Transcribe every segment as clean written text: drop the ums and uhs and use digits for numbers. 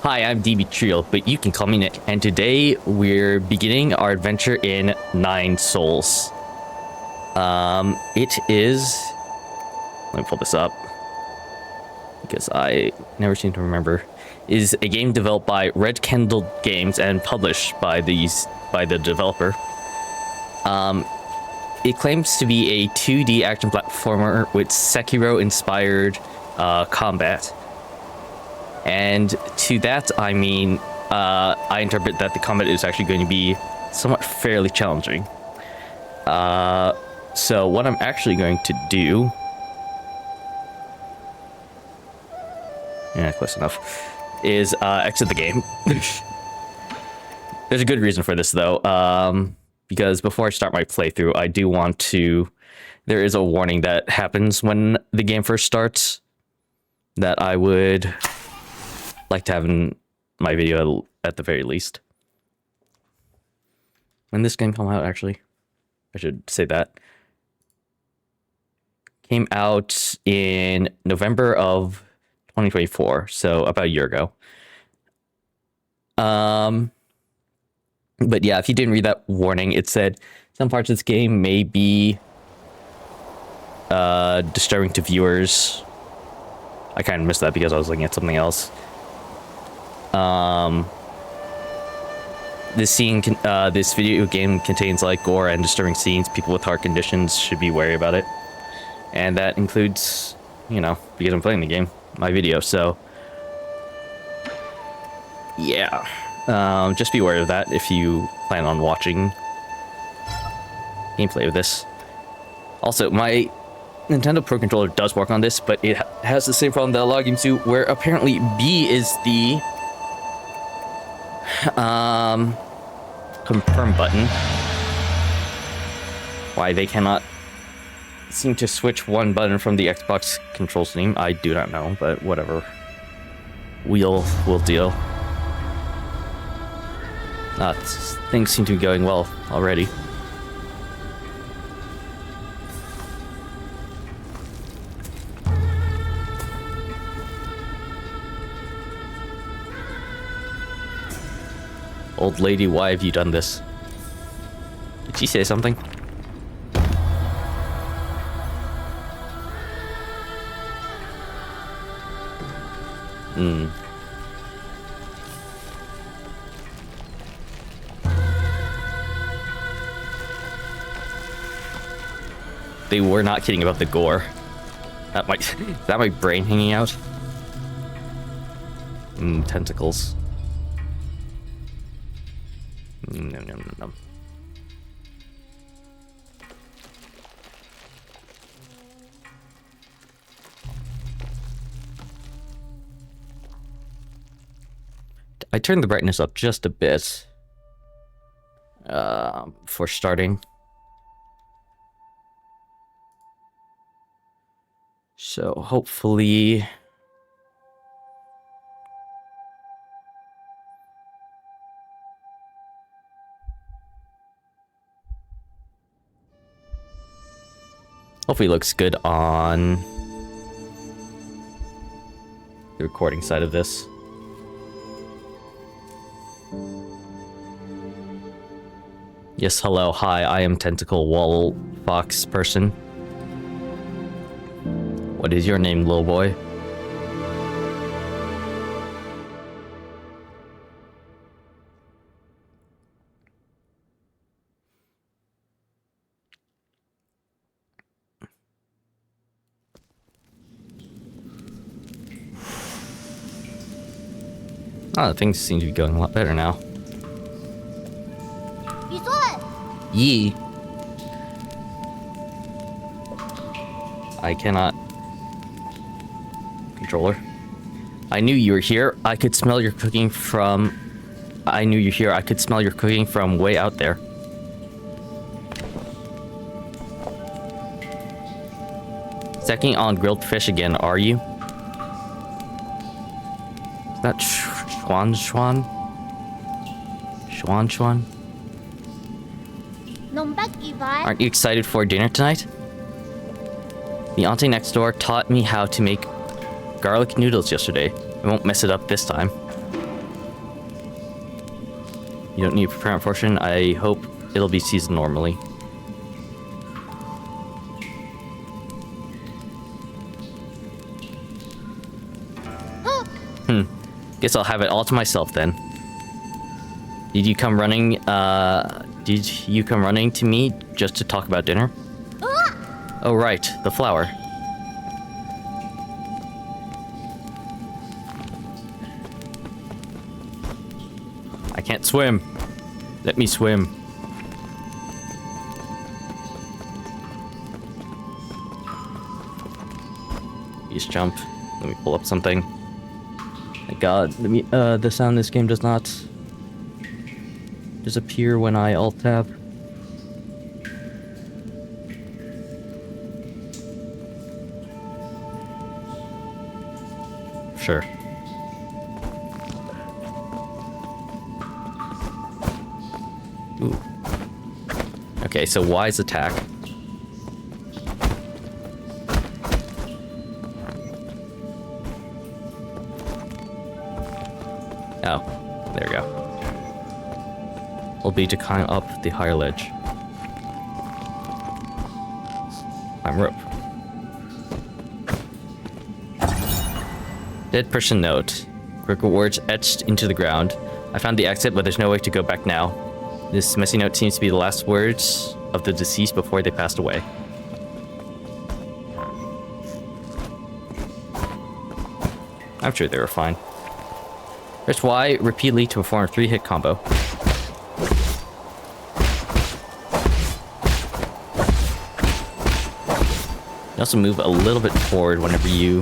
Hi, I'm DB Trio, but you can call me Nick, and today we're beginning our adventure in Nine Souls. It is... Let me pull this up, because I never seem to remember. Is a game developed by Red Candle Games and published by the developer. It claims to be a 2D action platformer with Sekiro-inspired combat. And to that, I mean, I interpret that the combat is actually going to be somewhat fairly challenging. So what I'm actually going to do... Yeah, close enough. Is exit the game. There's a good reason for this, though. Because before I start my playthrough, I do want to... There is a warning that happens when the game first starts that I would... like to have in my video at the very least. When this game came out, actually, I should say that. Came out in November of 2024, so about a year ago. But yeah, if you didn't read that warning, it said some parts of this game may be disturbing to viewers. I kind of missed that because I was looking at something else. This video game contains like gore and disturbing scenes. People with heart conditions should be wary about it, and that includes, you know, because I'm playing the game, my video. So yeah, just be aware of that if you plan on watching gameplay of this. Also, my Nintendo Pro Controller does work on this, but it has the same problem that Log into, where apparently B is the confirm button. Why they cannot seem to switch one button from the Xbox control scheme, I do not know, but whatever. We'll deal. Things seem to be going well already. Old lady, why have you done this? Did she say something? They were not kidding about the gore. That might... is that my brain hanging out? Tentacles. No. I turned the brightness up just a bit for starting. So hopefully... Hopefully it looks good on the recording side of this. Yes, hello, hi, I am Tentacle Wall Fox person. What is your name, little boy? Things seem to be going a lot better now. Yee. I cannot. Controller. I knew you were here. I could smell your cooking from... I knew you're here. I could smell your cooking from way out there. Second on grilled fish again, are you? Is that Schwan? Aren't you excited for dinner tonight? The auntie next door taught me how to make garlic noodles yesterday. I won't mess it up this time. You don't need to prepare a portion. I hope it'll be seasoned normally. Guess I'll have it all to myself then. Did you come running to me just to talk about dinner? Oh right, the flower. I can't swim. Let me swim. Please jump. Let me pull up something. Thank God, the sound in this game does not disappear when I alt-tab. Sure. Ooh. Okay, so wise attack. Oh, there we go. Will be to climb up the higher ledge. Climb rope. Dead person note. Crooked words etched into the ground. I found the exit, but there's no way to go back now. This messy note seems to be the last words of the deceased before they passed away. I'm sure they were fine. Press Y repeatedly to perform a 3-hit combo. You also move a little bit forward whenever you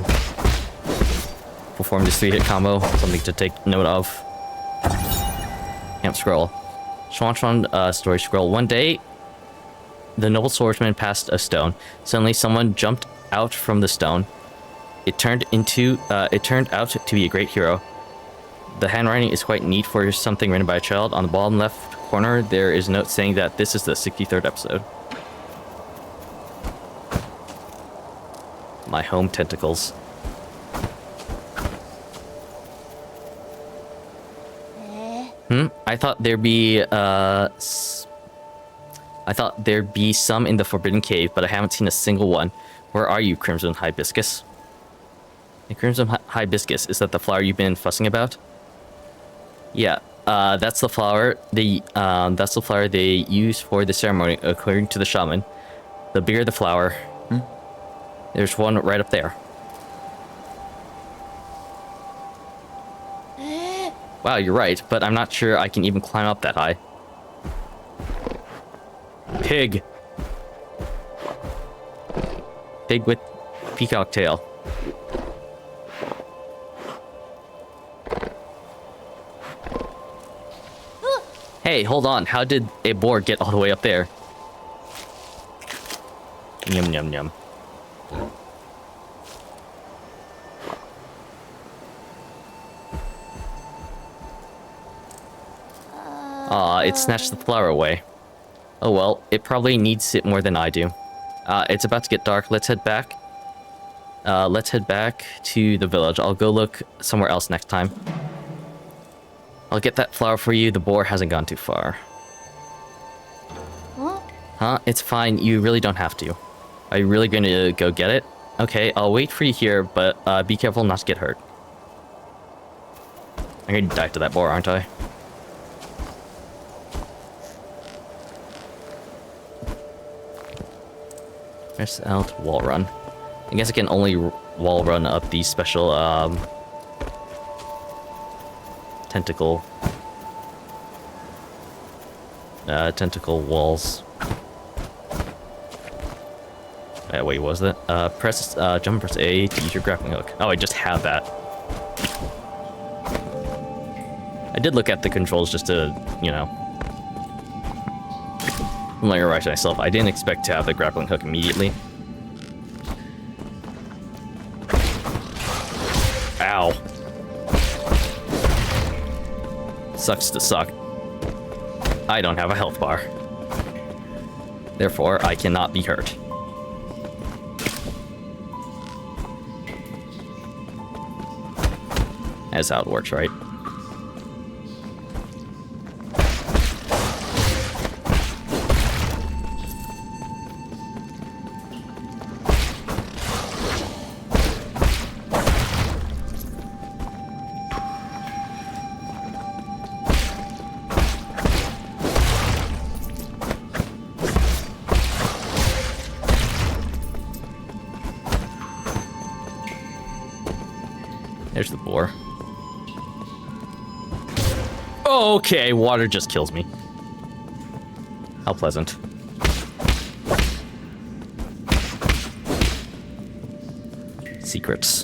perform this 3-hit combo. Something to take note of. Camp scroll. Schwanschwan story scroll. One day, the noble swordsman passed a stone. Suddenly, someone jumped out from the stone. It turned out to be a great hero. The handwriting is quite neat for something written by a child. On the bottom left corner, there is a note saying that this is the 63rd episode. My home tentacles. I thought there'd be some in the Forbidden Cave, but I haven't seen a single one. Where are you, Crimson Hibiscus? Hey, Crimson Hibiscus, is that the flower you've been fussing about? Yeah, that's the flower. That's the flower they use for the ceremony, according to the shaman. The bigger the flower. There's one right up there. Wow, you're right, but I'm not sure I can even climb up that high. Pig. Pig with peacock tail. Hey, hold on. How did a boar get all the way up there? Yum, yum, yum. It snatched the flower away. Oh well, it probably needs it more than I do. It's about to get dark. Let's head back. Let's head back to the village. I'll go look somewhere else next time. I'll get that flower for you. The boar hasn't gone too far. Huh? It's fine. You really don't have to. Are you really going to go get it? Okay, I'll wait for you here, but be careful not to get hurt. I'm going to die to that boar, aren't I? Press L to wall run. I guess I can only wall run up these special tentacle walls. Wait, was that? Press jump, press A to use your grappling hook. Oh, I just had that. I did look at the controls just to, you know, familiarize myself. I didn't expect to have the grappling hook immediately. Ow. Sucks to suck. I don't have a health bar. Therefore, I cannot be hurt. That's how it works, right? There's the boar. Okay, water just kills me. How pleasant. Secrets.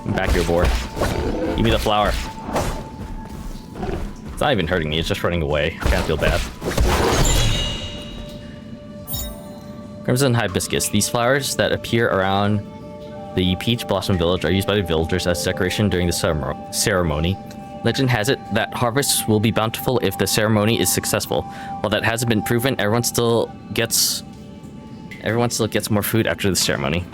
Back here, boar. Give me the flower. It's not even hurting me, it's just running away. I can't feel bad. Crimson hibiscus. These flowers that appear around the Peach Blossom Village are used by the villagers as decoration during the ceremony. Legend has it that harvests will be bountiful if the ceremony is successful. While that hasn't been proven, everyone still gets more food after the ceremony.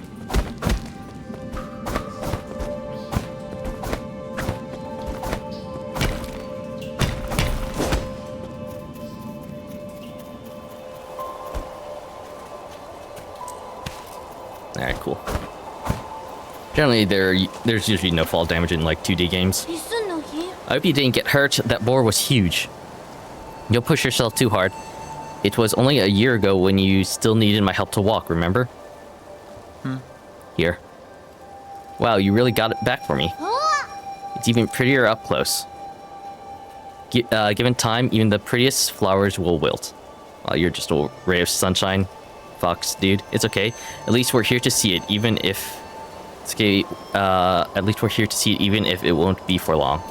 Alright, cool. Generally, there's usually no fall damage in like 2D games. I hope you didn't get hurt. That boar was huge. You'll push yourself too hard. It was only a year ago when you still needed my help to walk, remember? Here. Wow, you really got it back for me. It's even prettier up close. Given time, even the prettiest flowers will wilt. You're just a ray of sunshine, Fox, dude. It's okay. At least we're here to see it, even if... at least we're here to see it, even if it won't be for long.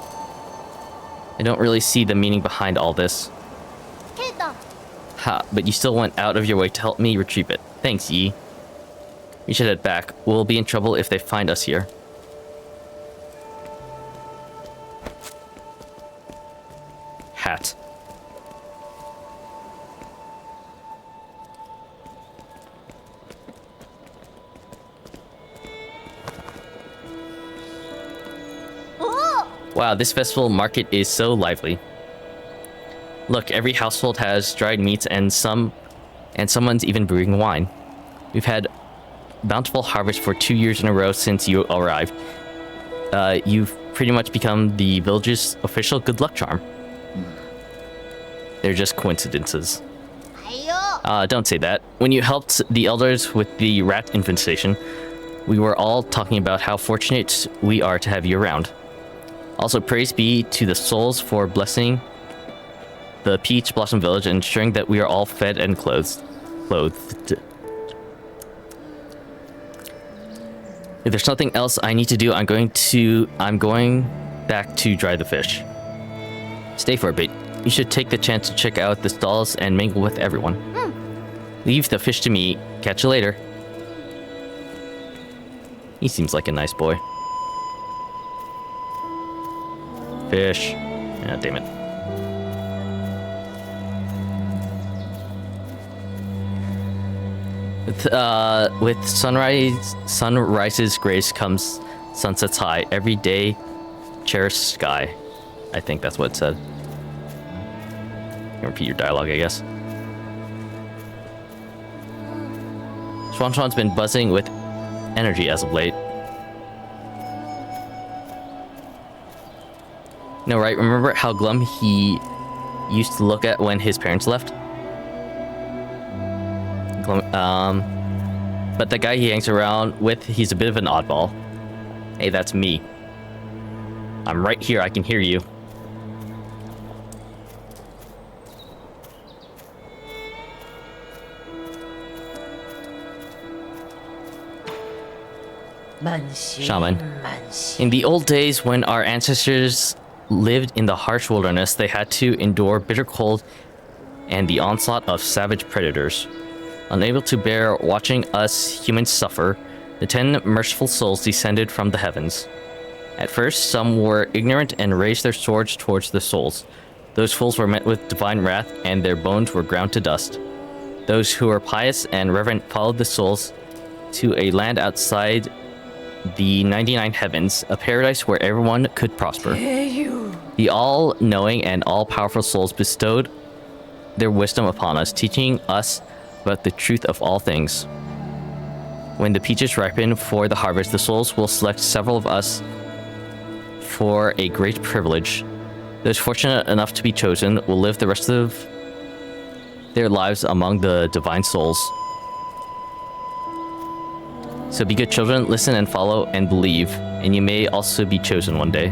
I don't really see the meaning behind all this. Ha, but you still went out of your way to help me retrieve it. Thanks, Yi. We should head back. We'll be in trouble if they find us here. Hat. Wow, this festival market is so lively. Look, every household has dried meats and someone's even brewing wine. We've had bountiful harvest for 2 years in a row since you arrived. You've pretty much become the village's official good luck charm. They're just coincidences. Don't say that. When you helped the elders with the rat infestation, we were all talking about how fortunate we are to have you around. Also, praise be to the souls for blessing the Peach Blossom Village and ensuring that we are all fed and clothed. If there's nothing else I need to do, I'm going back to dry the fish. Stay for a bit. You should take the chance to check out the stalls and mingle with everyone. Leave the fish to me. Catch you later. He seems like a nice boy. Fish. Ah, damn it. With sunrise's grace comes sunsets high. Every day, cherished sky. I think that's what it said. You can repeat your dialogue, I guess. Swanswan's been buzzing with energy as of late. No, right? Remember how glum he used to look at when his parents left? But the guy he hangs around with, he's a bit of an oddball. Hey, that's me. I'm right here, I can hear you. Shaman. In the old days, when our ancestors lived in the harsh wilderness, they had to endure bitter cold and the onslaught of savage predators. Unable to bear watching us humans suffer, the 10 merciful souls descended from the heavens. At first, some were ignorant and raised their swords towards the souls. Those fools were met with divine wrath, and their bones were ground to dust. Those who were pious and reverent followed the souls to a land outside the 99 heavens, a paradise where everyone could prosper. The all-knowing and all-powerful souls bestowed their wisdom upon us, teaching us about the truth of all things. When the peaches ripen for the harvest, the souls will select several of us for a great privilege. Those fortunate enough to be chosen will live the rest of their lives among the divine souls. So be good children, listen and follow and believe, and you may also be chosen one day.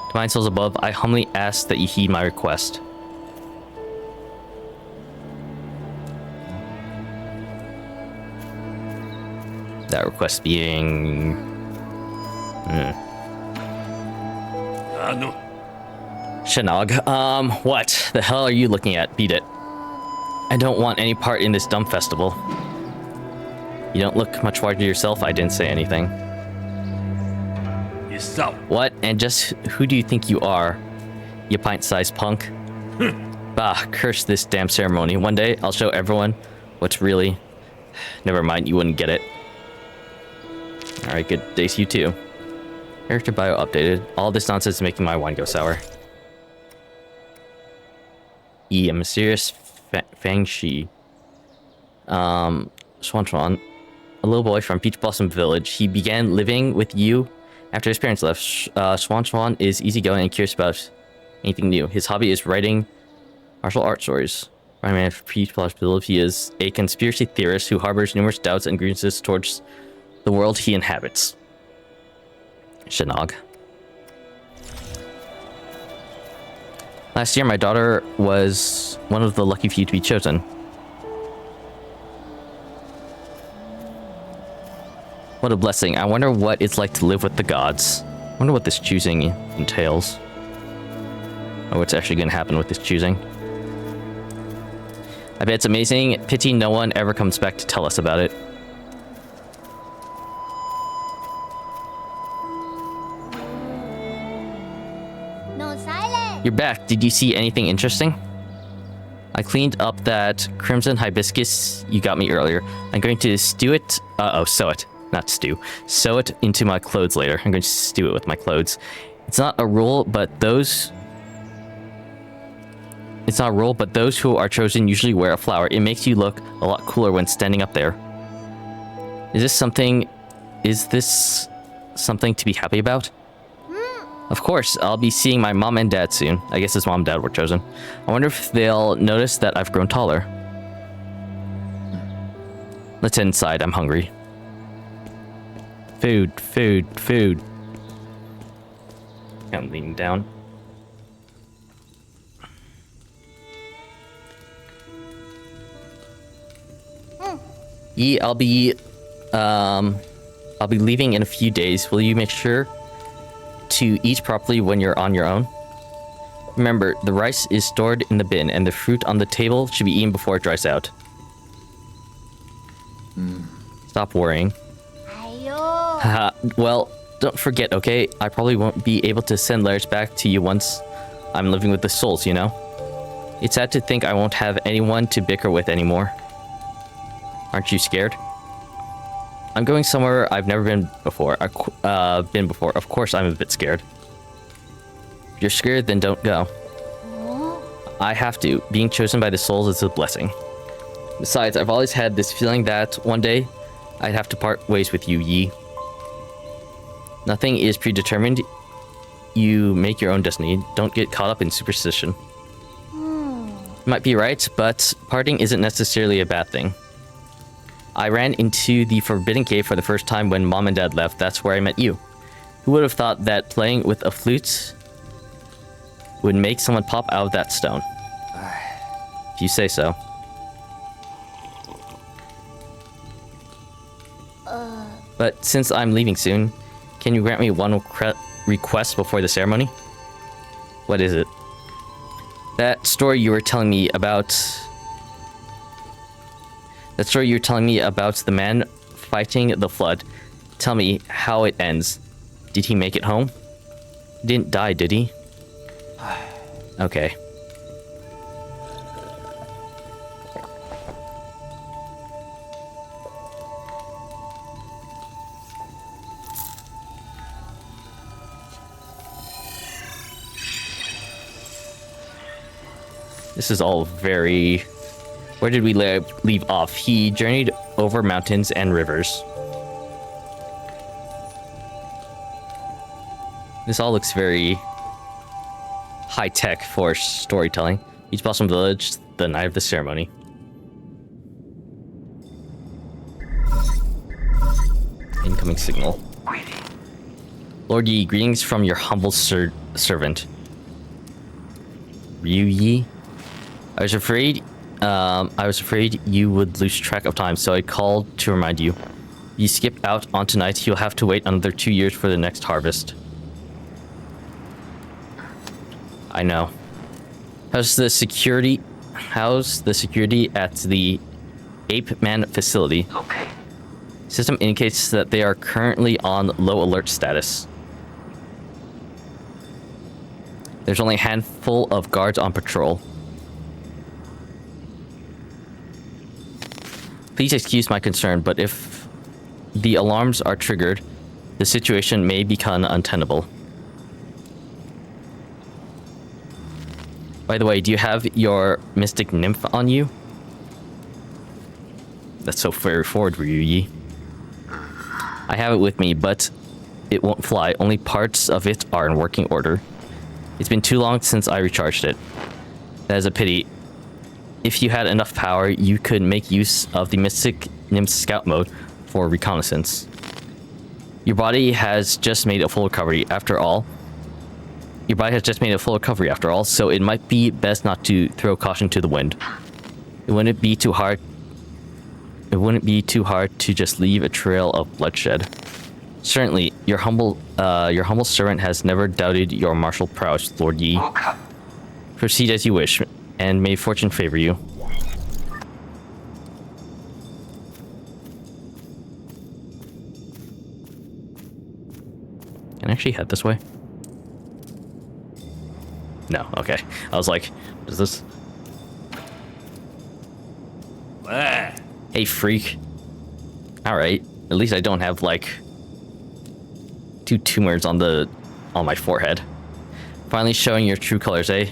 Divine souls above, I humbly ask that you heed my request. That request being... Shanag, what the hell are you looking at? Beat it. I don't want any part in this dumb festival. You don't look much larger yourself. I didn't say anything. Yourself. What? And just who do you think you are? You pint-sized punk? Bah, curse this damn ceremony. One day, I'll show everyone what's really... Never mind, you wouldn't get it. Alright, good day to you too. Character bio updated. All this nonsense is making my wine go sour. E, a mysterious Fang Shi. Swan, a little boy from Peach Blossom Village. He began living with you after his parents left. Swan is easygoing and curious about anything new. His hobby is writing martial art stories. My man from Peach Blossom Village. He is a conspiracy theorist who harbors numerous doubts and grievances towards the world he inhabits. Shanag. Last year, my daughter was one of the lucky few to be chosen. What a blessing. I wonder what it's like to live with the gods. I wonder what this choosing entails. Or what's actually going to happen with this choosing. I bet it's amazing. Pity no one ever comes back to tell us about it. You're back. Did you see anything interesting? I cleaned up that crimson hibiscus you got me earlier. I'm going to stew it. Sew it. Not stew. Sew it into my clothes later. I'm going to stew it with my clothes. It's not a rule, but those... It's not a rule, but those who are chosen usually wear a flower. It makes you look a lot cooler when standing up there. Is this something to be happy about? Of course, I'll be seeing my mom and dad soon. I guess his mom and dad were chosen. I wonder if they'll notice that I've grown taller. Let's head inside. I'm hungry. Food. I'm leaning down. I'll be leaving in a few days. Will you make sure to eat properly when you're on your own? Remember, the rice is stored in the bin and the fruit on the table should be eaten before it dries out. Stop worrying. Haha, well, don't forget, okay? I probably won't be able to send letters back to you once I'm living with the souls, you know? It's sad to think I won't have anyone to bicker with anymore. Aren't you scared? I'm going somewhere I've never been before. Of course, I'm a bit scared. If you're scared, then don't go. I have to. Being chosen by the souls is a blessing. Besides, I've always had this feeling that one day I'd have to part ways with you, Yi. Nothing is predetermined. You make your own destiny. Don't get caught up in superstition. You might be right, but parting isn't necessarily a bad thing. I ran into the Forbidden Cave for the first time when Mom and Dad left. That's where I met you. Who would have thought that playing with a flute would make someone pop out of that stone? If you say so. But since I'm leaving soon, can you grant me one request before the ceremony? What is it? That story you were telling me about... the man fighting the flood. Tell me how it ends. Did he make it home? He didn't die, did he? Okay. This is all very... Where did we leave off? He journeyed over mountains and rivers. This all looks very high-tech for storytelling. Each Blossom Village, the night of the ceremony. Incoming signal. Lord Yi, greetings from your humble servant. Ryu Yi? I was afraid you would lose track of time, so I called to remind you. If you skip out on tonight, you'll have to wait another 2 years for the next harvest. I know. How's the security at the Ape Man facility? Okay. System indicates that they are currently on low alert status. There's only a handful of guards on patrol. Please excuse my concern, but if the alarms are triggered, the situation may become untenable. By the way, do you have your Mystic Nymph on you? That's so very forward, Ryuyi. I have it with me, but it won't fly. Only parts of it are in working order. It's been too long since I recharged it. That is a pity. If you had enough power, you could make use of the Mystic Nymph Scout mode for reconnaissance. Your body has just made a full recovery after all. So it might be best not to throw caution to the wind. It wouldn't be too hard to just leave a trail of bloodshed. Certainly, your humble servant has never doubted your martial prowess, Lord Yi. Proceed as you wish, and may fortune favor you. Can I actually head this way? No, okay. I was like, what is this? Hey, freak. Alright. At least I don't have, like, 2 tumors on my forehead. Finally showing your true colors, eh?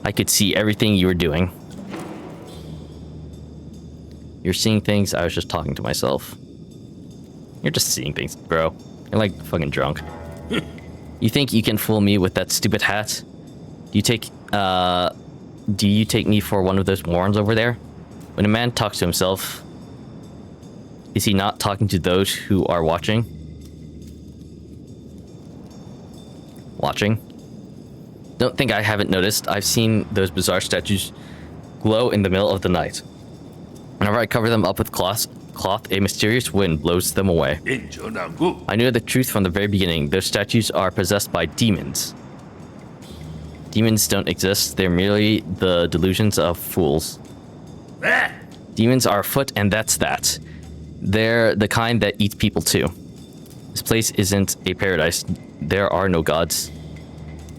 I could see everything you were doing. You're seeing things, I was just talking to myself. You're just seeing things, bro. You're like fucking drunk. You think you can fool me with that stupid hat? Do you take me for one of those morons over there? When a man talks to himself, is he not talking to those who are watching? Don't think I haven't noticed. I've seen those bizarre statues glow in the middle of the night. Whenever I cover them up with cloth, a mysterious wind blows them away. I knew the truth from the very beginning. Those statues are possessed by demons. Demons don't exist. They're merely the delusions of fools. Demons are afoot, and that's that. They're the kind that eat people too. This place isn't a paradise. There are no gods.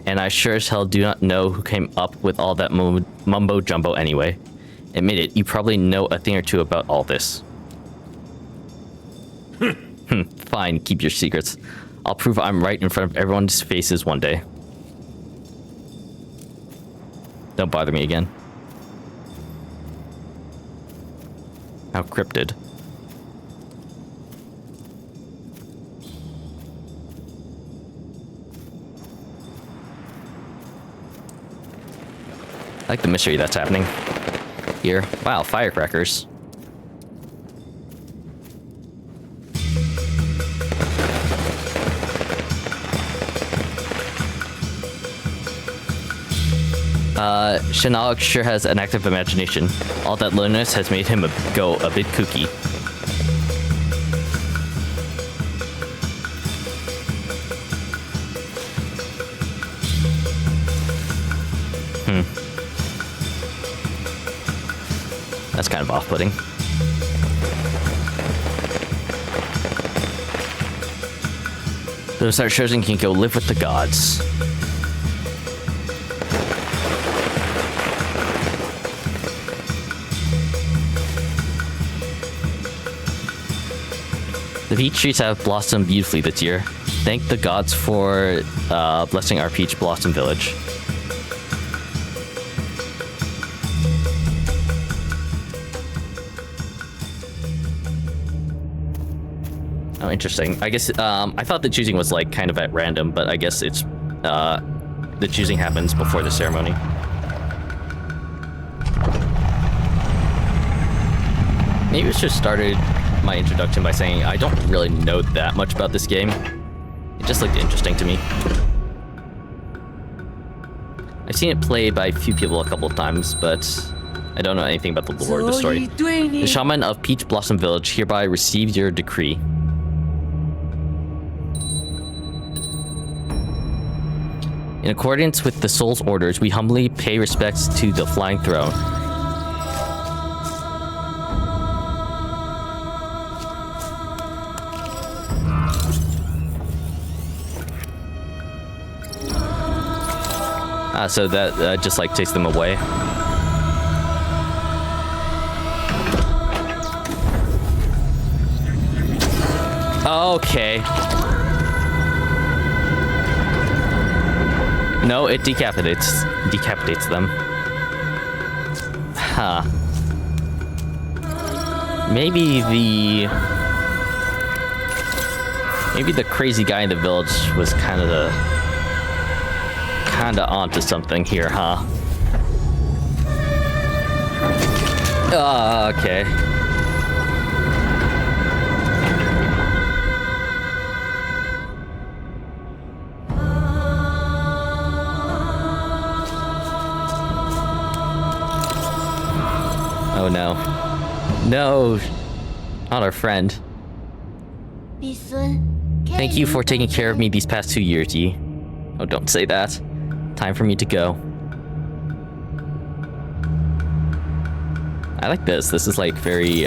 And I sure as hell do not know who came up with all that mumbo jumbo anyway. Admit it, you probably know a thing or two about all this. Fine, keep your secrets. I'll prove I'm right in front of everyone's faces one day. Don't bother me again. How cryptid. I like the mystery that's happening here. Wow, firecrackers. Shinnok sure has an active imagination. All that loneliness has made him go a bit kooky. That's kind of off-putting. Those that chosen can go live with the gods. The peach trees have blossomed beautifully this year. Thank the gods for blessing our Peach Blossom Village. Oh, interesting. I guess I thought the choosing was like kind of at random, but I guess it's the choosing happens before the ceremony. Maybe we should have started my introduction by saying I don't really know that much about this game. It just looked interesting to me. I've seen it played by a few people a couple of times, but I don't know anything about the lore of the story. The shaman of Peach Blossom Village hereby receives your decree. In accordance with the soul's orders, we humbly pay respects to the Flying Throne. So that just like takes them away. Okay. No, it decapitates them. Huh. Maybe the crazy guy in the village was kind of onto something here, huh? Okay. Oh no. No! Not our friend. Thank you for taking care of me these past 2 years, Yi. Oh, don't say that. Time for me to go. I like this. This is like very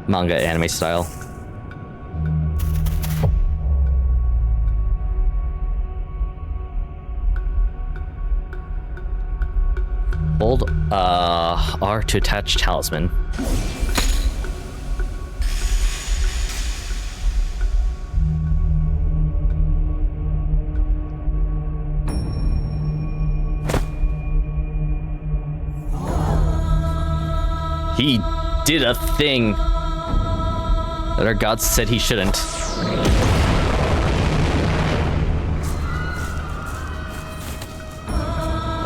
manga anime style. Hold R to attach talisman. He did a thing that our gods said he shouldn't.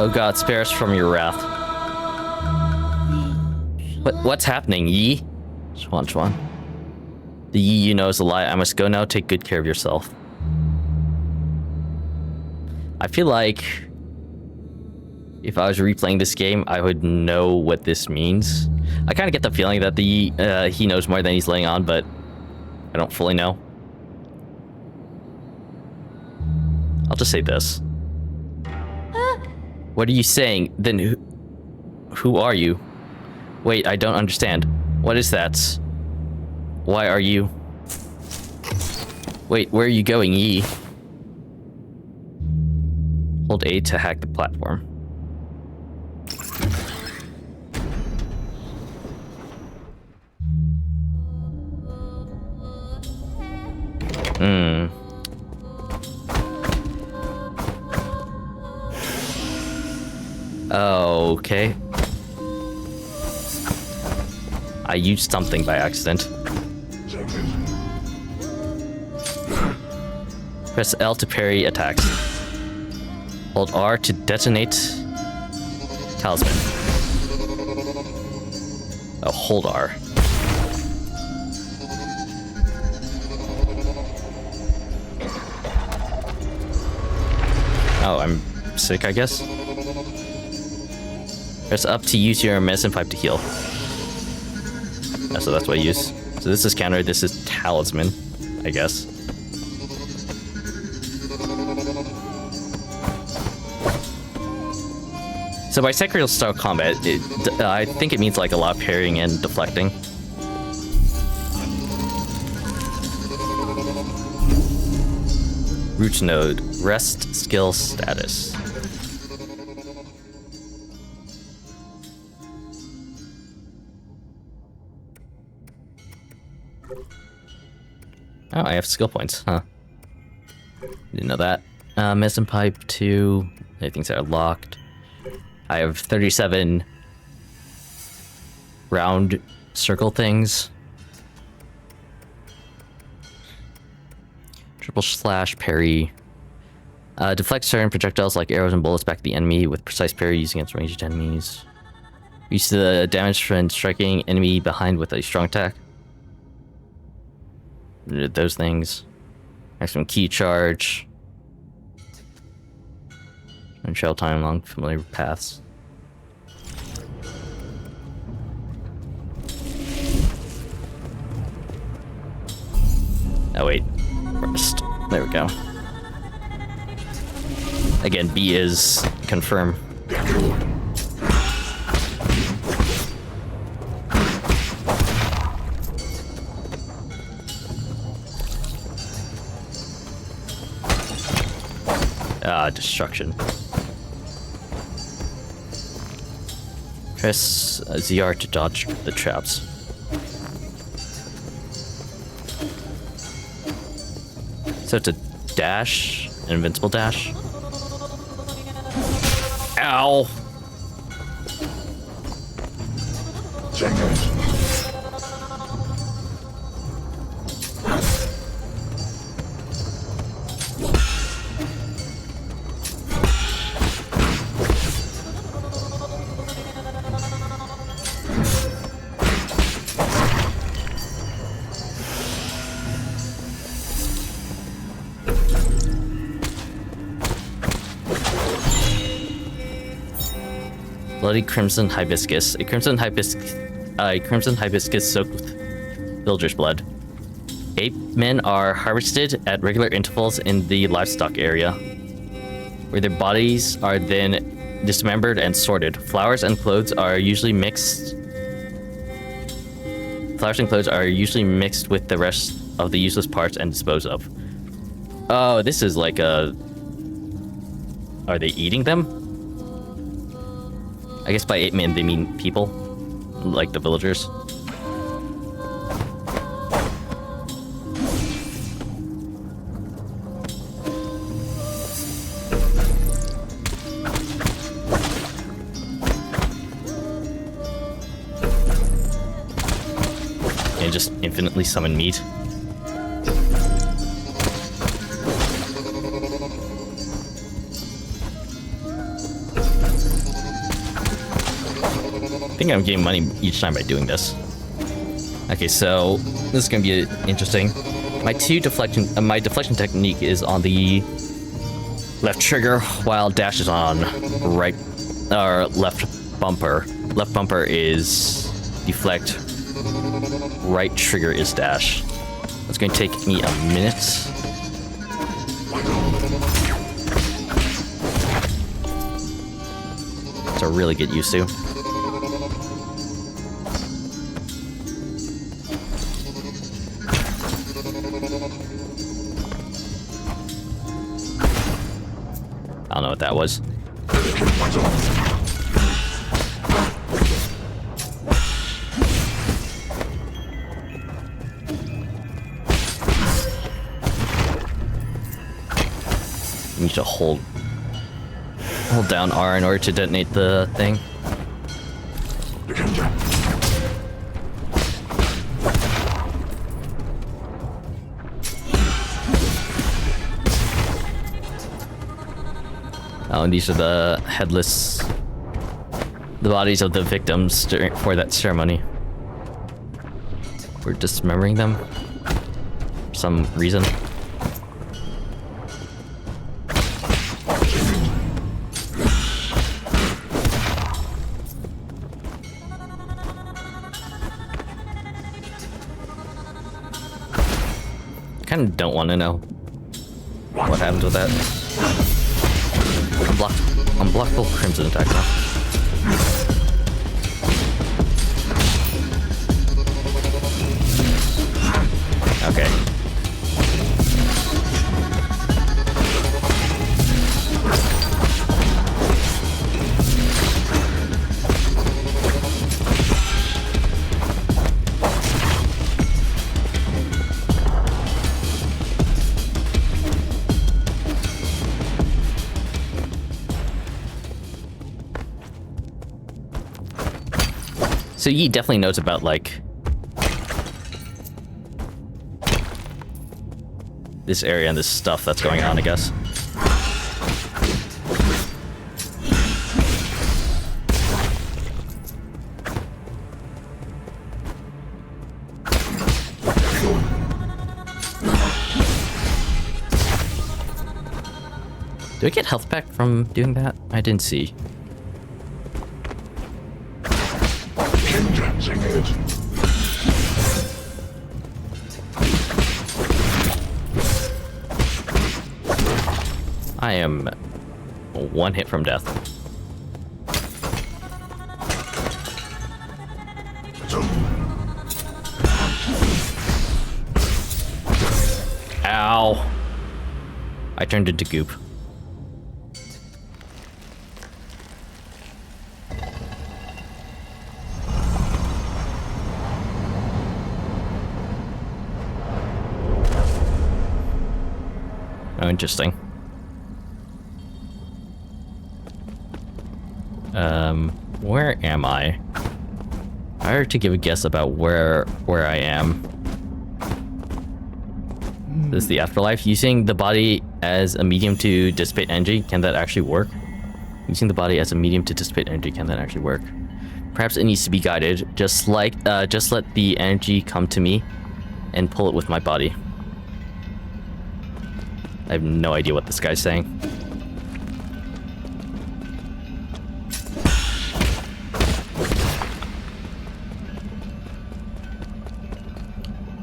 Oh God, spare us from your wrath. What's happening, Yi? Schwan. The Yi you know is a lie. I must go now. Take good care of yourself. I feel like if I was replaying this game, I would know what this means. I kind of get the feeling that he knows more than he's laying on, but I don't fully know. I'll just say this. What are you saying? Then who are you? Wait, I don't understand. What is that? Why are you... Wait, where are you going, Yi? Hold A to hack the platform. Okay. I used something by accident. Press L to parry attacks. Hold R to detonate talisman. Oh, hold R. Oh, I'm sick, I guess. Press up to use your medicine pipe to heal. Oh, so that's what I use. So this is counter, this is talisman, I guess. So by Sekiro style combat, I think it means like a lot of parrying and deflecting. Root node, rest skill status. Oh, I have skill points, huh? Didn't know that. Medicine pipe 2. Things that are locked. I have 37 round circle things. triple slash parry. Deflect certain projectiles like arrows and bullets back at the enemy with precise parry used against ranged enemies. Use the damage from striking enemy behind with a strong attack. Those things. Maximum key charge. And trail time along familiar paths. Oh wait, rest. There we go. Again, B is confirm. Destruction. Press ZR to dodge the traps. So it's a dash, an invincible dash. Ow! Bloody Crimson Hibiscus. A crimson hibiscus soaked with villager's blood. Ape men are harvested at regular intervals in the livestock area, where their bodies are then dismembered and sorted. Flowers and clothes are usually mixed with the rest of the useless parts and disposed of. Oh, this is like a... Are they eating them? I guess by ape men they mean people, like the villagers. And just infinitely summon meat. I think I'm getting money each time by doing this. Okay, so this is gonna be interesting. My deflection technique is on the left trigger, while dash is on right or left bumper. Left bumper is deflect. Right trigger is dash. It's going to take me a minute. To really get used to. I don't know what that was. You need to hold down R in order to detonate the thing. Oh, and these are the bodies of the victims for that ceremony. We're dismembering them for some reason. Kind of don't want to know what happens with that. Unblockable crimson attack now. Okay. So Yi definitely knows about, like... this area and this stuff that's going on, I guess. Do I get health back from doing that? I didn't see. I am one hit from death. Ow. I turned into goop. Oh, interesting. Where am I? If I were to give a guess about where I am. This is the afterlife. Using the body as a medium to dissipate energy, can that actually work? Using the body as a medium to dissipate energy, can that actually work? Perhaps it needs to be guided. Just let the energy come to me and pull it with my body. I have no idea what this guy's saying.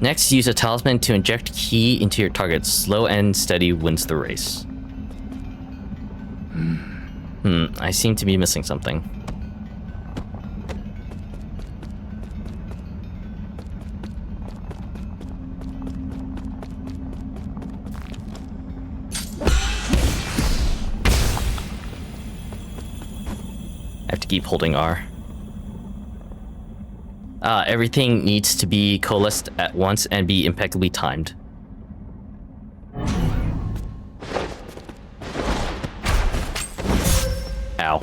Next, use a talisman to inject ki into your target. Slow and steady wins the race. I seem to be missing something. I have to keep holding R. Everything needs to be coalesced at once and be impeccably timed. Ow.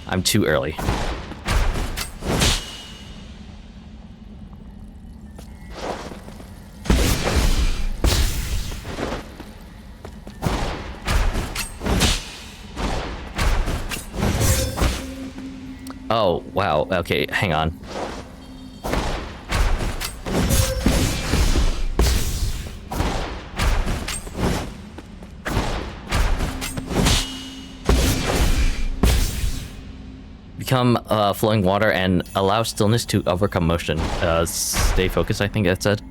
I'm too early. Oh, wow. Okay, hang on. Become flowing water and allow stillness to overcome motion. Stay focused, I think that said.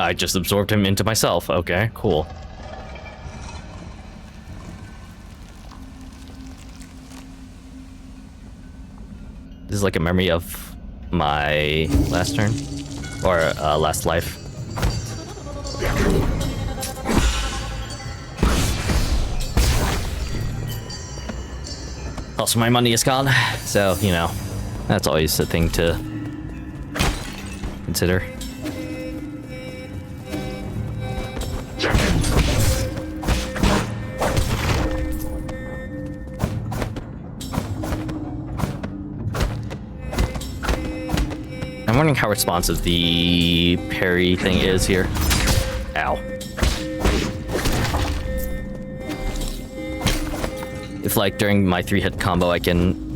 I just absorbed him into myself. Okay, cool. This is like a memory of my last turn, or last life. Also, my money is gone, so, you know, that's always a thing to consider. I'm wondering how responsive the parry thing is here. Ow. If, like, during my 3-hit combo, I can...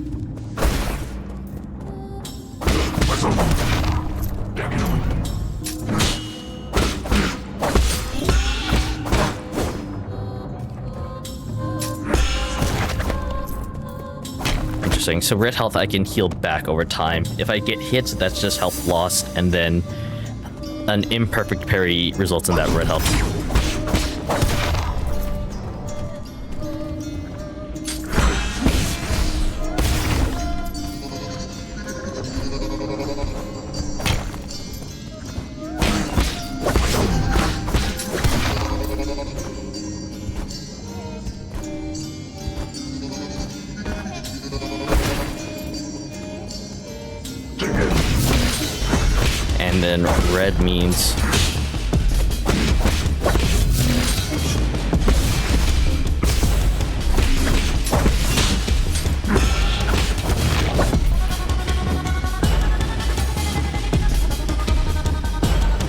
Interesting. So red health I can heal back over time. If I get hit, that's just health lost, and then an imperfect parry results in that red health. And then red means...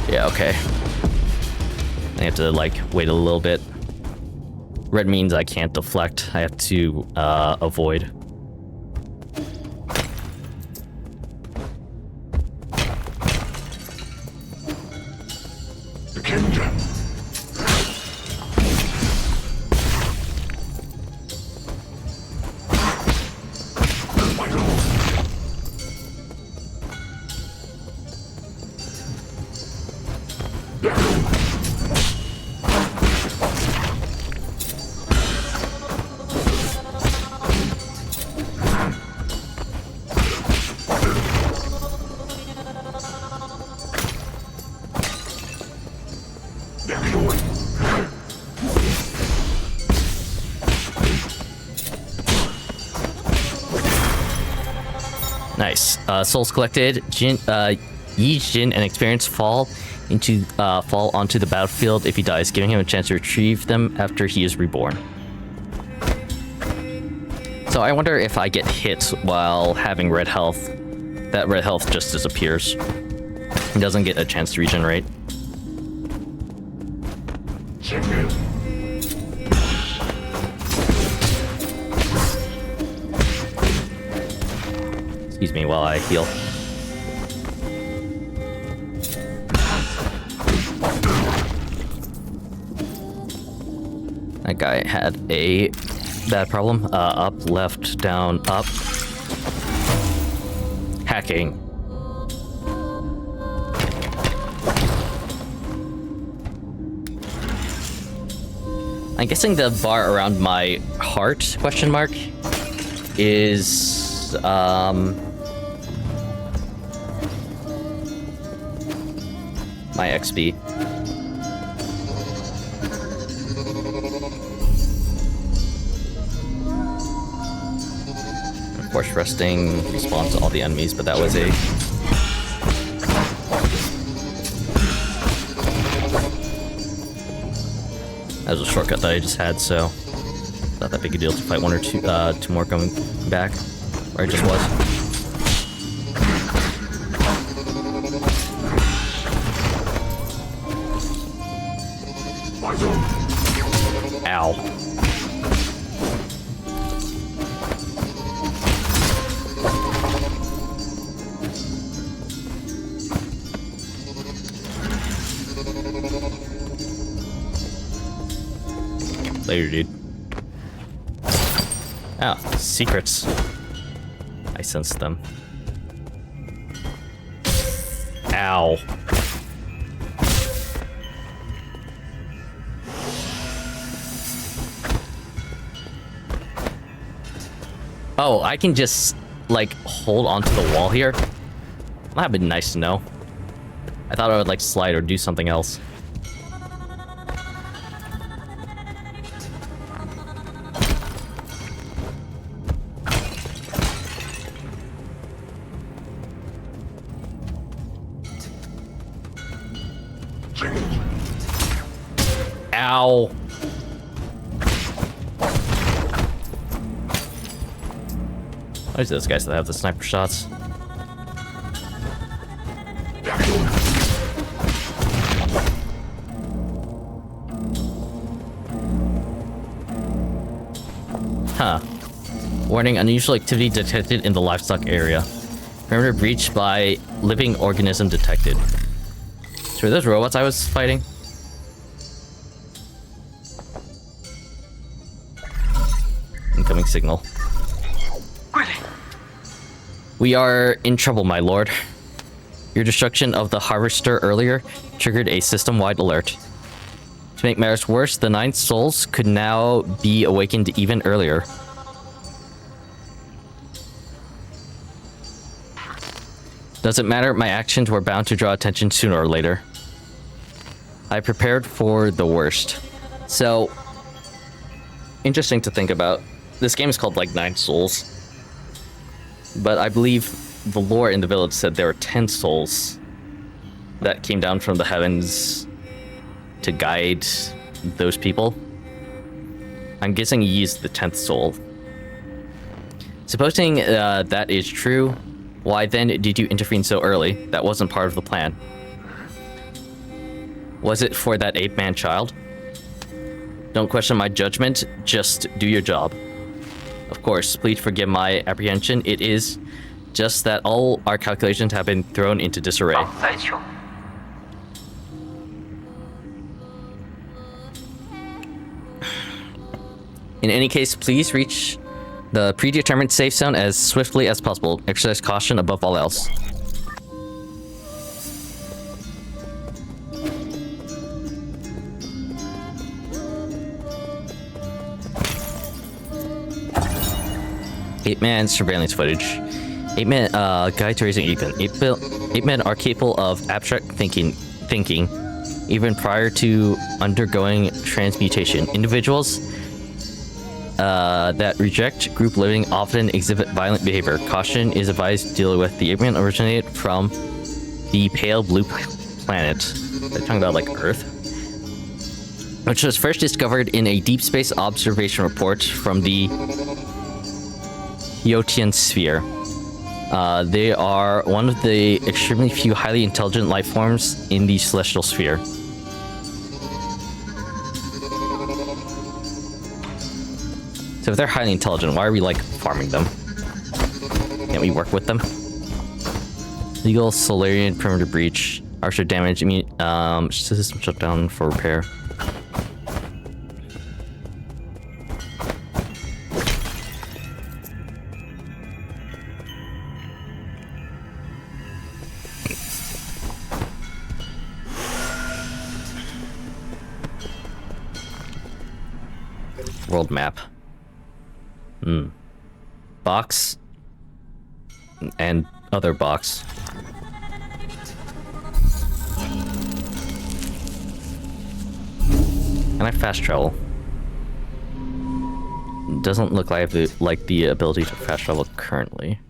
Yeah, okay. I have to, like, wait a little bit. Red means I can't deflect. I have to avoid. Nice. Souls collected. Yi Jin and experience fall onto the battlefield if he dies, giving him a chance to retrieve them after he is reborn. So I wonder if I get hit while having red health, that red health just disappears. He doesn't get a chance to regenerate. Excuse me while I heal. That guy had a bad problem. Up, left, down, up. Hacking. I'm guessing the bar around my heart, question mark, is, my XP. Of course, resting respawns to all the enemies, but that was a... That was a shortcut that I just had, so... Not that big a deal to fight one or two more coming back. Where I just was. Ow. Later, dude. Ah, secrets. I sensed them. Ow. Oh, I can just, like, hold onto the wall here? That'd been nice to know. I thought I would, like, slide or do something else. Ow. Why is those guys that have the sniper shots? Huh. Warning, unusual activity detected in the livestock area. Perimeter breached by living organism detected. So are those robots I was fighting? Incoming signal. We are in trouble, my lord. Your destruction of the harvester earlier triggered a system-wide alert. To make matters worse, the 9 souls could now be awakened even earlier. Doesn't matter, my actions were bound to draw attention sooner or later. I prepared for the worst. So, interesting to think about. This game is called like 9 Souls. But I believe the lore in the village said there were 10 souls that came down from the heavens to guide those people. I'm guessing he used the 10th soul. Supposing that is true, why then did you intervene so early? That wasn't part of the plan. Was it for that ape-man child? Don't question my judgment, just do your job. Of course, please forgive my apprehension. It is just that all our calculations have been thrown into disarray. In any case, please reach the predetermined safe zone as swiftly as possible. Exercise caution above all else. Ape-Man surveillance footage. Ape-Man, guide to raising Ape-Man. Ape-Men are capable of abstract thinking, even prior to undergoing transmutation. Individuals that reject group living often exhibit violent behavior. Caution is advised to deal with. The Ape-Man originated from the pale blue planet. They're talking about like Earth, which was first discovered in a deep space observation report from the Yotian sphere. They are one of the extremely few highly intelligent life forms in the celestial sphere. So if they're highly intelligent, why are we like farming them? Can't we work with them? Legal Solarian perimeter breach. Archer damage. I mean, system shut down for repair. World map. Box. And other box. Can I fast travel? Doesn't look like the ability to fast travel currently.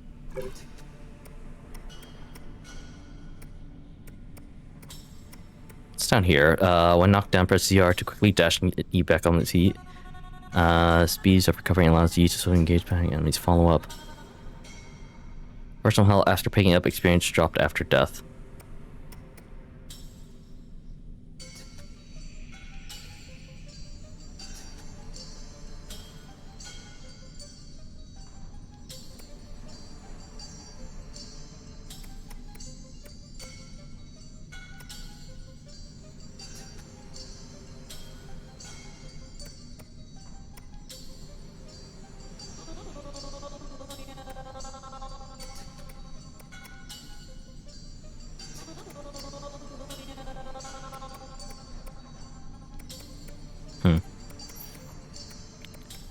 It's down here. When knocked down, press ZR to quickly dash and get you back on the seat. Speeds of recovery allows you to swiftly engage behind enemies. Follow up. Personal health after picking up experience dropped after death.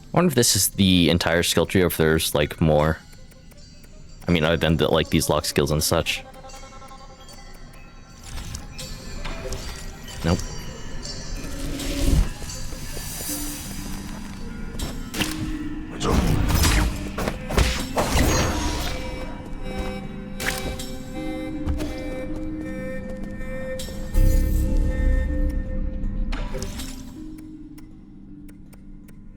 I wonder if this is the entire skill tree or if there's like more. I mean, other than like these lock skills and such. Nope.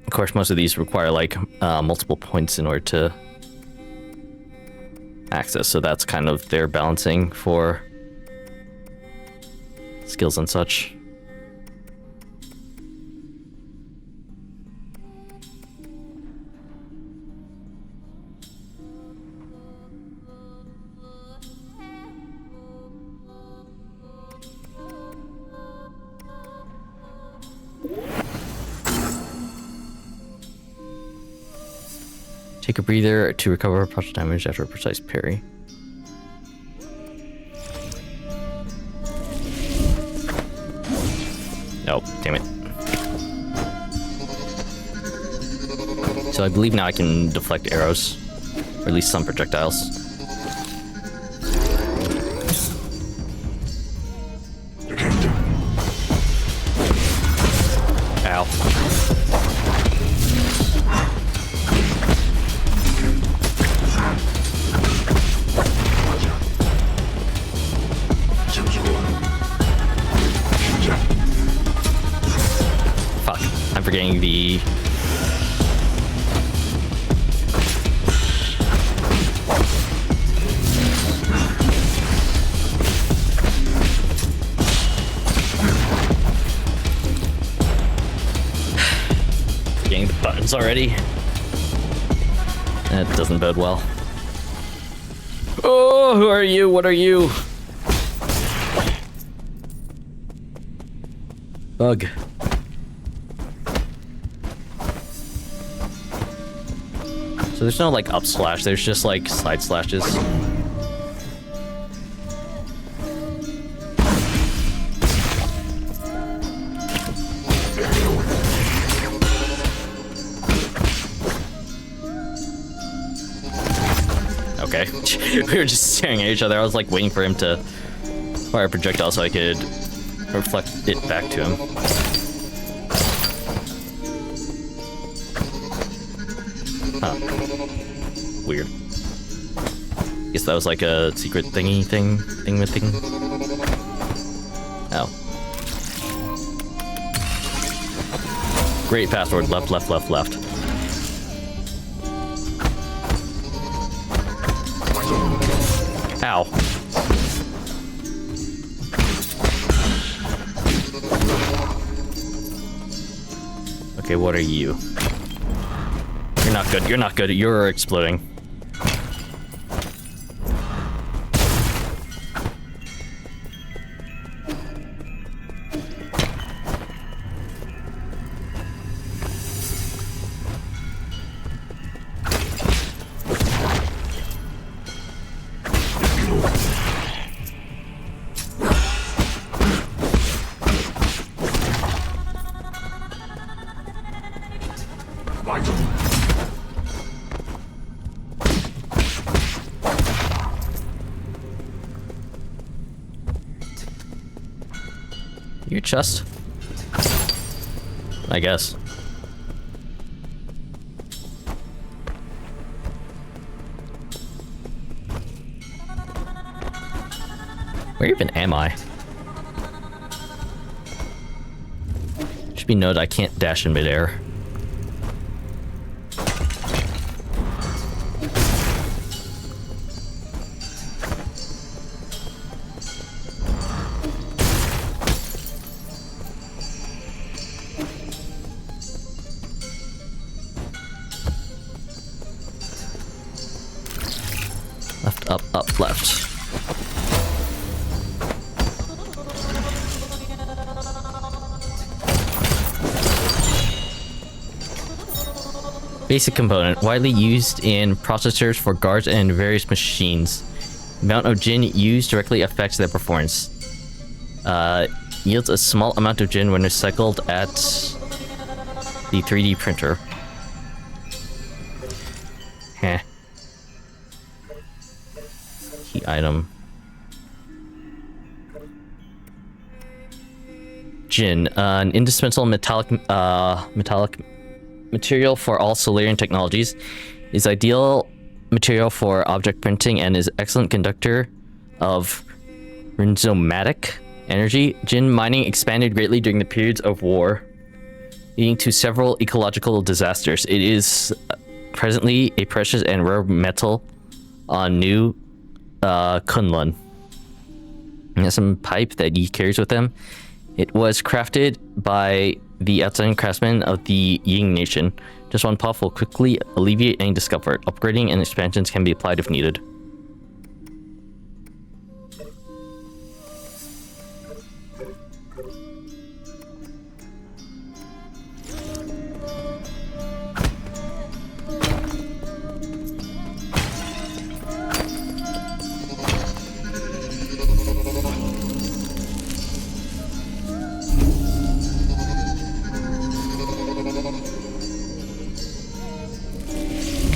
Of course, most of these require like multiple points in order to access, so that's kind of their balancing for skills and such. Take a breather to recover partial damage after a precise parry. Oh, damn it. So I believe now I can deflect arrows, or at least some projectiles. Ow. getting the... getting the buttons already. That doesn't bode well. Oh, who are you? What are you? Bug. So there's no like up slash, there's just like side slashes. Okay. We were just staring at each other. I was like waiting for him to fire a projectile so I could reflect it back to him. Huh. Weird. Guess that was like a secret thingy thing with thing. Oh. Great password. Left, left, left, left. Ow. Okay, what are you? You're not good. You're not good. You're exploding. Your chest? I guess. Where even am I? Should be noted I can't dash in midair. Left, up, up, left. Basic component, widely used in processors for guards and various machines. The amount of Jin used directly affects their performance. Yields a small amount of Jin when recycled at the 3D printer. Heh. Key item. Jin, an indispensable metallic material for all Solarian technologies, is ideal material for object printing and is excellent conductor of rhizomatic energy. Jin mining expanded greatly during the periods of war, leading to several ecological disasters. It is presently a precious and rare metal on New Kunlun. He has some pipe that he carries with him. It was crafted by the outstanding craftsmen of the Ying Nation. Just one puff will quickly alleviate any discomfort. Upgrading and expansions can be applied if needed.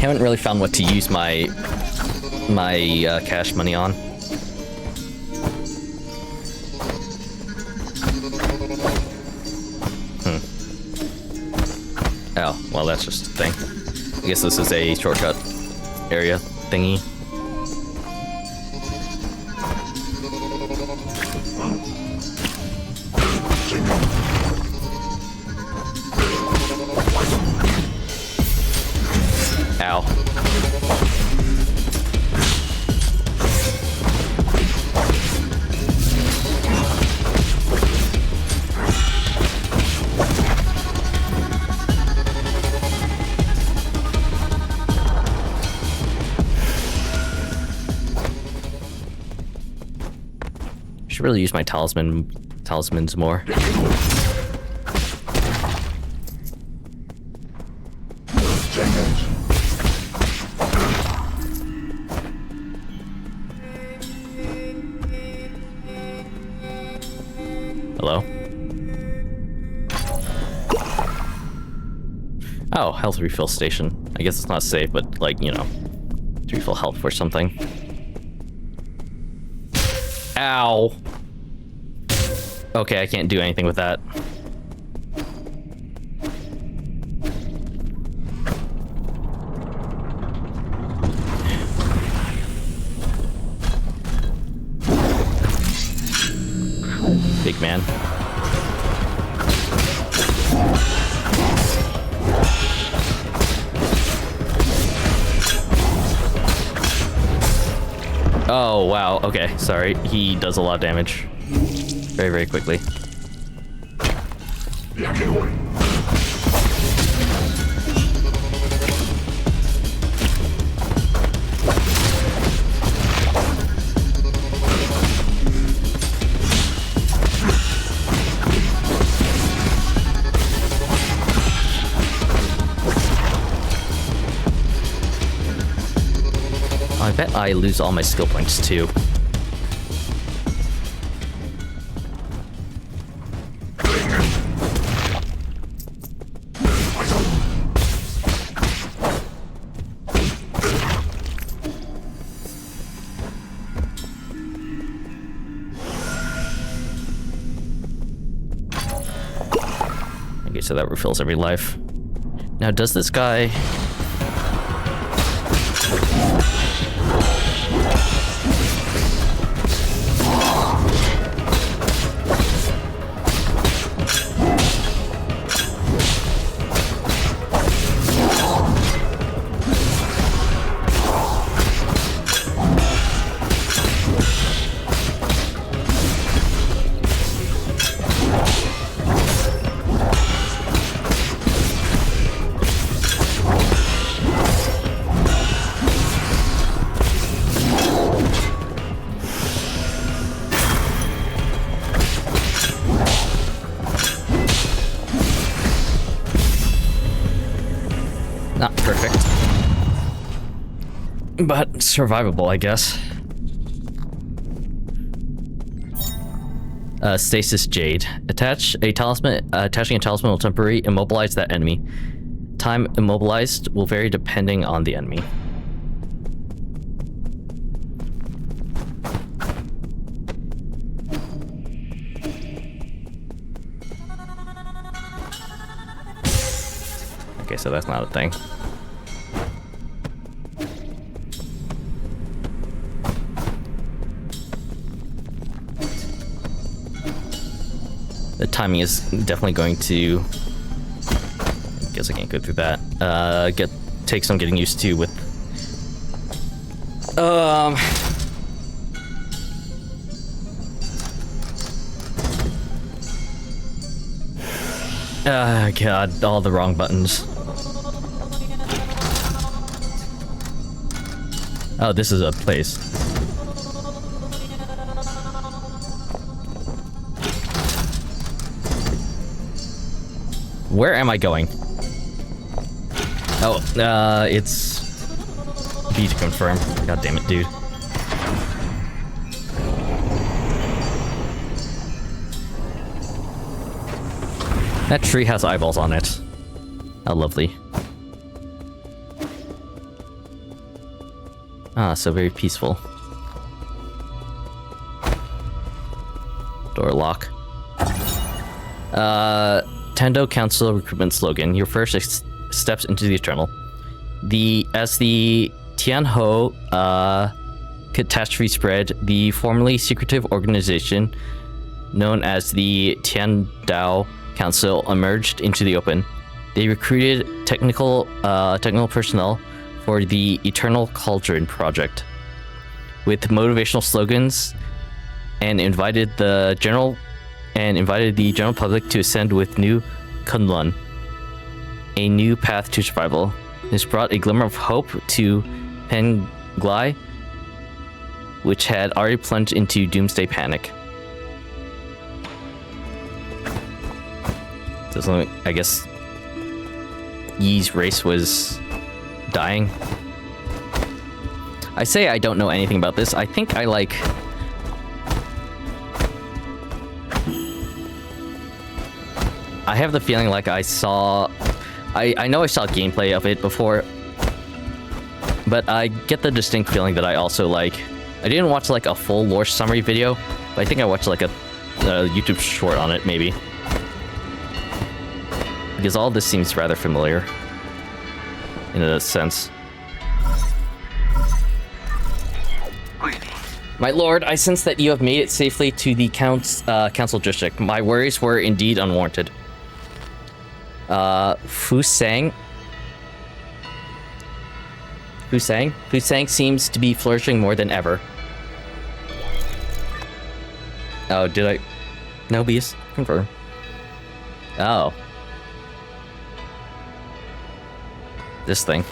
Haven't really found what to use my cash money on. Oh, well, that's just a thing. I guess this is a shortcut area thingy. should really use my talismans more. Hello? Oh, health refill station. I guess it's not safe, but like, you know, to refill health for something. Ow. Okay, I can't do anything with that. Big man. Oh, wow. Okay, sorry. He does a lot of damage. Very, very quickly. I bet I lose all my skill points too. Okay, so that refills every life. Now, does this guy... Not perfect, but survivable, I guess. Stasis Jade. Attaching a talisman will temporarily immobilize that enemy. Time immobilized will vary depending on the enemy. Okay, so that's not a thing. The timing is definitely going to... I guess I can't go through that. Take some getting used to with... God, all the wrong buttons. Oh, this is a place. Where am I going? Oh, it's B to confirm. God damn it, dude. That tree has eyeballs on it. How lovely. Ah, so very peaceful. Door lock. Tendo Council recruitment slogan. Your first steps into the eternal. As the Tianho catastrophe spread, the formerly secretive organization known as the Tiandao Council emerged into the open. They recruited technical personnel for the Eternal Cauldron project with motivational slogans and invited the general public to ascend with New Kunlun, a new path to survival. This brought a glimmer of hope to Penglai, which had already plunged into doomsday panic. Doesn't, I guess Yi's race was dying. I say I don't know anything about this. I think I like... I have the feeling like I saw... I know I saw gameplay of it before, but I get the distinct feeling that I also like... I didn't watch like a full lore summary video, but I think I watched like a YouTube short on it, maybe. Because all this seems rather familiar, in a sense. My lord, I sense that you have made it safely to the council district. My worries were indeed unwarranted. Fusang seems to be flourishing more than ever. Oh, did I? No, beast. Confirm. Oh. This thing.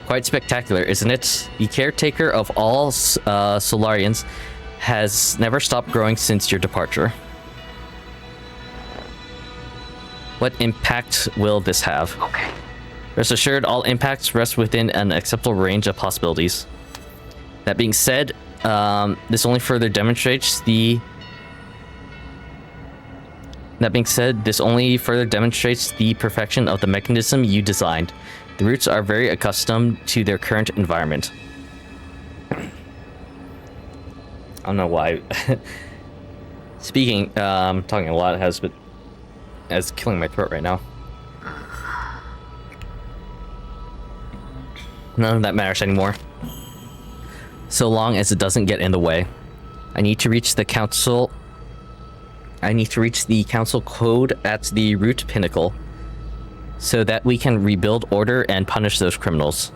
Quite spectacular, isn't it? The caretaker of all Solarians has never stopped growing since your departure. What impact will this have? Okay. Rest assured, all impacts rest within an acceptable range of possibilities. That being said, this only further demonstrates the... perfection of the mechanism you designed. The roots are very accustomed to their current environment. I don't know why. Speaking, talking a lot has killing my throat right now. None of that matters anymore. So long as it doesn't get in the way. I need to reach the council code at the root pinnacle, so that we can rebuild order and punish those criminals.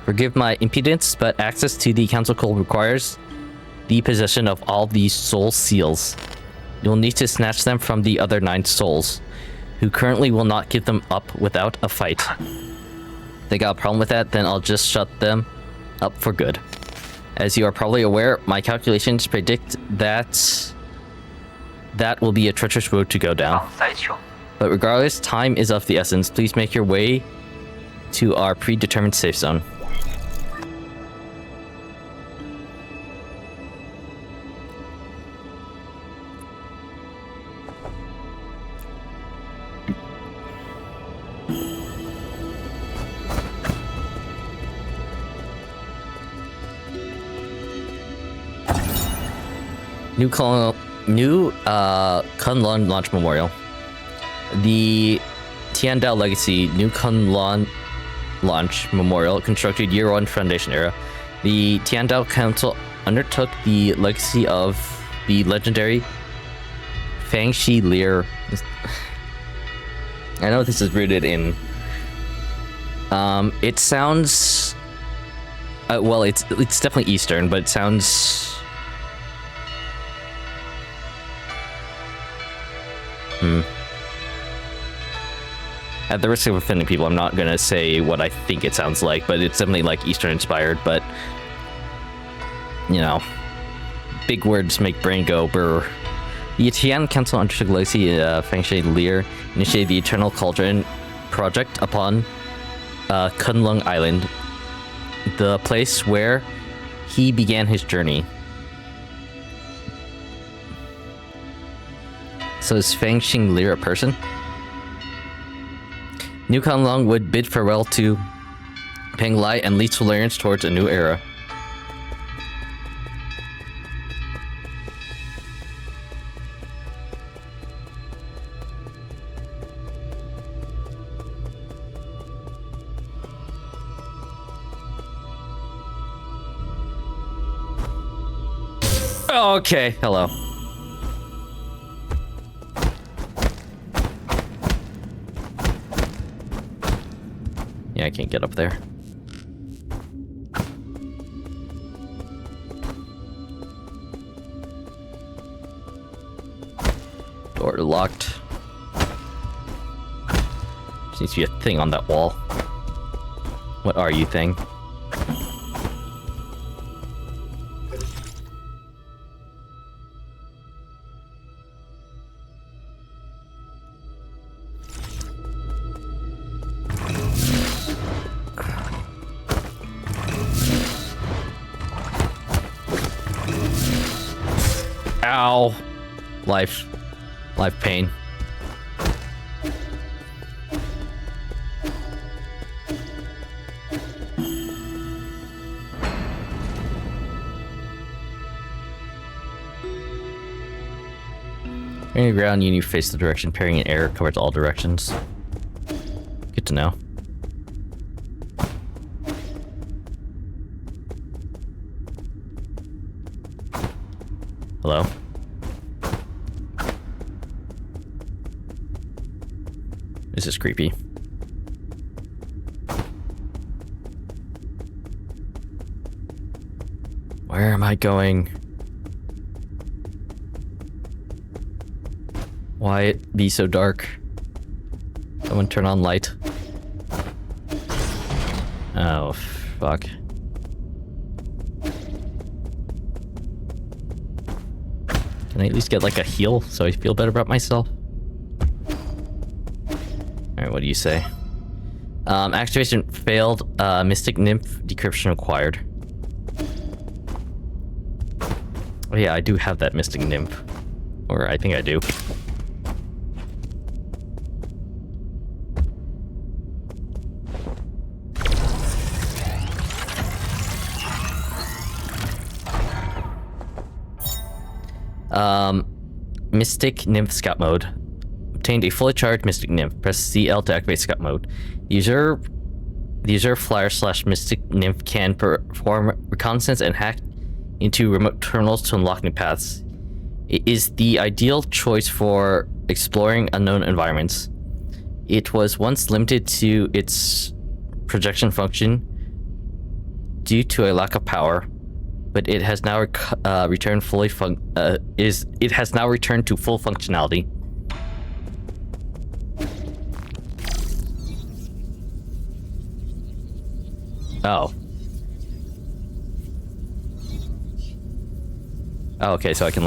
Forgive my impudence, but access to the council code requires the possession of all these soul seals. You'll need to snatch them from the other 9 souls, who currently will not give them up without a fight. They got a problem with that, then I'll just shut them up for good. As you are probably aware, my calculations predict that will be a treacherous road to go down. But regardless, time is of the essence. Please make your way to our predetermined safe zone. New Kunlun Launch Memorial. The Tiandao Legacy New Kunlun Launch Memorial, constructed year 1 Foundation era. The Tiandao Council undertook the legacy of the legendary Fangshi Lear. I know this is rooted in... it sounds... well, it's definitely Eastern, but it sounds... At the risk of offending people, I'm not gonna say what I think it sounds like, but it's definitely like Eastern inspired, but you know, big words make brain go brr. The Tian Council undertook legacy Fangshi Lear initiated the Eternal Cauldron project upon Kunlun Island, the place where he began his journey. So is Fangshi Lear a person? New Kunlun would bid farewell to Penglai and lead Solarians towards a new era. Okay, hello. Yeah, I can't get up there. Door locked. Seems to be a thing on that wall. What are you, thing? Ow. Life pain. Turning the ground, you face the direction. Parrying in air covers all directions. Good to know. Hello? This is creepy. Where am I going? Why it be so dark? Someone turn on light. Oh, fuck. Can I at least get like a heal so I feel better about myself? Alright, what do you say? Activation failed. Mystic Nymph decryption required. Oh yeah, I do have that Mystic Nymph. Or I think I do. Mystic Nymph Scout Mode. Obtained a fully charged Mystic Nymph. Press CL to activate Scout Mode. The user flyer / Mystic Nymph can perform reconnaissance and hack into remote terminals to unlock new paths. It is the ideal choice for exploring unknown environments. It was once limited to its projection function due to a lack of power, but it has now returned to full functionality. Oh. Oh, okay, so I can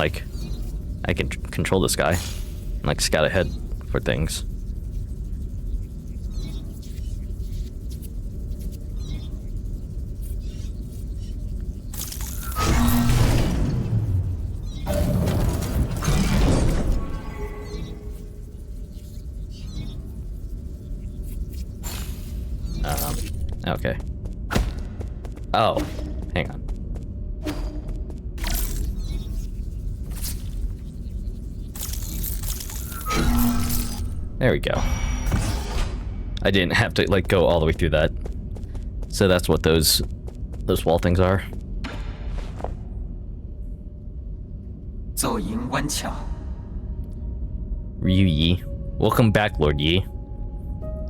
control this guy and like scout ahead for things. Okay. Oh, hang on. There we go. I didn't have to like go all the way through that. So that's what those wall things are. Ryu Yi. Welcome back, Lord Yi.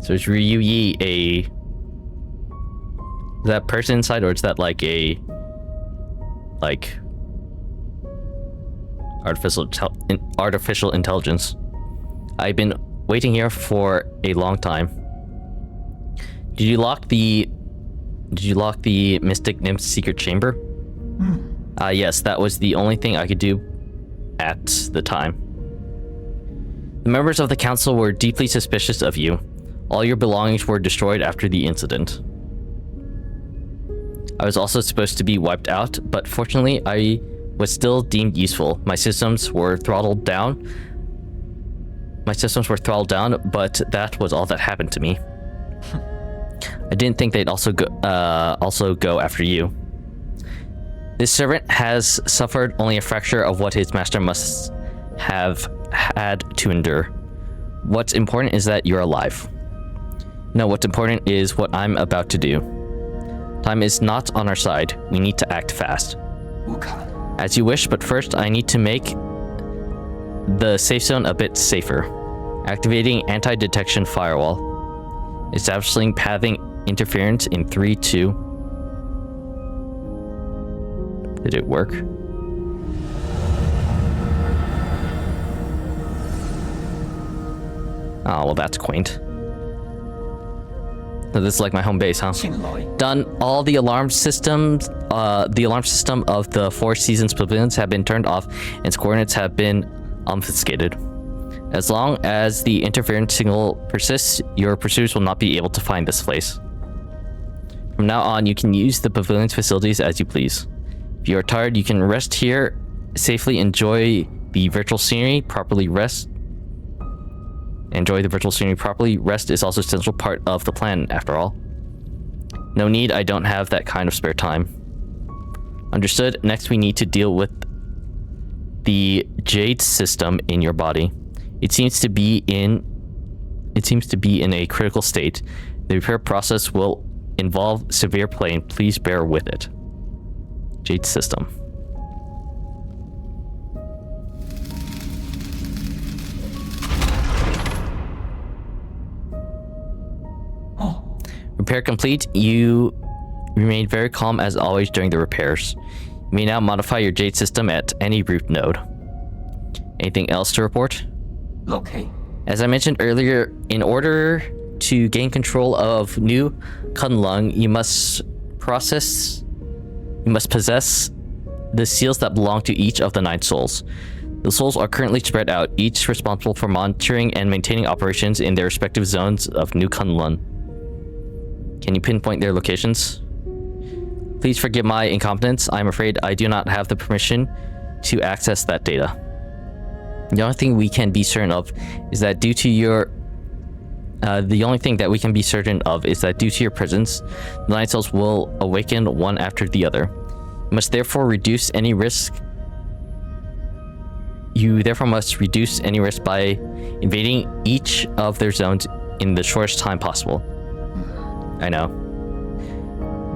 So is Ryu Yi is that person inside, or is that like a artificial intelligence? I've been waiting here for a long time. Did you lock the Mystic Nymph's secret chamber? Yes, that was the only thing I could do at the time. The members of the council were deeply suspicious of you. All your belongings were destroyed after the incident. I was also supposed to be wiped out, but fortunately I was still deemed useful. My systems were throttled down, but that was all that happened to me. I didn't think they'd also go after you. This servant has suffered only a fracture of what his master must have had to endure. What's important is that you're alive. No, what's important is what I'm about to do. Time is not on our side. We need to act fast. As you wish, but first I need to make the safe zone a bit safer. Activating anti-detection firewall. Establishing pathing interference in 3, 2. Did it work? Oh, well, that's quaint. So this is like my home base, huh? Done. All the alarm systems, the alarm system of the Four Seasons pavilions have been turned off, and its coordinates have been obfuscated. As long as the interference signal persists, your pursuers will not be able to find this place. From now on, you can use the pavilion's facilities as you please. If you are tired, you can rest here safely enjoy the virtual scenery, properly rest. Enjoy the virtual scenery properly. Rest is also a central part of the plan, after all. No need, I don't have that kind of spare time. Understood. Next, we need to deal with the Jade system in your body. It seems to be in a critical state. The repair process will involve severe pain. Please bear with it. Jade system. Repair complete. You remain very calm as always during the repairs. You may now modify your Jade system at any root node. Anything else to report? Okay. As I mentioned earlier, in order to gain control of New Kunlun, you must possess the seals that belong to each of the 9 souls. The souls are currently spread out, each responsible for monitoring and maintaining operations in their respective zones of New Kunlun. Can you pinpoint their locations? Please forgive my incompetence. I'm afraid I do not have the permission to access that data. The only thing we can be certain of is that due to your presence, the 9 souls will awaken one after the other. You must therefore reduce any risk. You therefore must reduce any risk by invading each of their zones in the shortest time possible. I know.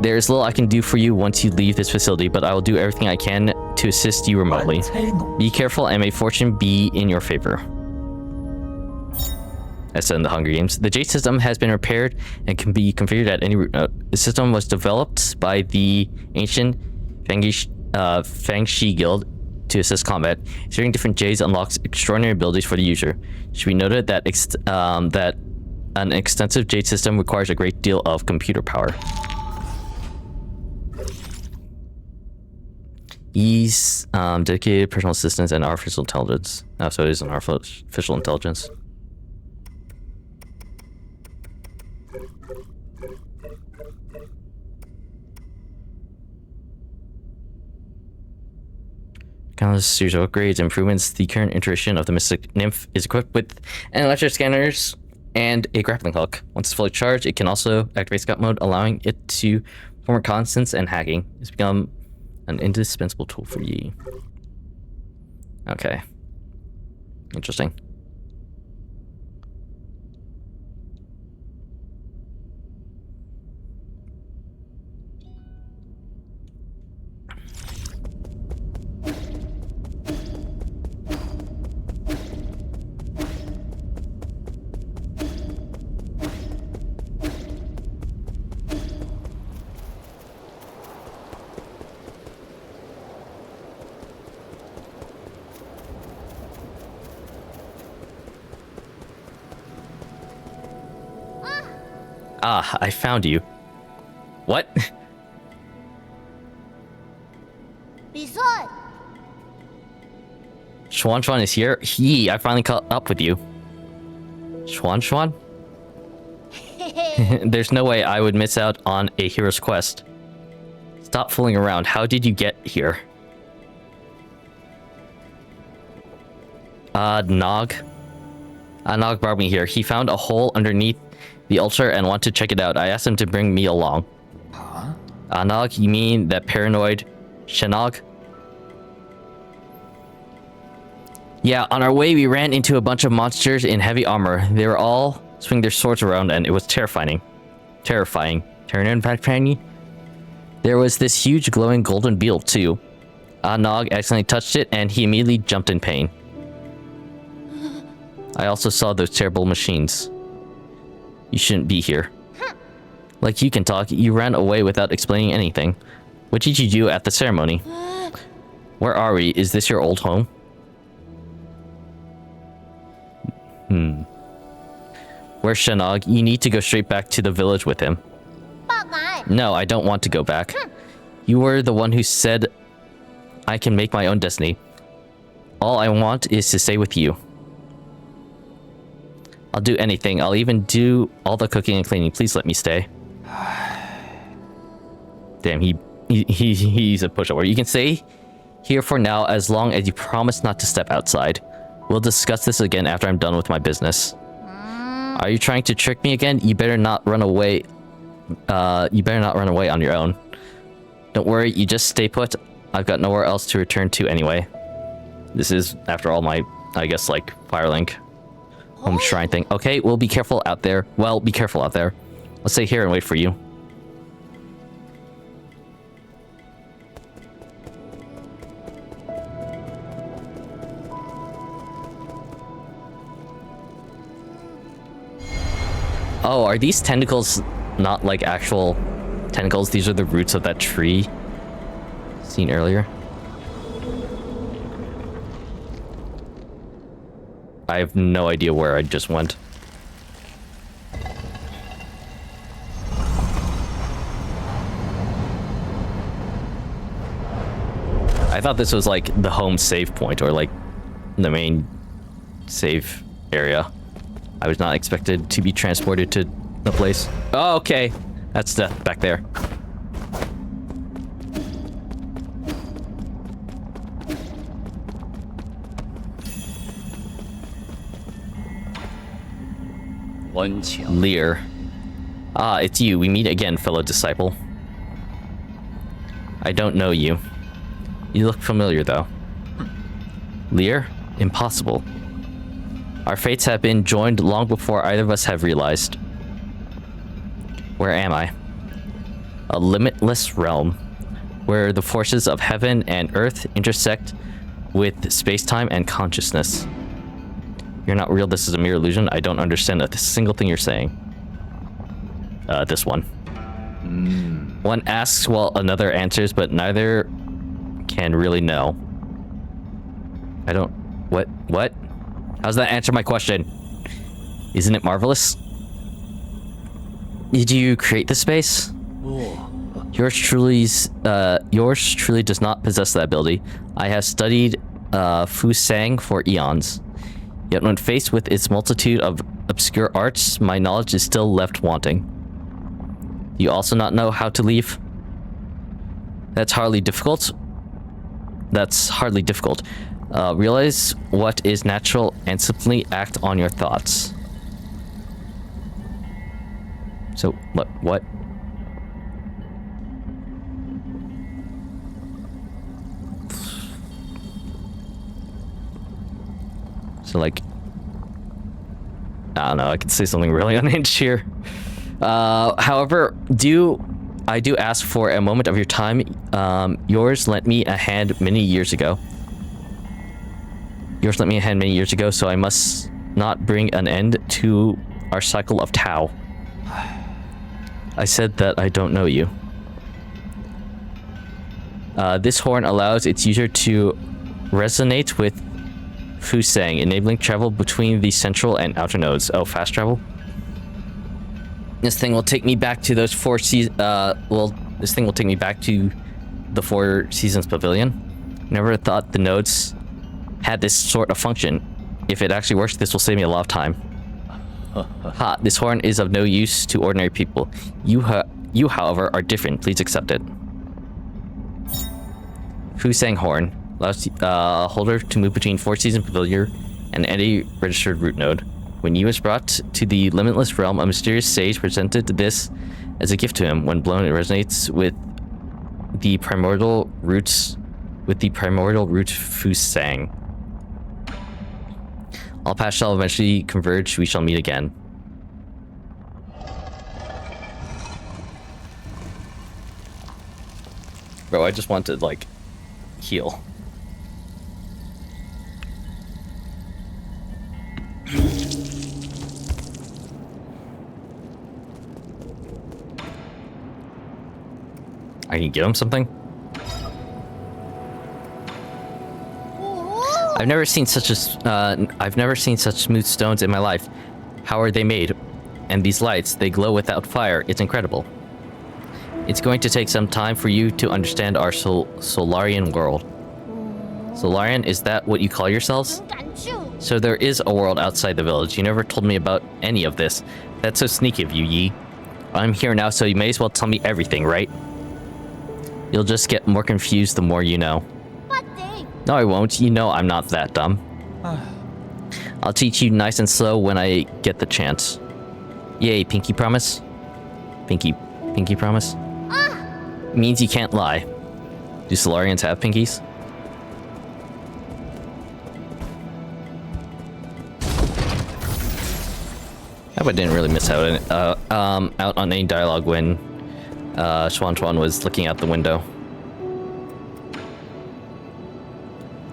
There is little I can do for you once you leave this facility, but I will do everything I can to assist you remotely. Be careful and may fortune be in your favor. As said in the Hunger Games, the Jade system has been repaired and can be configured at any root node. The system was developed by the ancient Fangshi Guild to assist combat. Securing different Jades unlocks extraordinary abilities for the user. It should be noted that an extensive Jade system requires a great deal of computer power. Ease, dedicated personal assistance, and artificial intelligence. Oh, so it is an artificial intelligence. Countless series of upgrades, improvements. The current iteration of the Mystic Nymph is equipped with an electric scanners and a grappling hook. Once it's fully charged, it can also activate scout mode, allowing it to perform reconnaissance and hacking. It's become an indispensable tool for Yi. Okay. Interesting. Ah, I found you. What? Xuan is here? I finally caught up with you. Xuan? There's no way I would miss out on a hero's quest. Stop fooling around. How did you get here? Nog brought me here. He found a hole underneath the altar and wanted to check it out. I asked him to bring me along. Huh? Nog, you mean that paranoid Shenog? Yeah, on our way we ran into a bunch of monsters in heavy armor. They were all swinging their swords around and it was terrifying. Turn in fact, Fanny. There was this huge glowing golden beetle too. Nog accidentally touched it and he immediately jumped in pain. I also saw those terrible machines. You shouldn't be here. Like you can talk, you ran away without explaining anything. What did you do at the ceremony? Where are we? Is this your old home? Where's Shenog? You need to go straight back to the village with him. No, I don't want to go back. You were the one who said I can make my own destiny. All I want is to stay with you. I'll do anything. I'll even do all the cooking and cleaning. Please let me stay. Damn, he's a pushover. You can say here for now as long as you promise not to step outside. We'll discuss this again after I'm done with my business. Are you trying to trick me again? You better not run away. You better not run away on your own. Don't worry, you just stay put. I've got nowhere else to return to anyway. This is, after all, my, I guess, like, Firelink home shrine thing. Okay, well, be careful out there. Well, be careful out there. I'll stay here and wait for you. Oh, are these tentacles not like actual tentacles? These are the roots of that tree seen earlier. I have no idea where I just went. I thought this was like the home save point or like the main save area. I was not expected to be transported to the place. Oh, okay. That's death back there. Lear. Ah, it's you. We meet again, fellow disciple. I don't know you. You look familiar, though. Lear? Impossible. Our fates have been joined long before either of us have realized. Where am I? A limitless realm, where the forces of heaven and earth intersect with space-time and consciousness. You're not real, this is a mere illusion. I don't understand a single thing you're saying. This one. One asks while another answers, but neither can really know. I don't... What? How's that answer my question? Isn't it marvelous? Did you create the space? Yours truly does not possess that ability. I have studied Fusang for eons. Yet when faced with its multitude of obscure arts, my knowledge is still left wanting. Do you also not know how to leave? That's hardly difficult. Realize what is natural and simply act on your thoughts. So, what? So, like, I don't know, I could say something really unhinged here. However, I do ask for a moment of your time. Yours lent me a hand many years ago. So I must not bring an end to our cycle of Tao. I said that I don't know you. This horn allows its user to resonate with Fusang, enabling travel between the central and outer nodes. Oh, fast travel? This thing will take me back to those this thing will take me back to the Four Seasons Pavilion. Never thought the nodes had this sort of function. If it actually works, this will save me a lot of time. Ha, this horn is of no use to ordinary people. You, however, are different. Please accept it. Fusang Horn allows holder to move between Four Seasons Pavilion and any registered root node. When Yu was brought to the limitless realm, a mysterious sage presented this as a gift to him. When blown, it resonates with the primordial roots, Fusang. All paths shall eventually converge. We shall meet again. Bro, I just want to, like, heal. I can get him something? I've never seen such smooth stones in my life. How are they made? And these lights, they glow without fire. It's incredible. It's going to take some time for you to understand our Solarian world. Solarian, is that what you call yourselves? So there is a world outside the village. You never told me about any of this. That's so sneaky of you, Yi. I'm here now, so you may as well tell me everything, right? You'll just get more confused the more you know. No, I won't. You know I'm not that dumb. I'll teach you nice and slow when I get the chance. Yay, pinky promise? Pinky promise? Means you can't lie. Do Solarians have pinkies? I hope I didn't really miss out on any dialogue when Swan was looking out the window.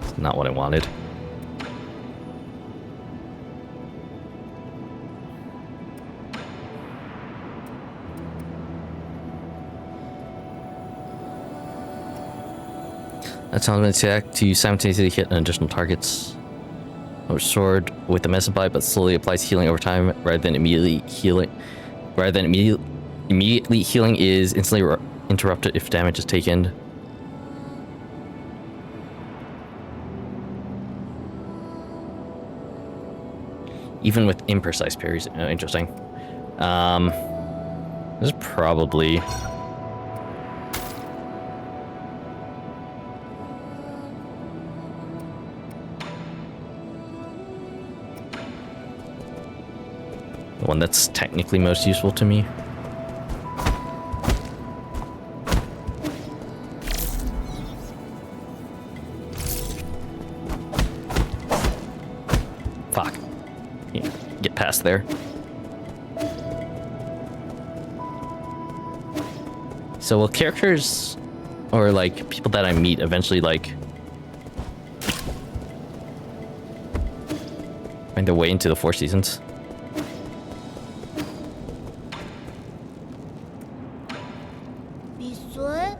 It's not what I wanted. That's how I'm going to attack to simultaneously hit additional targets. Or sword with the Mesobyte, but slowly applies healing over time rather than immediately healing. Immediately healing is instantly interrupted if damage is taken. Even with imprecise parries. Interesting. This is probably... the one that's technically most useful to me. Fuck. Yeah, get past there. So will characters or like people that I meet eventually like find their way into the Four Seasons?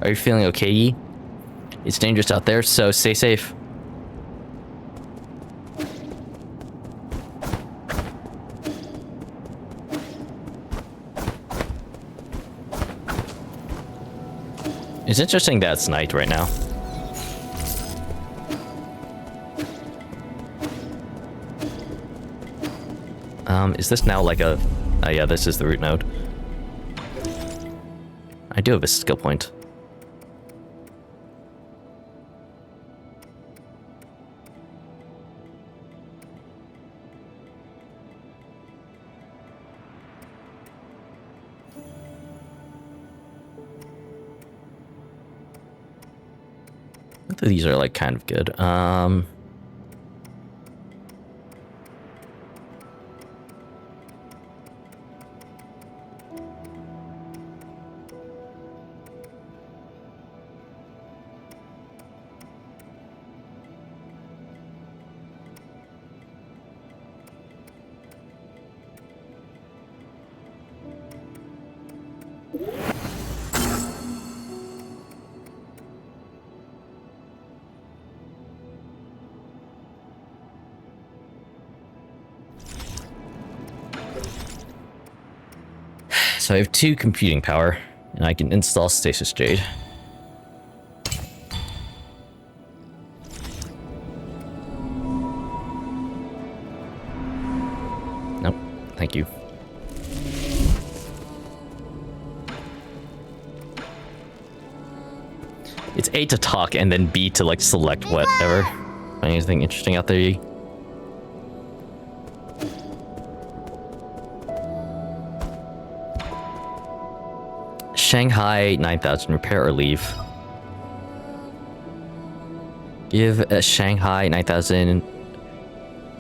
Are you feeling okay, Yi? It's dangerous out there, so stay safe. It's interesting that it's night right now. Is this now like a... Oh yeah, this is the root node. I do have a skill point. These are like kind of good. So I have 2 computing power, and I can install Stasis Jade. Nope, thank you. It's A to talk, and then B to like select whatever. Find anything interesting out there, Yi? Shanghai 9000, repair or leave. Give a Shanghai 9000.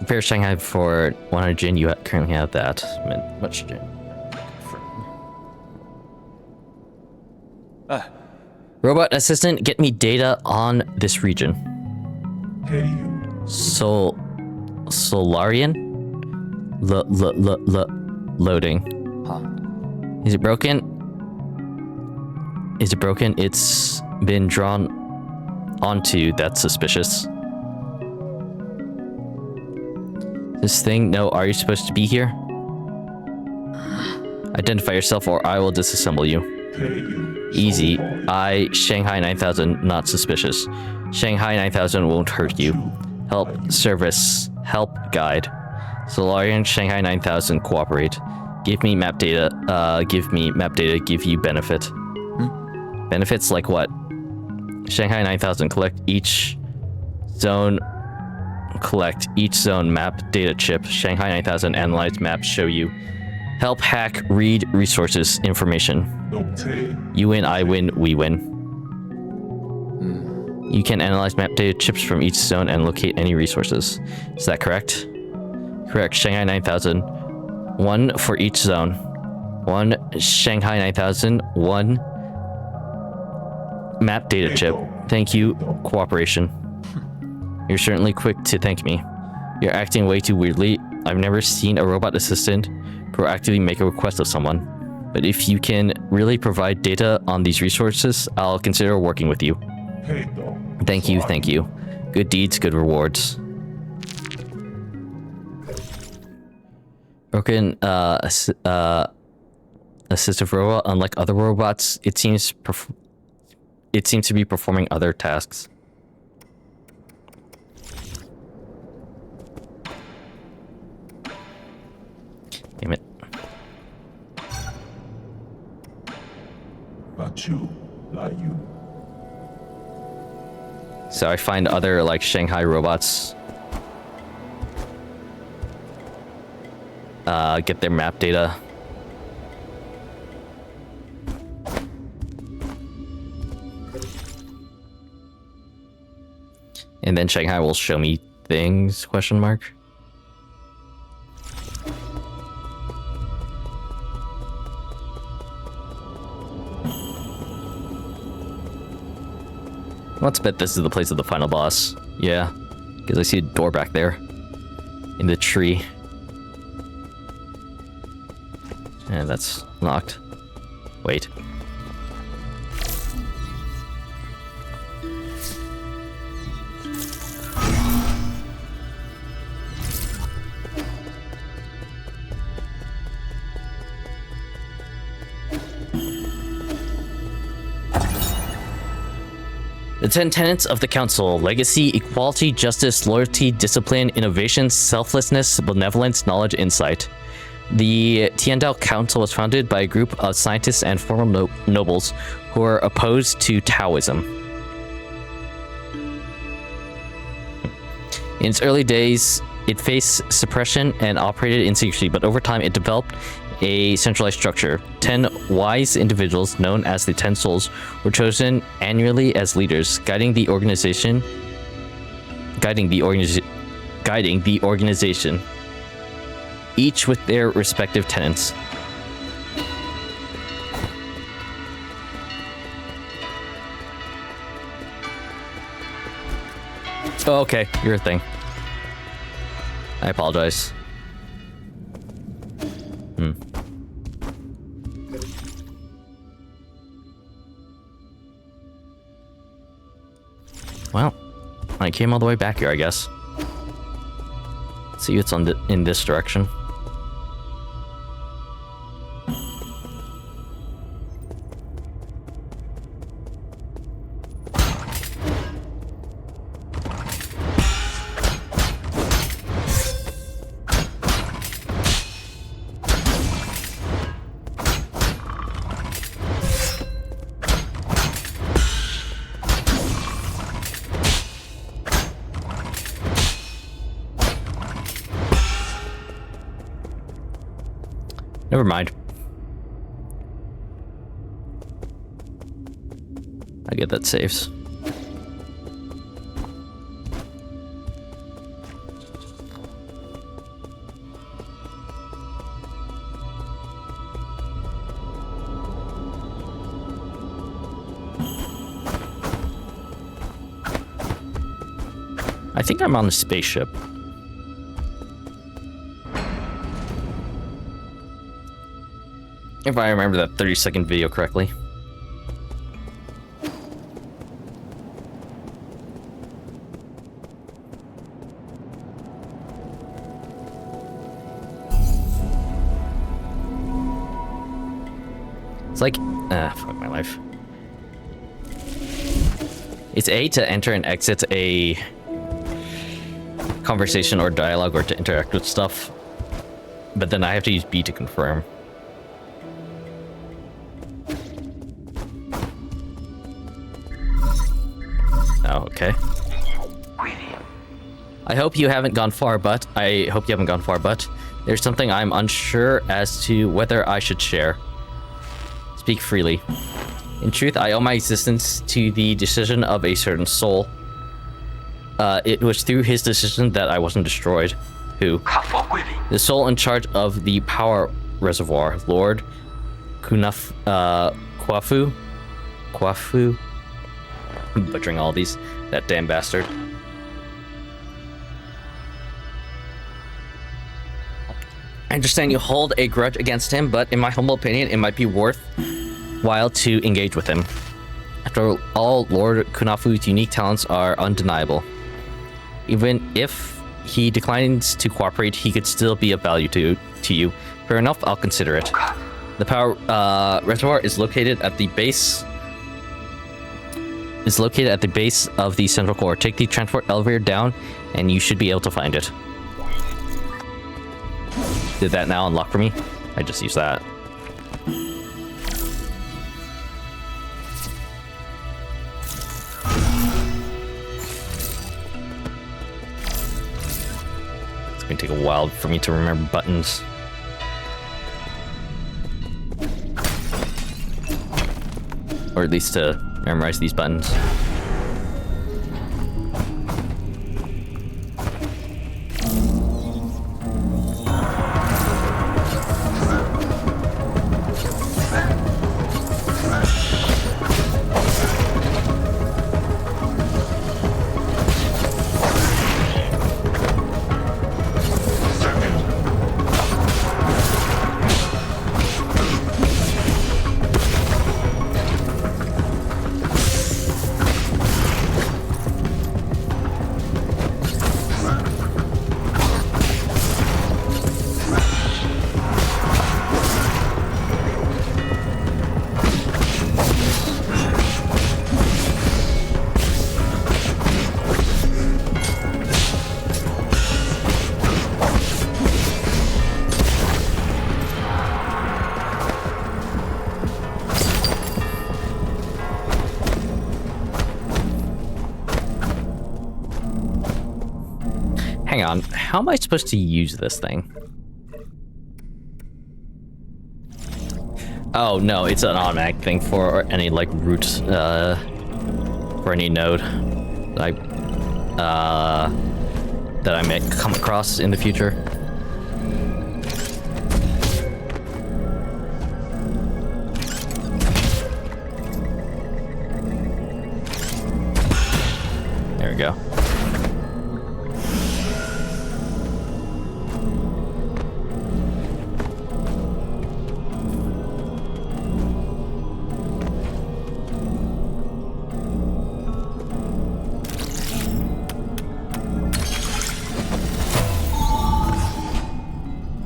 Repair Shanghai for 100 Jin. You currently have that. Much Jin. Robot assistant, get me data on this region. Hey, Solarian? Loading. Huh? Is it broken? Is it broken? It's been drawn onto. That's suspicious. This thing? No, are you supposed to be here? Identify yourself or I will disassemble you. Easy. I, Shanghai 9000, not suspicious. Shanghai 9000 won't hurt you. Help, service, help, guide. Solarian, Shanghai 9000, cooperate. Give me map data, give you benefit. Benefits like what? Shanghai 9000, collect each Zone collect each zone map data chip. Shanghai 9000 analyze maps show you. Help hack read resources information. No Tay. You win, I win, we win. You can analyze map data chips from each zone and locate any resources. Is that correct? Correct. Shanghai 9000. One for each zone. One Shanghai 9000. One map data chip. Thank you. Cooperation. You're certainly quick to thank me. You're acting way too weirdly. I've never seen a robot assistant proactively make a request of someone. But if you can really provide data on these resources, I'll consider working with you. Hey, though. Thank you, thank you. Good deeds, good rewards. Broken assistive robot, unlike other robots, it seems to be performing other tasks. Damn it. Not you. Not you. So I find other like Shanghai robots. Get their map data. And then Shanghai will show me things, question mark. Let's bet this is the place of the final boss. Yeah, because I see a door back there in the tree. And that's locked. Wait. The 10 tenets of the Council: legacy, equality, justice, loyalty, discipline, innovation, selflessness, benevolence, knowledge, insight. The Tiandao Council was founded by a group of scientists and former nobles who are opposed to Taoism. In its early days, it faced suppression and operated in secrecy, but over time it developed a centralized structure. 10 wise individuals, known as the 10 Souls, were chosen annually as leaders, guiding the organization, each with their respective tenets. Oh, okay, you're a thing. I apologize. Well, I came all the way back here, I guess. See, it's on in this direction. Never mind. I get that saves. I think I'm on a spaceship. If I remember that 30-second video correctly. It's like, fuck my life. It's A to enter and exit a conversation or dialogue or to interact with stuff. But then I have to use B to confirm. Oh, okay. Greetings. I hope you haven't gone far, but there's something I'm unsure as to whether I should share. Speak freely. In truth, I owe my existence to the decision of a certain soul. It was through his decision that I wasn't destroyed. Who? The soul in charge of the power reservoir, Lord Kwafu? Kwafu? I'm butchering all these. That damn bastard. I understand you hold a grudge against him, but in my humble opinion, it might be worthwhile to engage with him. After all, Lord Kunafu's unique talents are undeniable. Even if he declines to cooperate, he could still be of value to you. Fair enough, I'll consider it. The power reservoir is located at the base of the central core. Take the transport elevator down, and you should be able to find it. Did that now unlock for me? I just used that. It's gonna take a while for me to remember buttons. Or at least to memorize these buttons. Hang on, how am I supposed to use this thing? Oh no, it's an automatic thing for any like root, for any node that I may come across in the future. There we go.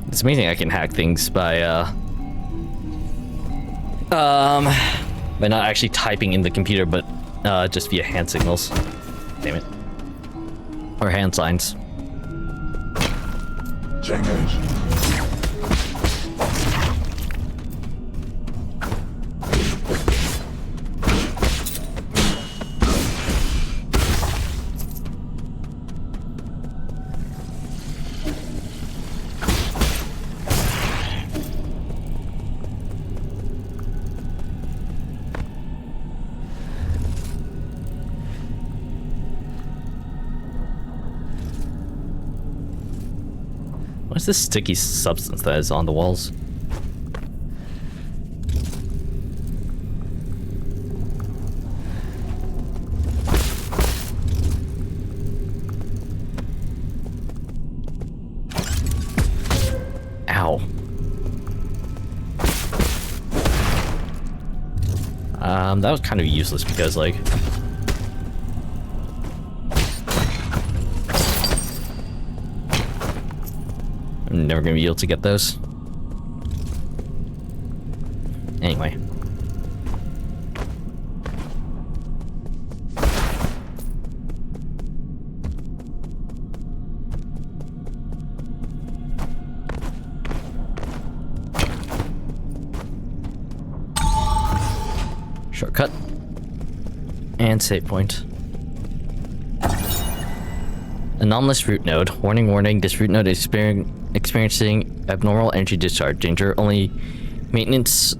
It's amazing I can hack things by not actually typing in the computer, but just via hand signals. Damn it. Or hand signs. What's this sticky substance that is on the walls? Ow. That was kind of useless because, like, I'm never gonna be able to get those. Anyway. Shortcut. And save point. Anomalous root node. Warning, warning. This root node is experiencing abnormal energy discharge. Danger. Only maintenance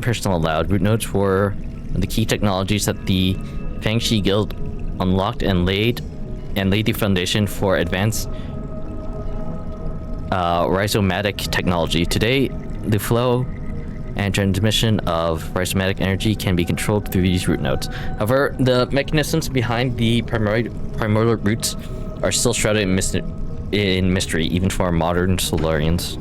personnel allowed. Root nodes were the key technologies that the Fangxi Guild unlocked and laid the foundation for advanced rhizomatic technology. Today, the flow and transmission of rhizomatic energy can be controlled through these root nodes. However, the mechanisms behind the primordial roots are still shrouded in mystery, even for modern Solarians.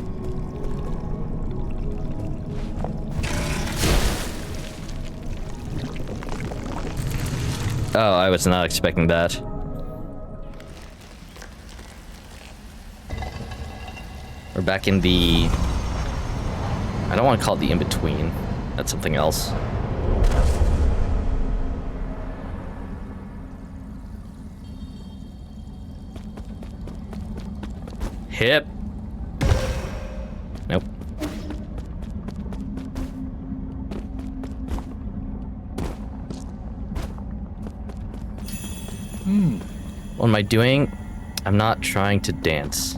Oh, I was not expecting that. We're back in the... I don't want to call it the in-between. That's something else. Hip. Nope. What am I doing? I'm not trying to dance.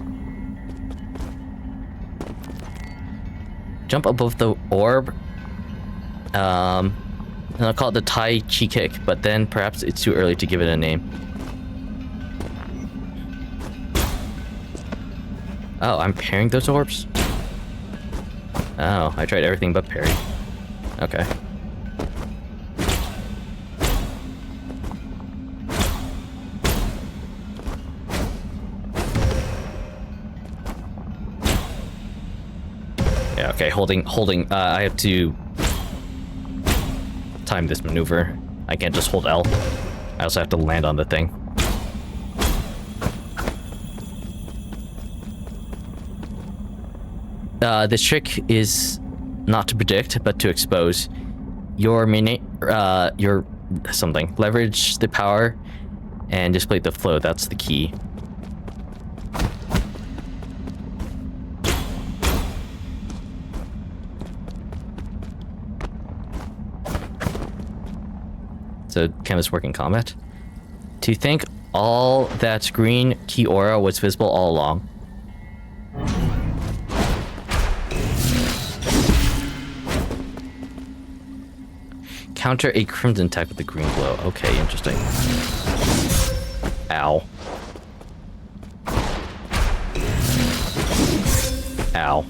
Jump above the orb. And I'll call it the Tai Chi kick, but then perhaps it's too early to give it a name. Oh, I'm parrying those orbs? Oh, I tried everything but parry. Okay. Yeah, okay, holding, I have to time this maneuver. I can't just hold L. I also have to land on the thing. This trick is not to predict, but to expose. Your something. Leverage the power and display the flow. That's the key. So, can this work in combat? To think all that green key aura was visible all along. Counter a crimson attack with the green glow. Okay, interesting. Ow. Ow.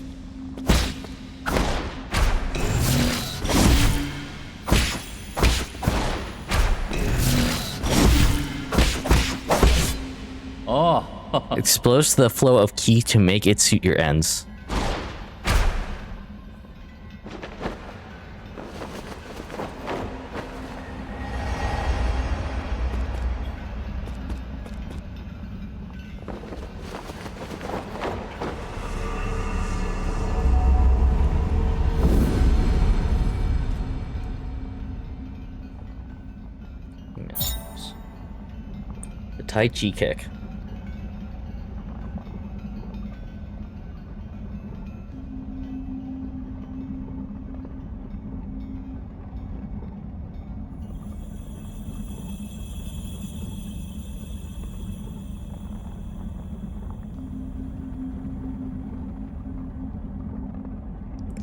Oh. Expose the flow of ki to make it suit your ends. The Tai Chi kick.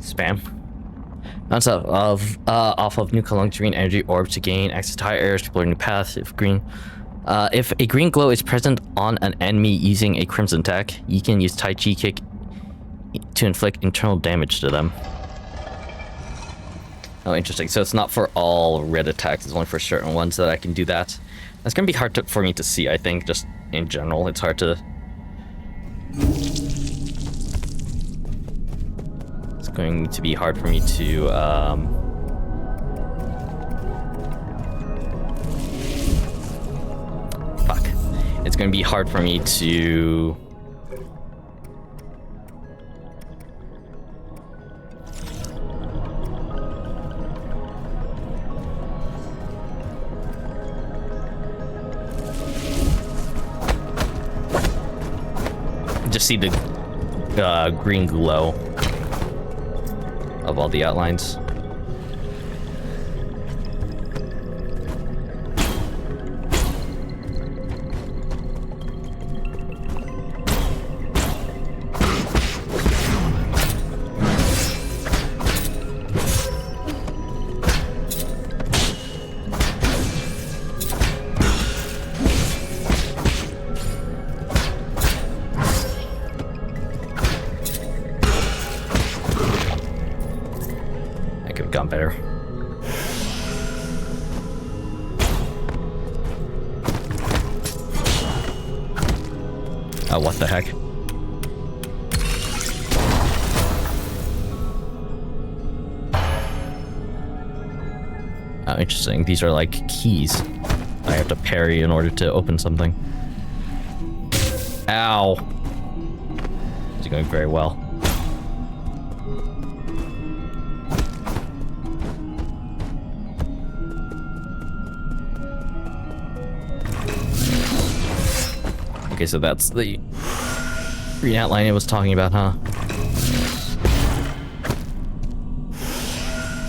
Spam. Bounce off of new Kalung green energy orbs to gain access to high areas, explore new paths. If a green glow is present on an enemy using a crimson attack, you can use Tai Chi kick to inflict internal damage to them. Oh, interesting. So it's not for all red attacks; it's only for certain ones that I can do that. That's gonna be hard for me to see. I think, just in general, it's hard to. It's going to be hard for me to. Fuck. It's going to be hard for me to. Just see the green glow of all the outlines. Oh, what the heck? Oh, interesting. These are like keys. I have to parry in order to open something. Ow. It's going very well. Okay, so that's the green outline I was talking about, huh?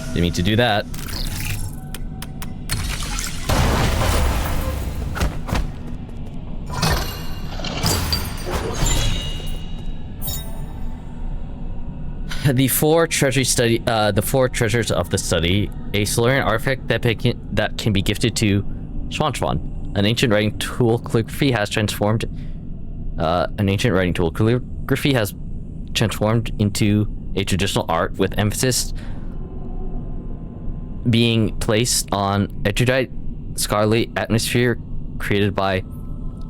Didn't mean to do that. The four treasures of the study, a Solarian artifact that can be gifted to Schwanschwan. An ancient writing tool calligraphy has transformed. Into a traditional art with emphasis being placed on erudite, scholarly atmosphere created by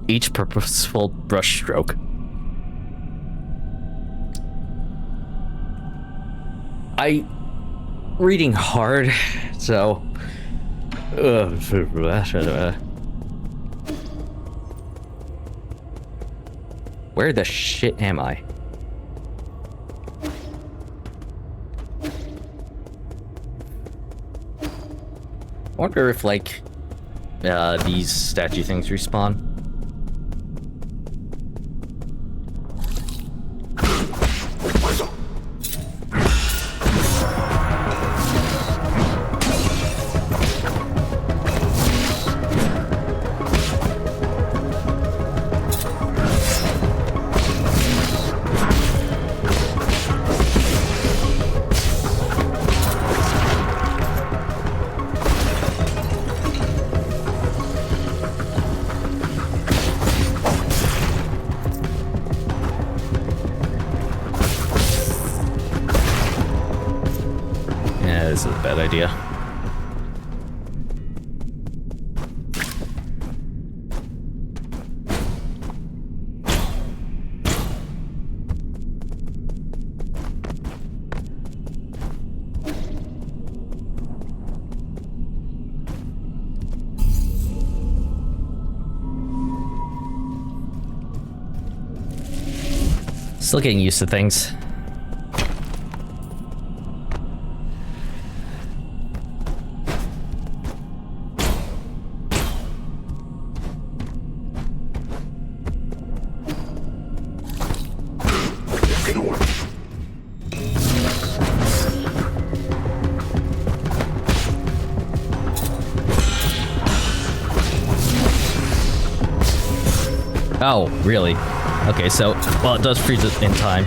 each purposeful brushstroke. Reading hard, so where the shit am I? I wonder if like these statue things respawn. This is a bad idea. Still getting used to things. Oh, really? Okay, so, well, it does freeze it in time.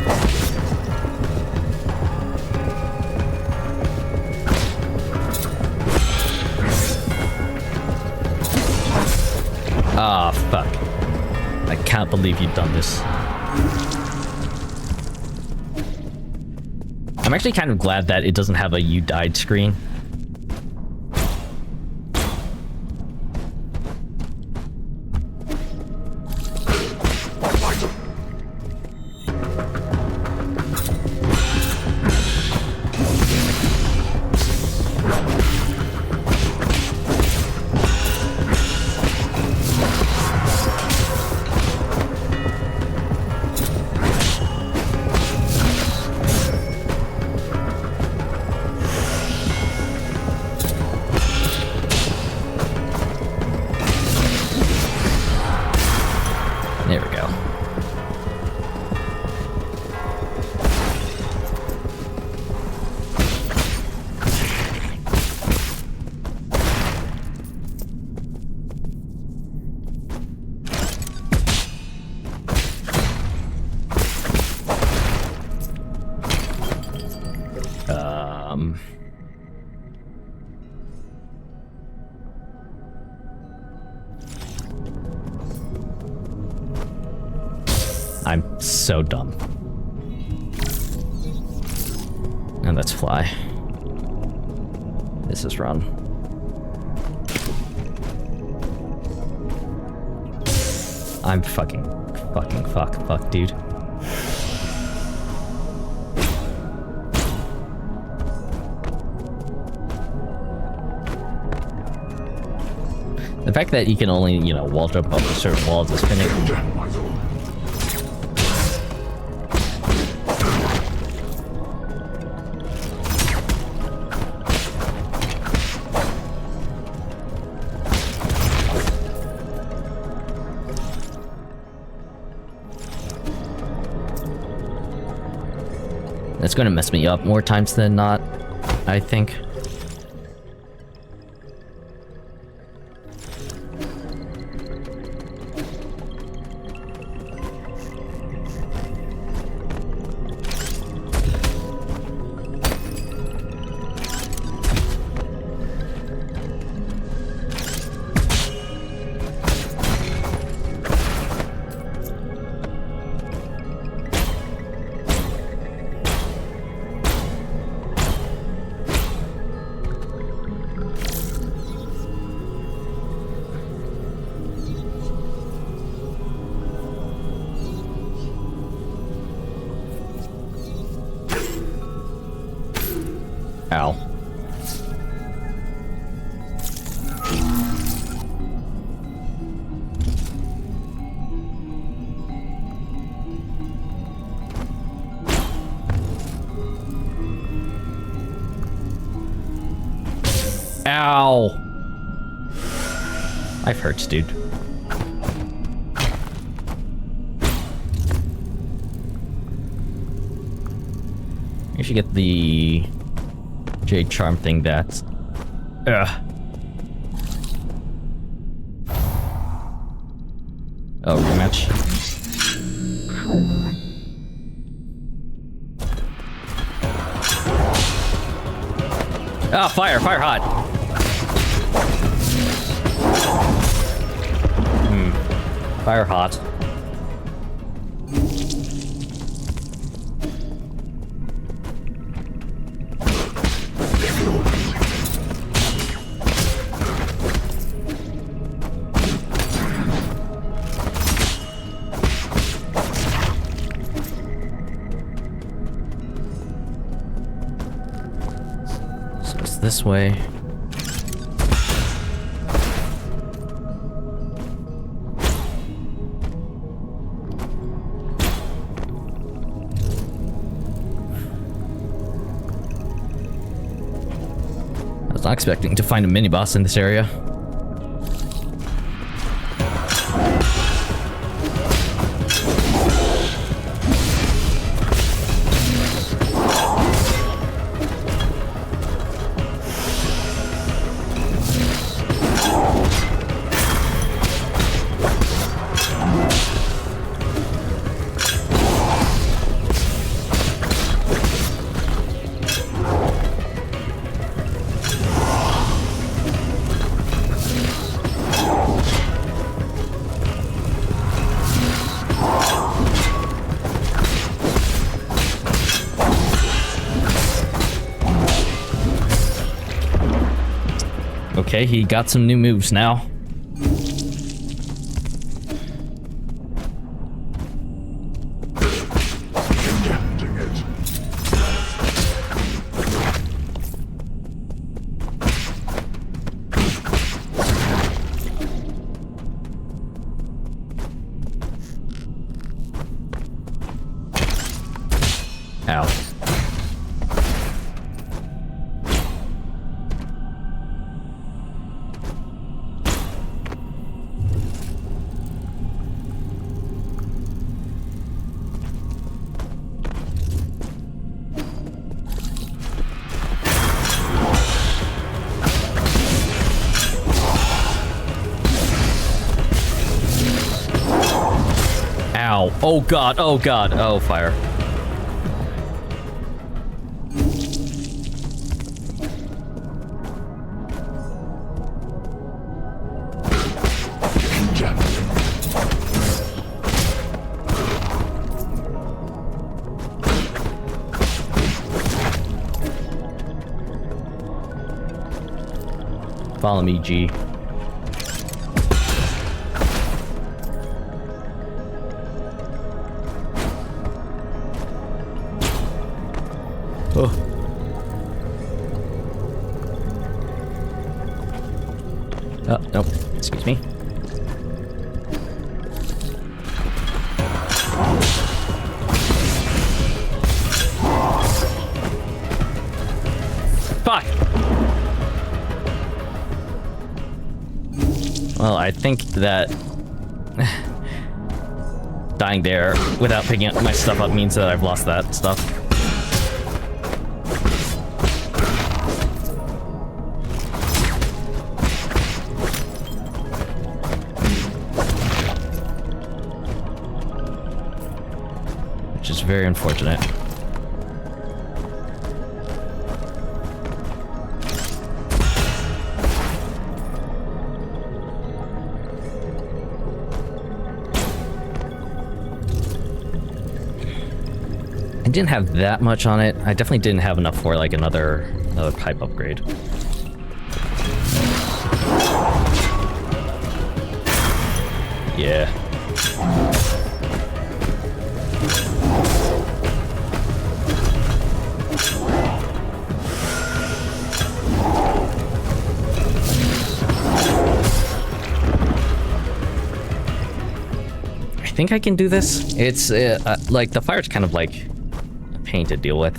Ah, fuck. I can't believe you've done this. I'm actually kind of glad that it doesn't have a "you died" screen. There we go. I'm so dumb. And let's fly. This is run. I'm fuck, dude. The fact that you can only, you know, wall jump up to certain walls is kind of... It's gonna mess me up more times than not, I think. Ow. Ow. I've hurt, dude. You should get the Jade Charm thing that's... Ugh. Oh, rematch. Ah, fire hot. Fire hot. So it's this way. I was not expecting to find a mini boss in this area. Okay, he got some new moves now. Ow. Ow. Oh god, oh god, oh fire. Follow me, G. Oh. Oh, nope. Excuse me. Fuck! Well, I think that dying there without picking up my stuff up means that I've lost that stuff. Which is very unfortunate. I didn't have that much on it. I definitely didn't have enough for like another pipe upgrade. Yeah. I think I can do this. It's like the fire's kind of like a pain to deal with.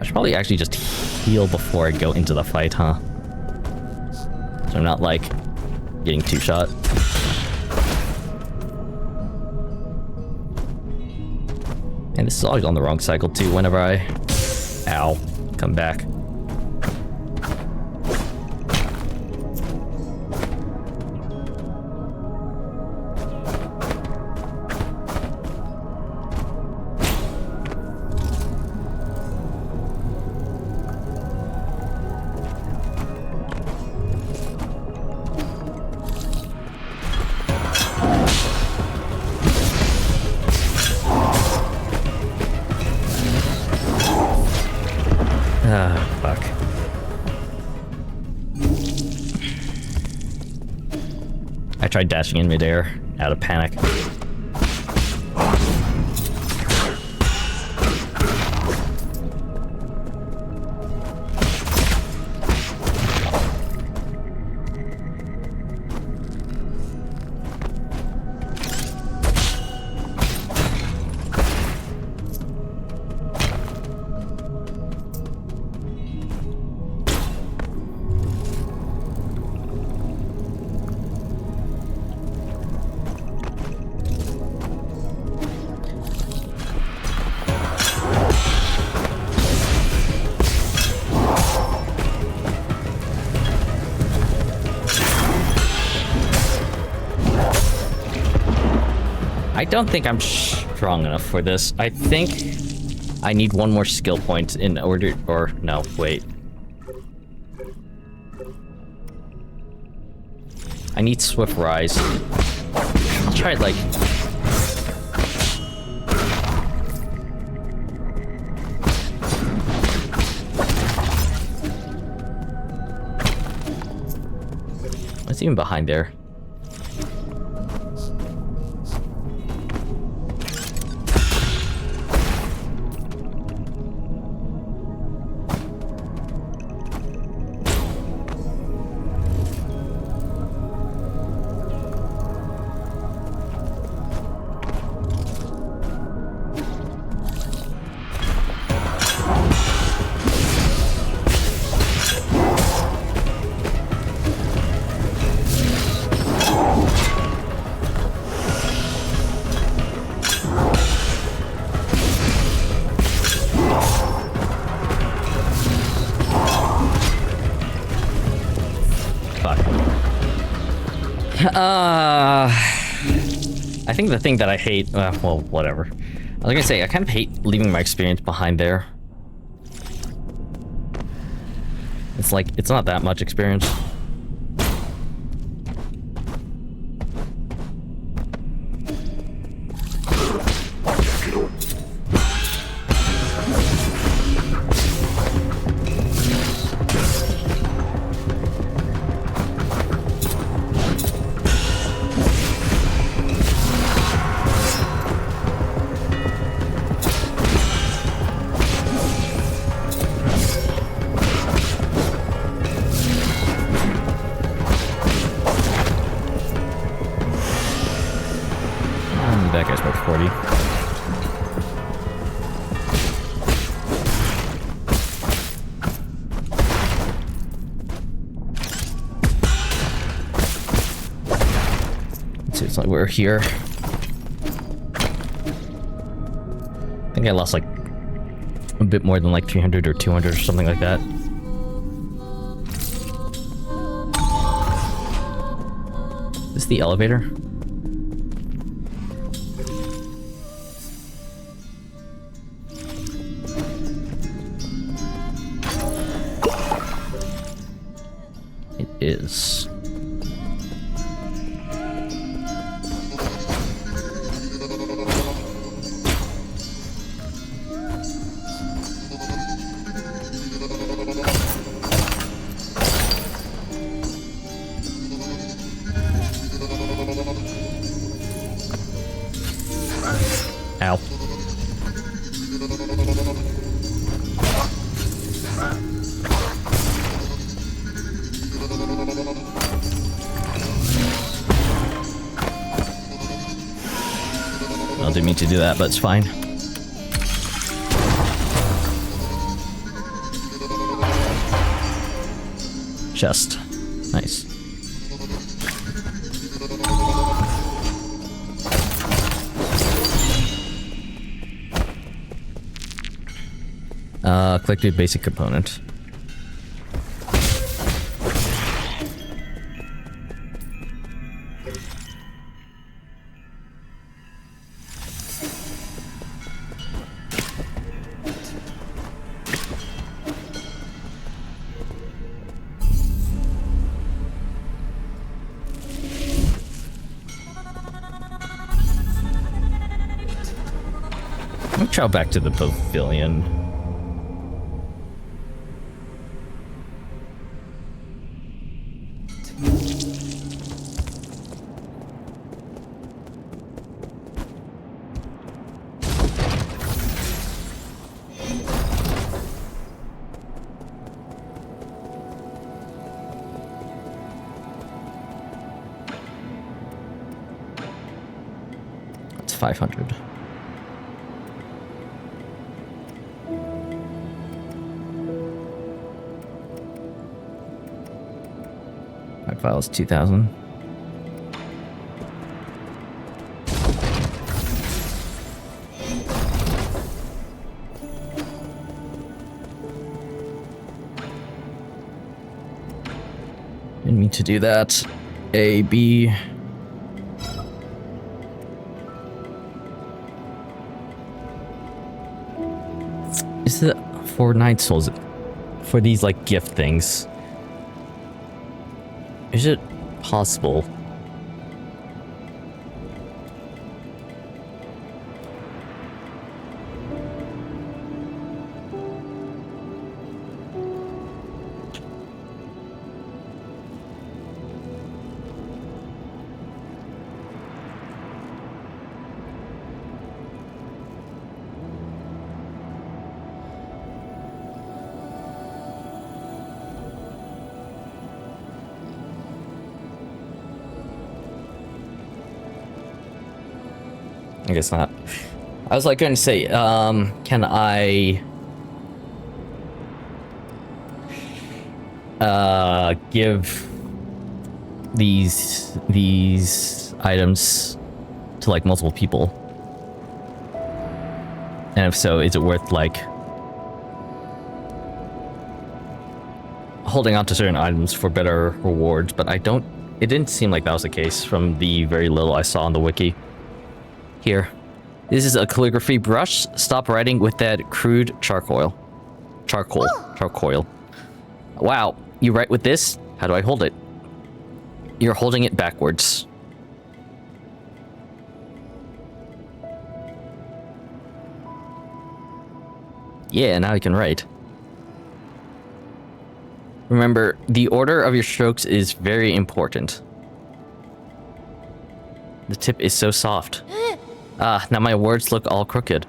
I should probably actually just heal before I go into the fight, huh? So I'm not like getting two-shot. And this is always on the wrong cycle too whenever I... Ow. Come back. Ah, fuck. I tried dashing in midair out of panic. I don't think I'm strong enough for this. I think I need one more skill point in order, or no, wait. I need Swift Rise. I'll try it like... What's even behind there? I think the thing that I hate, well, whatever. I was gonna say, I kind of hate leaving my experience behind there. It's like, it's not that much experience. Like we're here. I think I lost like a bit more than like 300 or 200 or something like that. Is this the elevator? It is. Ow. I didn't mean to do that, but it's fine. Chest. Nice. Collected basic component. I'll travel back to the pavilion. That's 500. My file is 2,000. Didn't mean to do that. A, B. Is it for 9 souls? For these, like, gift things? Is it possible? I guess not. I was like going to say, can I give these items to like multiple people? And if so, is it worth like holding on to certain items for better rewards? But it didn't seem like that was the case from the very little I saw on the wiki. Here. This is a calligraphy brush. Stop writing with that crude charcoal. Charcoal. Wow, you write with this? How do I hold it? You're holding it backwards. Yeah, now I can write. Remember, the order of your strokes is very important. The tip is so soft. Ah, now my words look all crooked.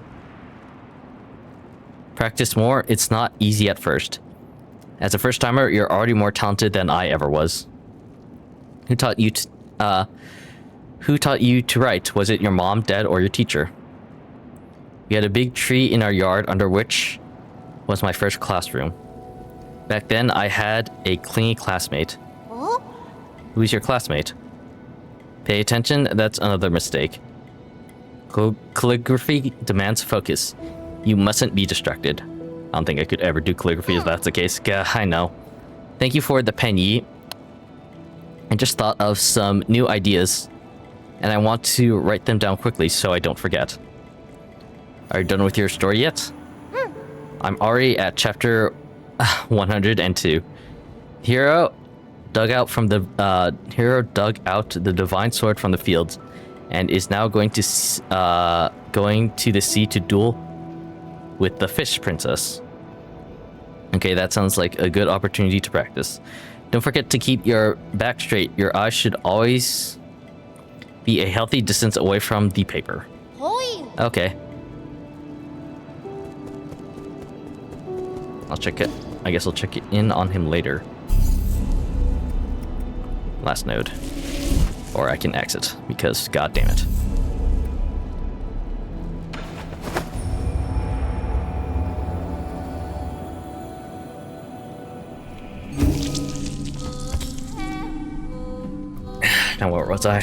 Practice more, it's not easy at first. As a first timer, you're already more talented than I ever was. Who taught you to write? Was it your mom, dad, or your teacher? We had a big tree in our yard under which was my first classroom. Back then, I had a clingy classmate. Who's your classmate? Pay attention, that's another mistake. Calligraphy demands focus. You mustn't be distracted. I don't think I could ever do calligraphy if that's the case. Gah, I know. Thank you for the pen, Yi. I just thought of some new ideas, and I want to write them down quickly so I don't forget. Are you done with your story yet? I'm already at chapter 102. Hero dug out the divine sword from the fields, and is now going to the sea to duel with the fish princess. Okay, that sounds like a good opportunity to practice. Don't forget to keep your back straight. Your eyes should always be a healthy distance away from the paper. Okay. I'll check it. I guess I'll check it in on him later. Last node. Or I can exit, because god damn it. Now where was I?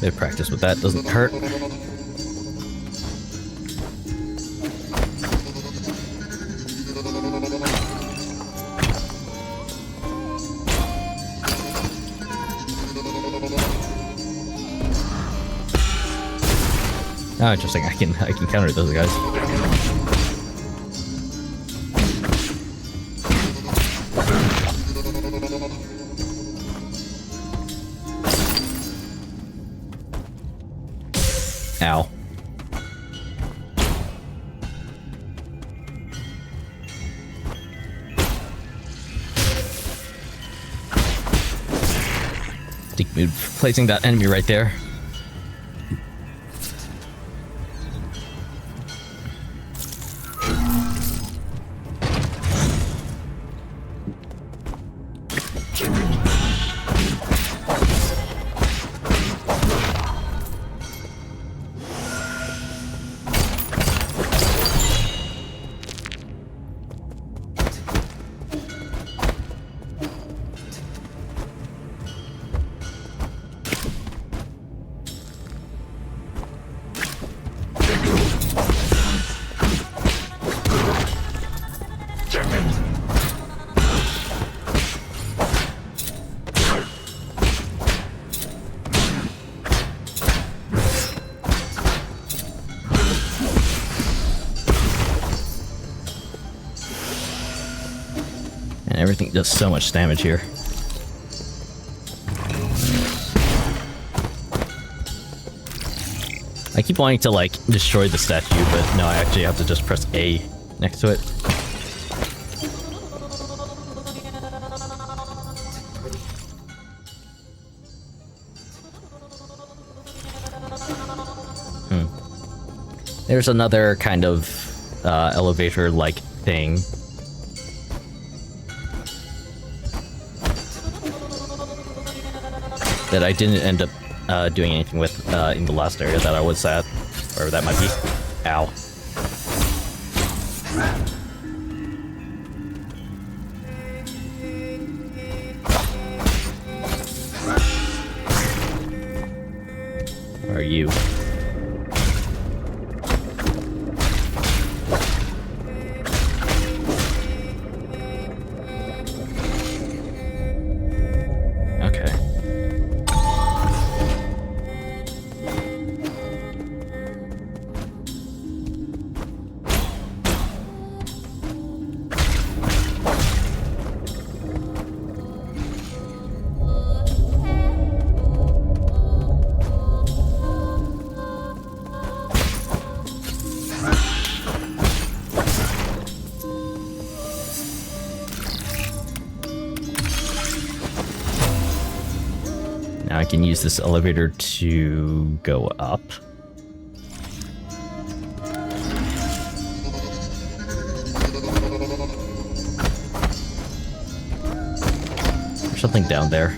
They practice with that, doesn't hurt. Oh, interesting. I can counter those guys. Ow. Deep mood placing that enemy right there. And everything does so much damage here. I keep wanting to, like, destroy the statue, but no, I actually have to just press A next to it. There's another kind of elevator-like thing. That I didn't end up doing anything with in the last area that I was at. Wherever that might be. Ow. Where are you? Now I can use this elevator to go up. There's something down there.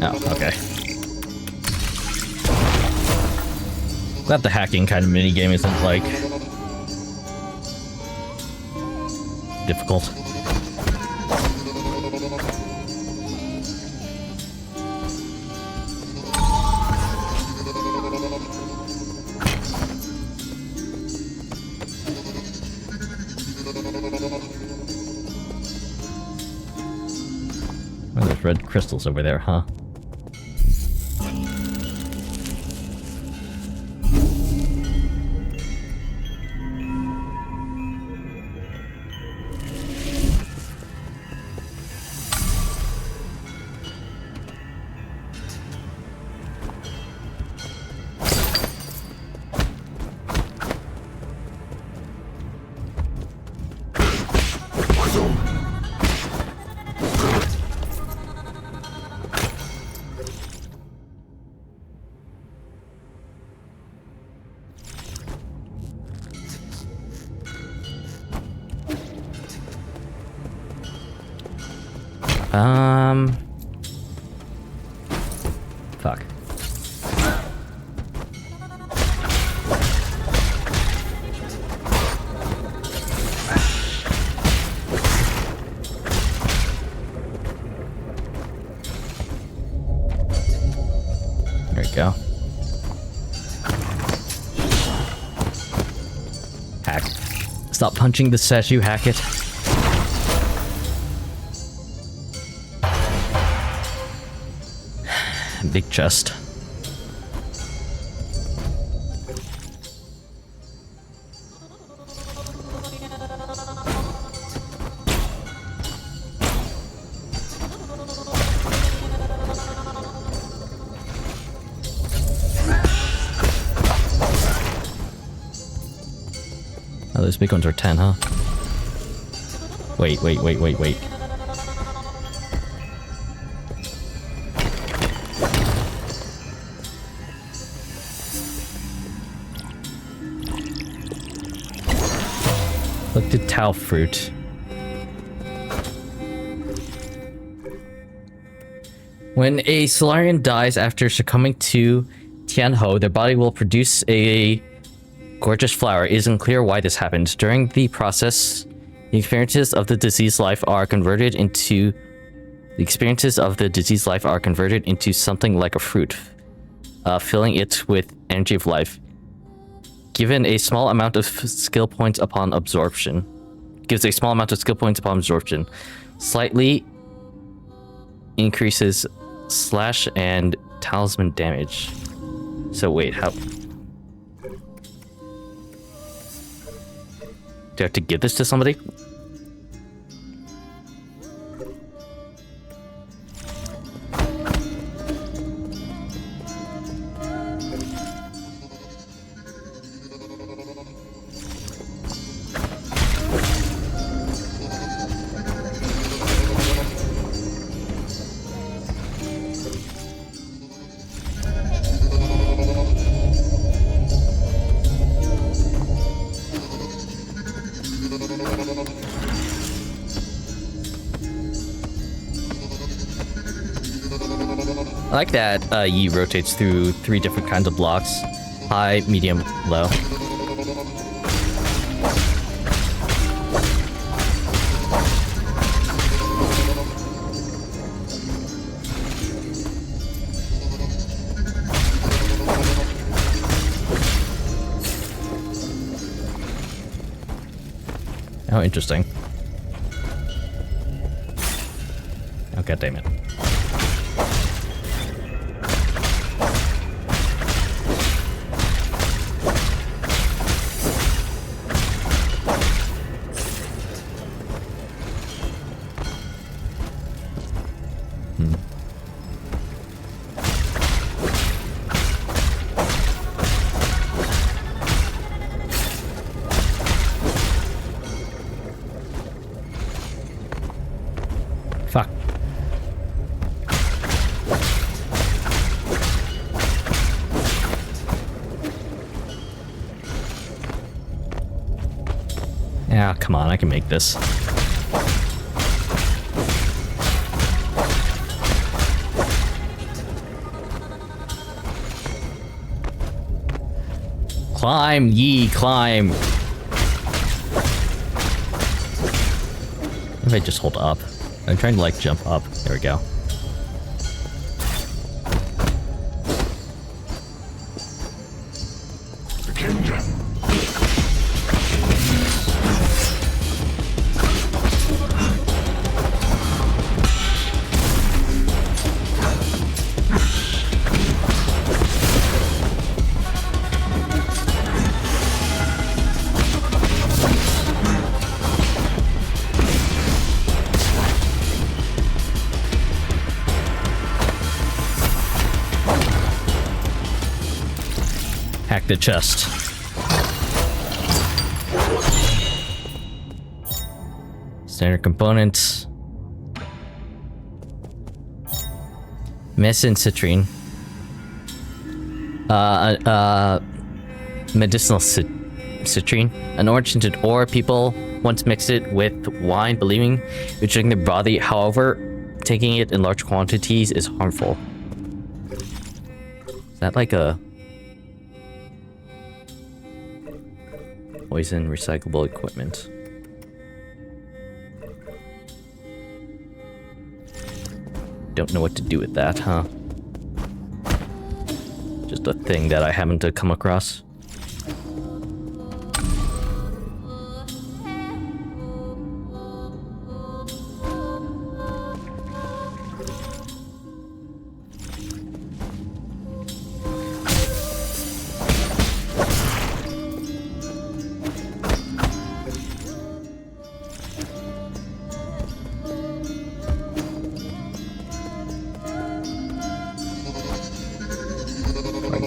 Oh, okay. Glad the hacking kind of minigame isn't, like, difficult. Oh, there's red crystals over there, huh? Fuck. There we go. Hack. Stop punching the statue, hack it. Big chest. Oh, those big ones are 10, huh? Wait. Look to Tau fruit. When a Solarian dies after succumbing to Tianhou, their body will produce a gorgeous flower. It isn't clear why this happens. During the process, the experiences of the diseased life are converted into something like a fruit, filling it with energy of life. Given a small amount of skill points upon absorption. Slightly increases slash and talisman damage. So wait, how... Do I have to give this to somebody? I like that Yi rotates through 3 different kinds of blocks. High, medium, low. Oh, interesting. Oh, god damn it. Yeah, come on, I can make this. Climb, ye, climb. If I just hold up. I'm trying to like jump up. There we go. The kingdom. Hack the chest. Standard components. Messing citrine. Medicinal citrine. An orange tinted ore. People once mixed it with wine, believing it would drink the body. However, taking it in large quantities is harmful. Is that like a poison recyclable equipment? Don't know what to do with that, huh? Just a thing that I haven't come across.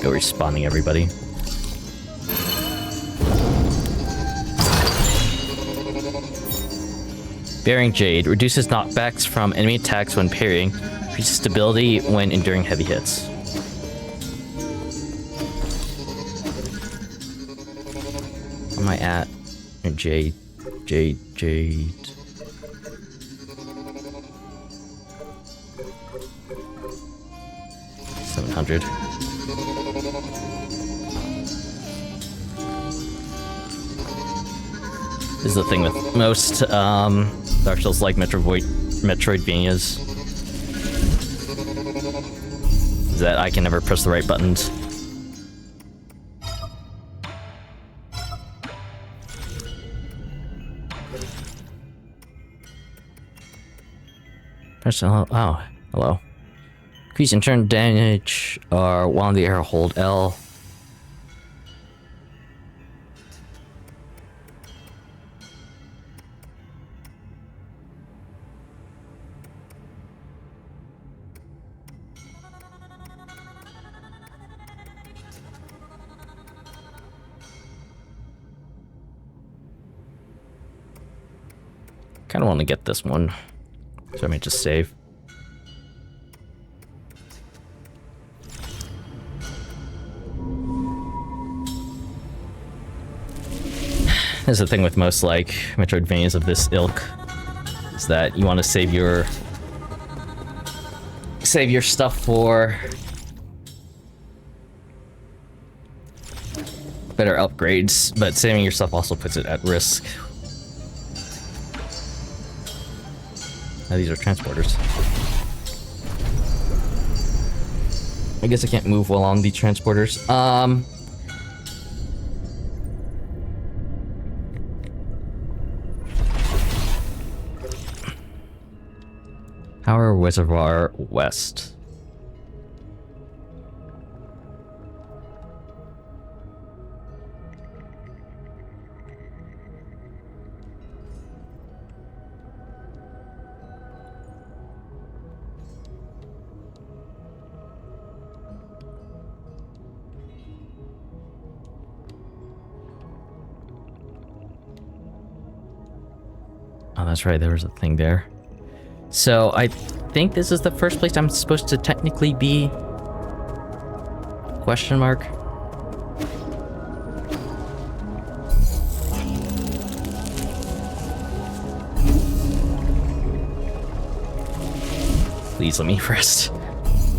Go respawning everybody. Bearing Jade reduces knockbacks from enemy attacks when parrying, increases stability when enduring heavy hits. Where am I at? Jade. 700. This is the thing with most Dark Souls like Metroidvanias, is that I can never press the right buttons. Oh, hello. Increase internal damage or while in the air, hold L. Kind of want to get this one, so I may just save. This is the thing with most like Metroidvanias of this ilk, is that you want to save your stuff for better upgrades, but saving your stuff also puts it at risk. Now these are transporters. I guess I can't move while on the transporters. Power Reservoir West. Oh, that's right, there was a thing there. So I think this is the first place I'm supposed to technically be? Question mark? Please let me rest.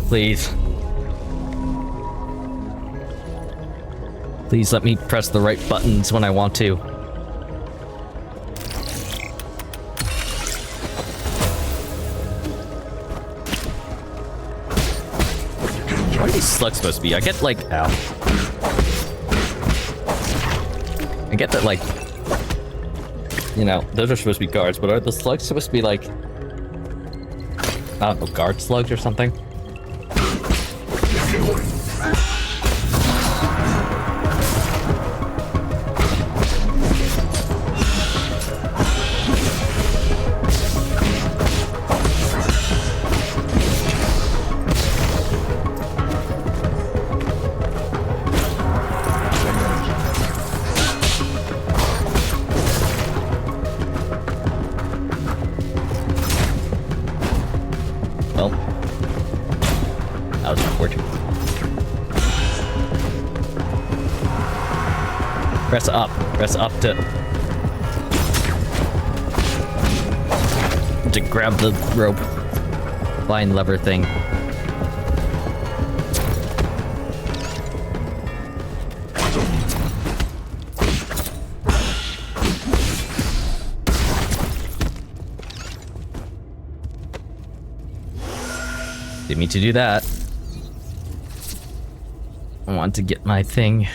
Please. Please let me press the right buttons when I want to. What are these slugs supposed to be? I get like, ow. I get that, like, you know, those are supposed to be guards, but are the slugs supposed to be like, I don't know, guard slugs or something? Well, that was unfortunate. Press up to grab the rope, line lever thing. Didn't mean to do that. I want to get my thing.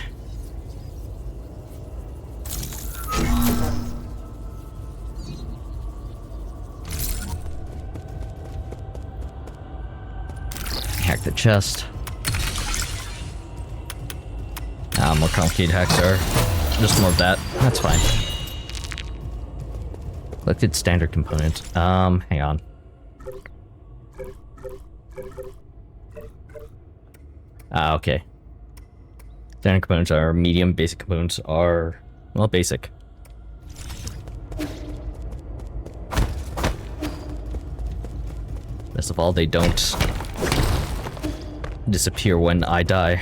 Hack the chest. More complicated hacks are just more of that. That's fine. Collected standard component. Hang on. Okay. Standard components are medium, basic components are, well, basic. Best of all, they don't disappear when I die.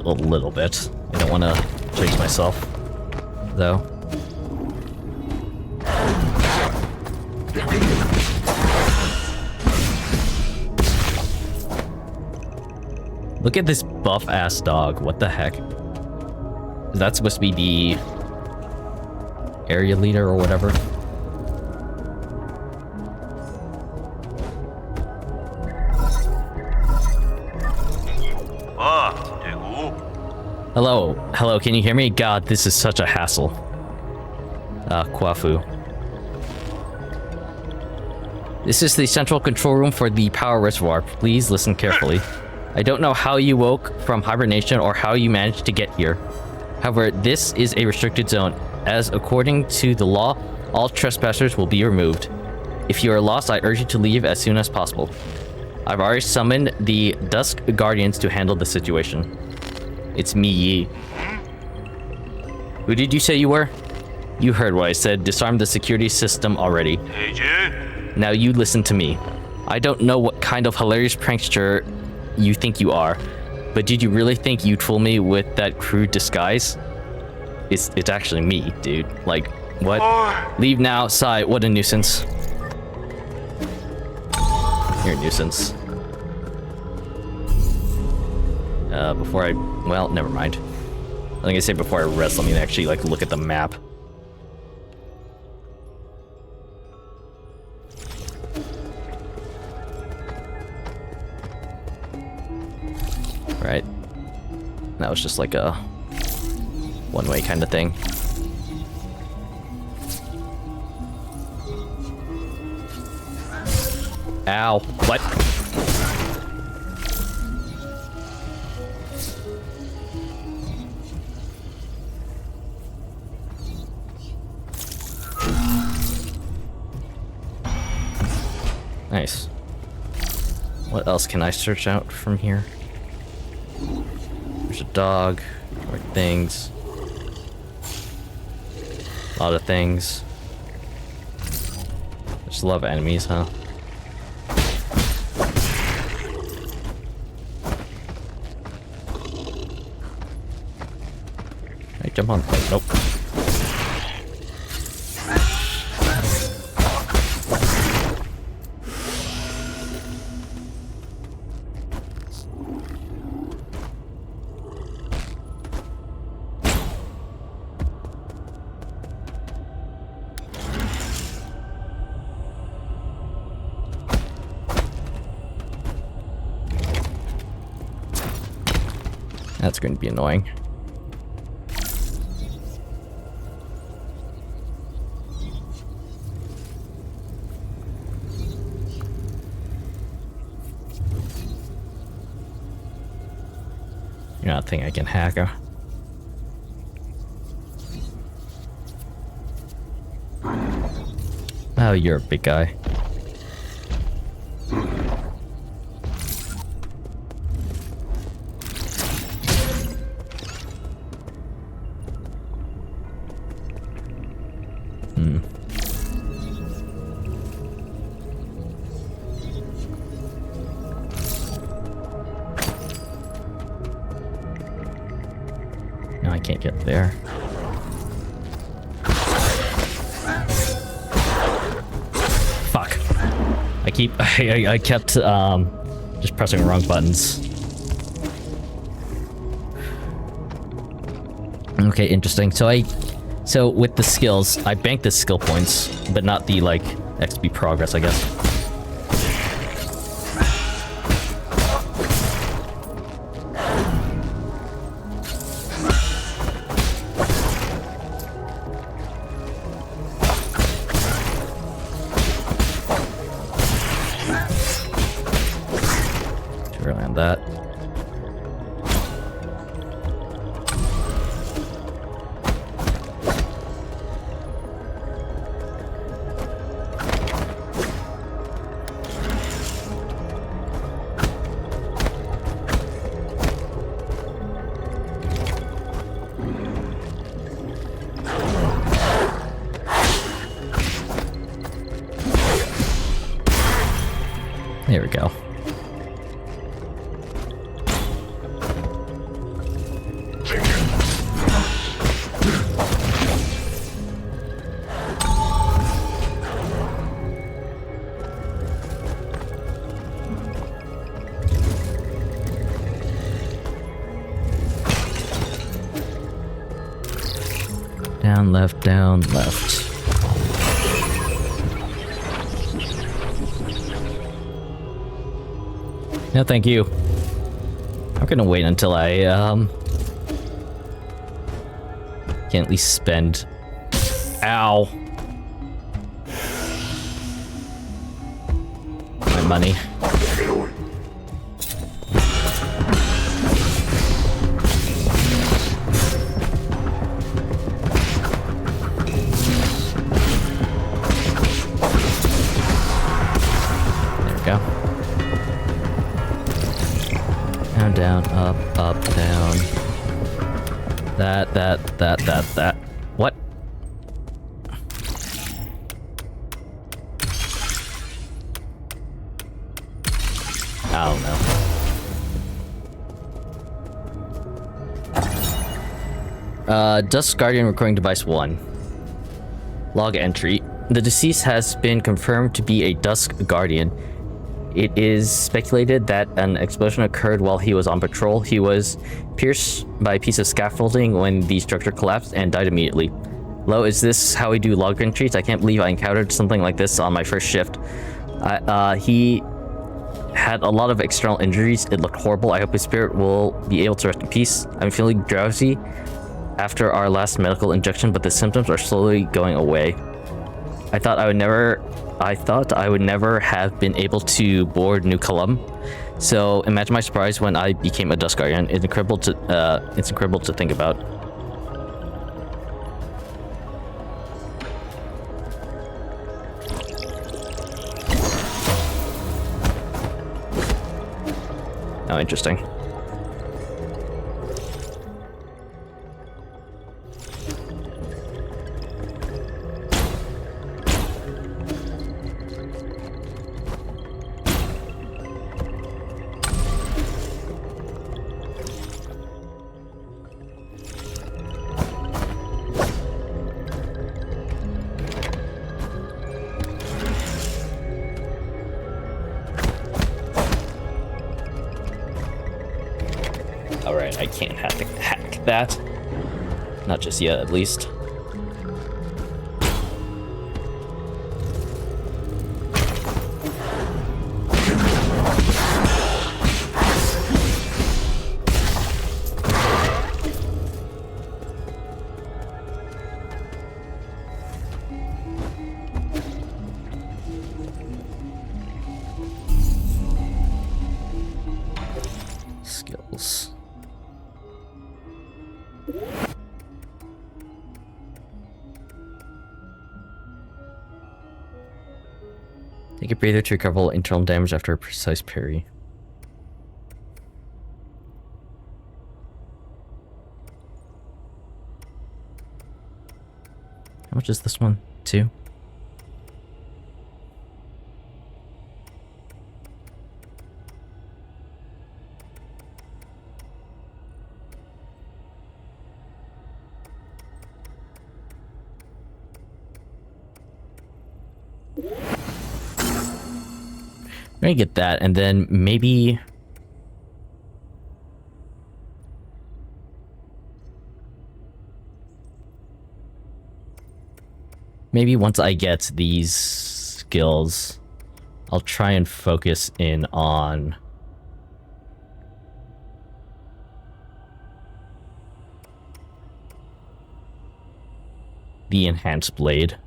A little bit. I don't want to chase myself, though. Look at this buff-ass dog. What the heck? Is that supposed to be the area leader or whatever? Hello, can you hear me? God, this is such a hassle. Kwafu. This is the central control room for the power reservoir. Please listen carefully. I don't know how you woke from hibernation or how you managed to get here. However, this is a restricted zone, as according to the law, all trespassers will be removed. If you are lost, I urge you to leave as soon as possible. I've already summoned the Dusk Guardians to handle the situation. It's me, Yi. Who did you say you were? You heard what I said. Disarm the security system already. Now you listen to me. I don't know what kind of hilarious prankster you think you are, but did you really think you'd fool me with that crude disguise? It's actually me, dude. Like, what? Leave now, Sai. What a nuisance. You're a nuisance. Before I... Well, never mind. I think I say before I rest, let me actually, like, look at the map. Right. That was just like a one-way kind of thing. Ow. What? Nice. What else can I search out from here? There's a dog. More things. A lot of things. Just love enemies, huh? Hey, jump on. Oh, nope. That's going to be annoying. You're not thinking I can hack her. Oh, you're a big guy. No, I can't get there. Fuck. I kept just pressing wrong buttons. Okay, interesting. So with the skills, I banked the skill points, but not the like XP progress, I guess. Too early on that. There we go. Down, left, down, left. No, thank you. I'm gonna wait until I, can at least spend... Ow! My money. There we go. Down, down, up, down. That. What? I don't know. Dusk Guardian recording device 1. Log entry. The deceased has been confirmed to be a Dusk Guardian. It is speculated that an explosion occurred while he was on patrol. He was pierced by a piece of scaffolding when the structure collapsed and died immediately. Hello, is this how we do log entries? I can't believe I encountered something like this on my first shift. He had a lot of external injuries. It looked horrible. I hope his spirit will be able to rest in peace. I'm feeling drowsy after our last medical injection, but the symptoms are slowly going away. I thought I would never have been able to board New Colum. So imagine my surprise when I became a Dusk Guardian. It's incredible to think about. Oh, interesting. can't hack that. Not just yet, at least. Skills. Take a breather to recover all internal damage after a precise parry. How much is this one? 2? I'm gonna get that, and then maybe... Maybe once I get these skills, I'll try and focus in on... the enhanced blade.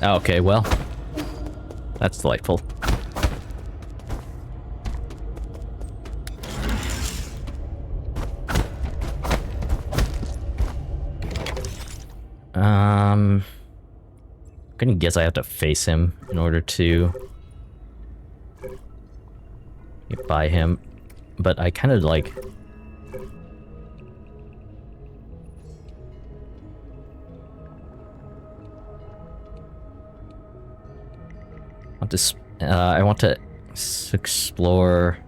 Okay, well, that's delightful. I'm gonna guess I have to face him in order to get by him, but I kind of like... I want to explore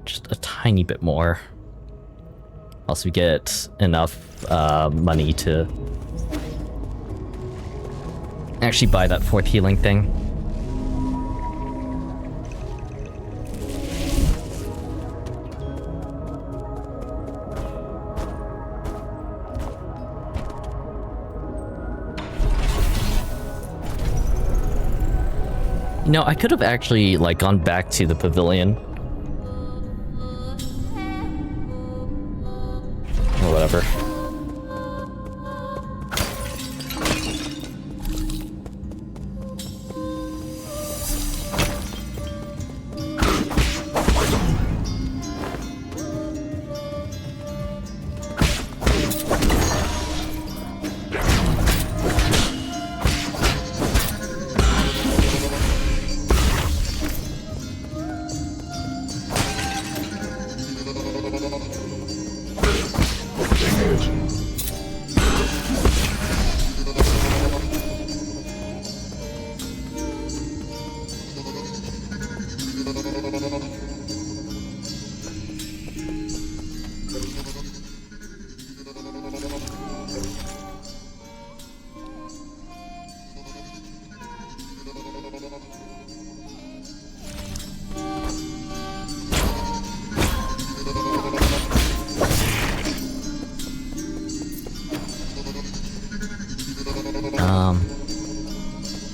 just a tiny bit more. Also, we get enough money to actually buy that 4th healing thing. No, I could have actually, like, gone back to the pavilion. Or whatever.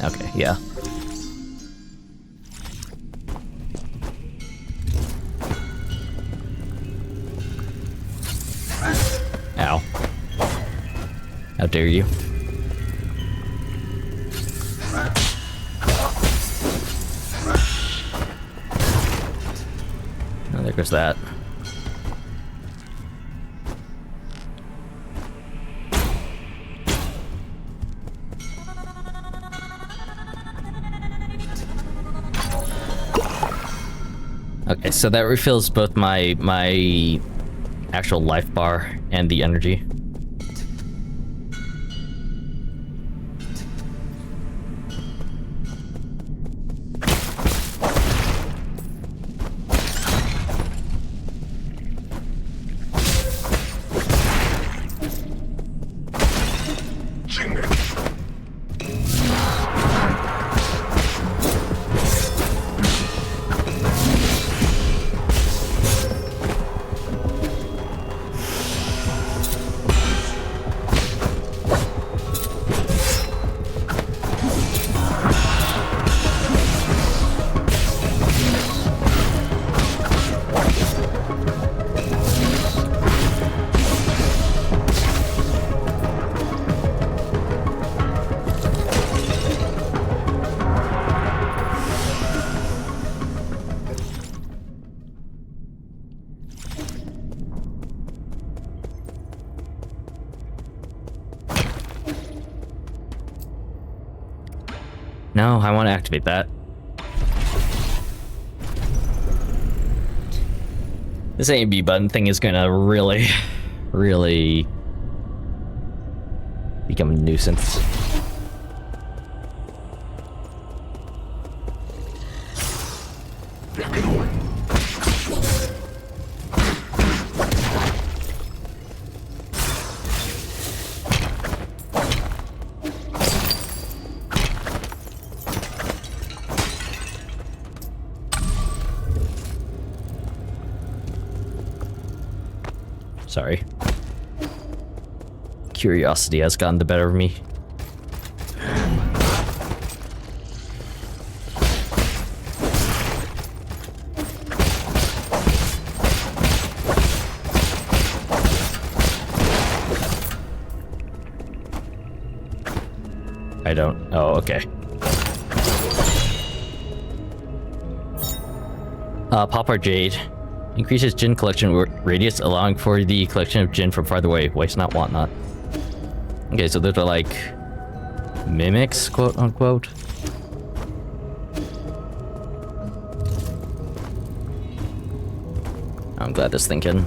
Okay, yeah. Ow. How dare you? Oh, there goes that. Okay, so that refills both my actual life bar and the energy. No, I want to activate that. This A and B button thing is gonna really become a nuisance. Sorry. Curiosity has gotten the better of me. I don't. Oh, okay. Poplar Jade. Increases Jinn collection radius, allowing for the collection of Jinn from farther away. Waste not, want not. Okay, so those are like mimics, quote unquote. I'm glad this thing can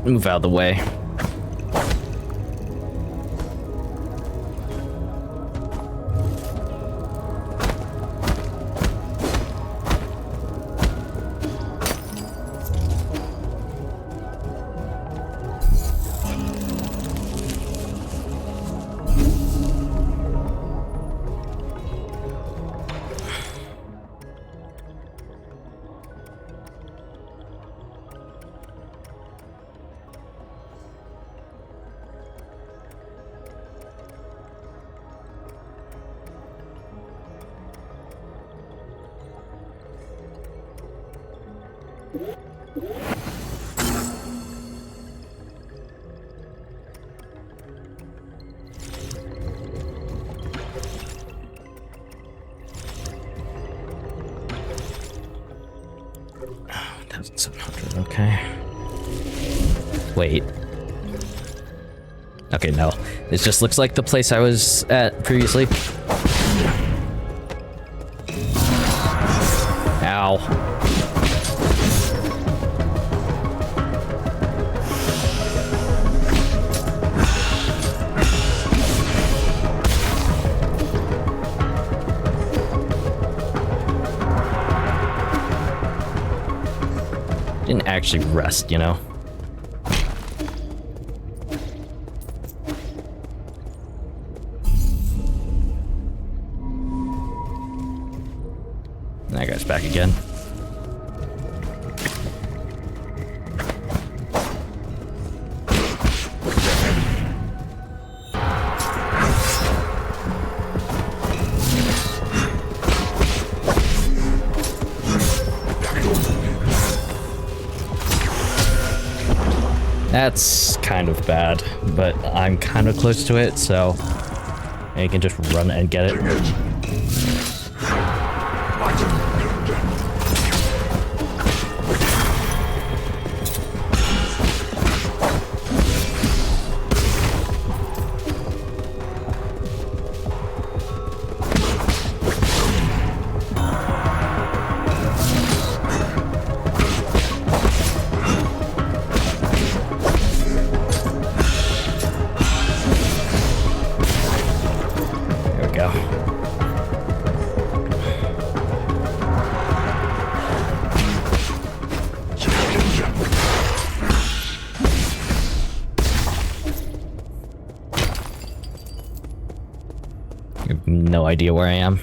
move out of the way. Okay. Wait. Okay, no. This just looks like the place I was at previously. Ow. Didn't actually rest, you know? That guy's back again. That's kind of bad, but I'm kind of close to it, so I can just run and get it. No idea where I am.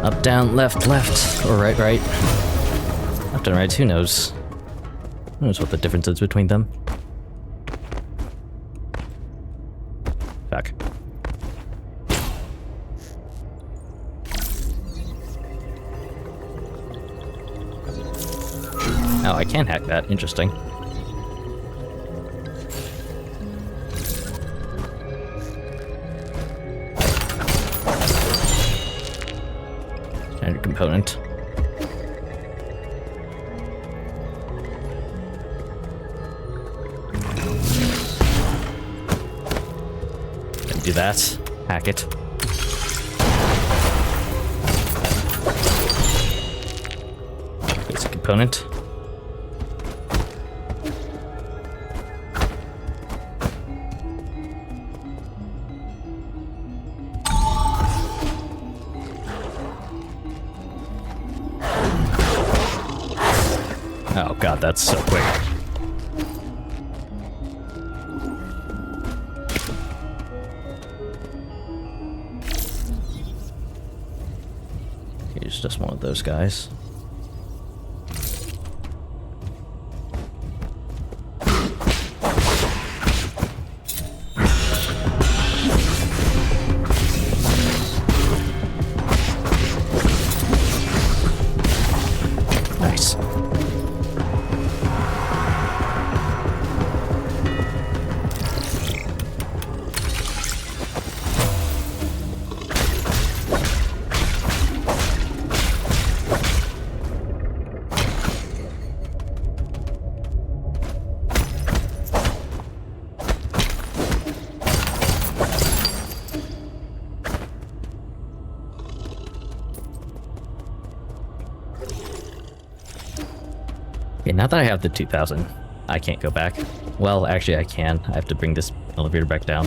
Up, down, left, left, or right, right. Left and right, who knows? Who knows what the difference is between them? Fuck. Oh, I can hack that. Interesting. component. And do that. Hack it. Basic component. Oh god, that's so quick. Here's just one of those guys. Nice. Okay, now that I have the 2000, I can't go back. Well, actually I can. I have to bring this elevator back down.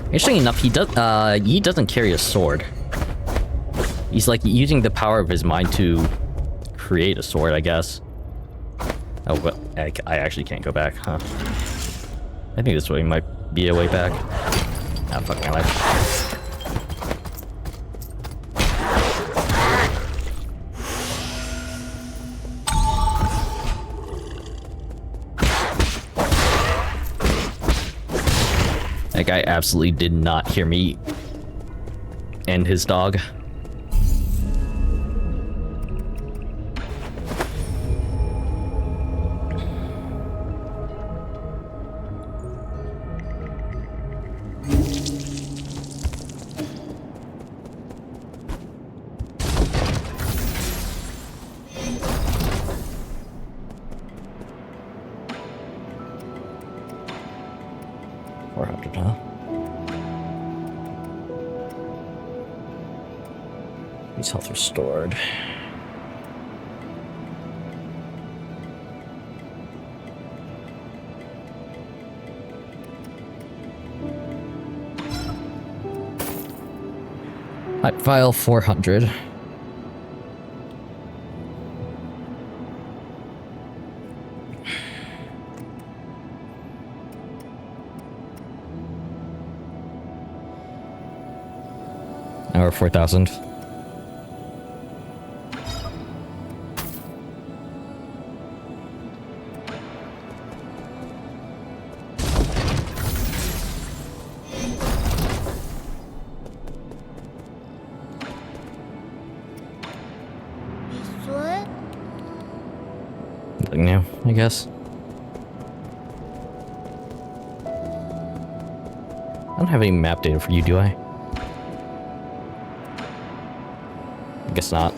Interesting enough, he doesn't carry a sword. He's like using the power of his mind to create a sword, I guess. Oh, well, I actually can't go back, huh? I think this way might be a way back. Ah, fuck my life. That guy absolutely did not hear me and his dog. Huh? His health restored. Hype file 400. Or 4,000. Nothing new, I guess. I don't have any map data for you, do I? Guess not.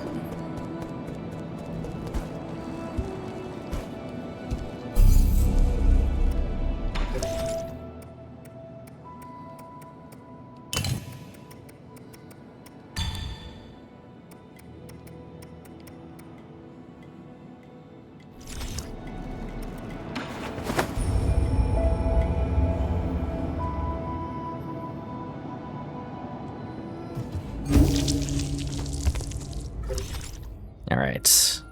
All right.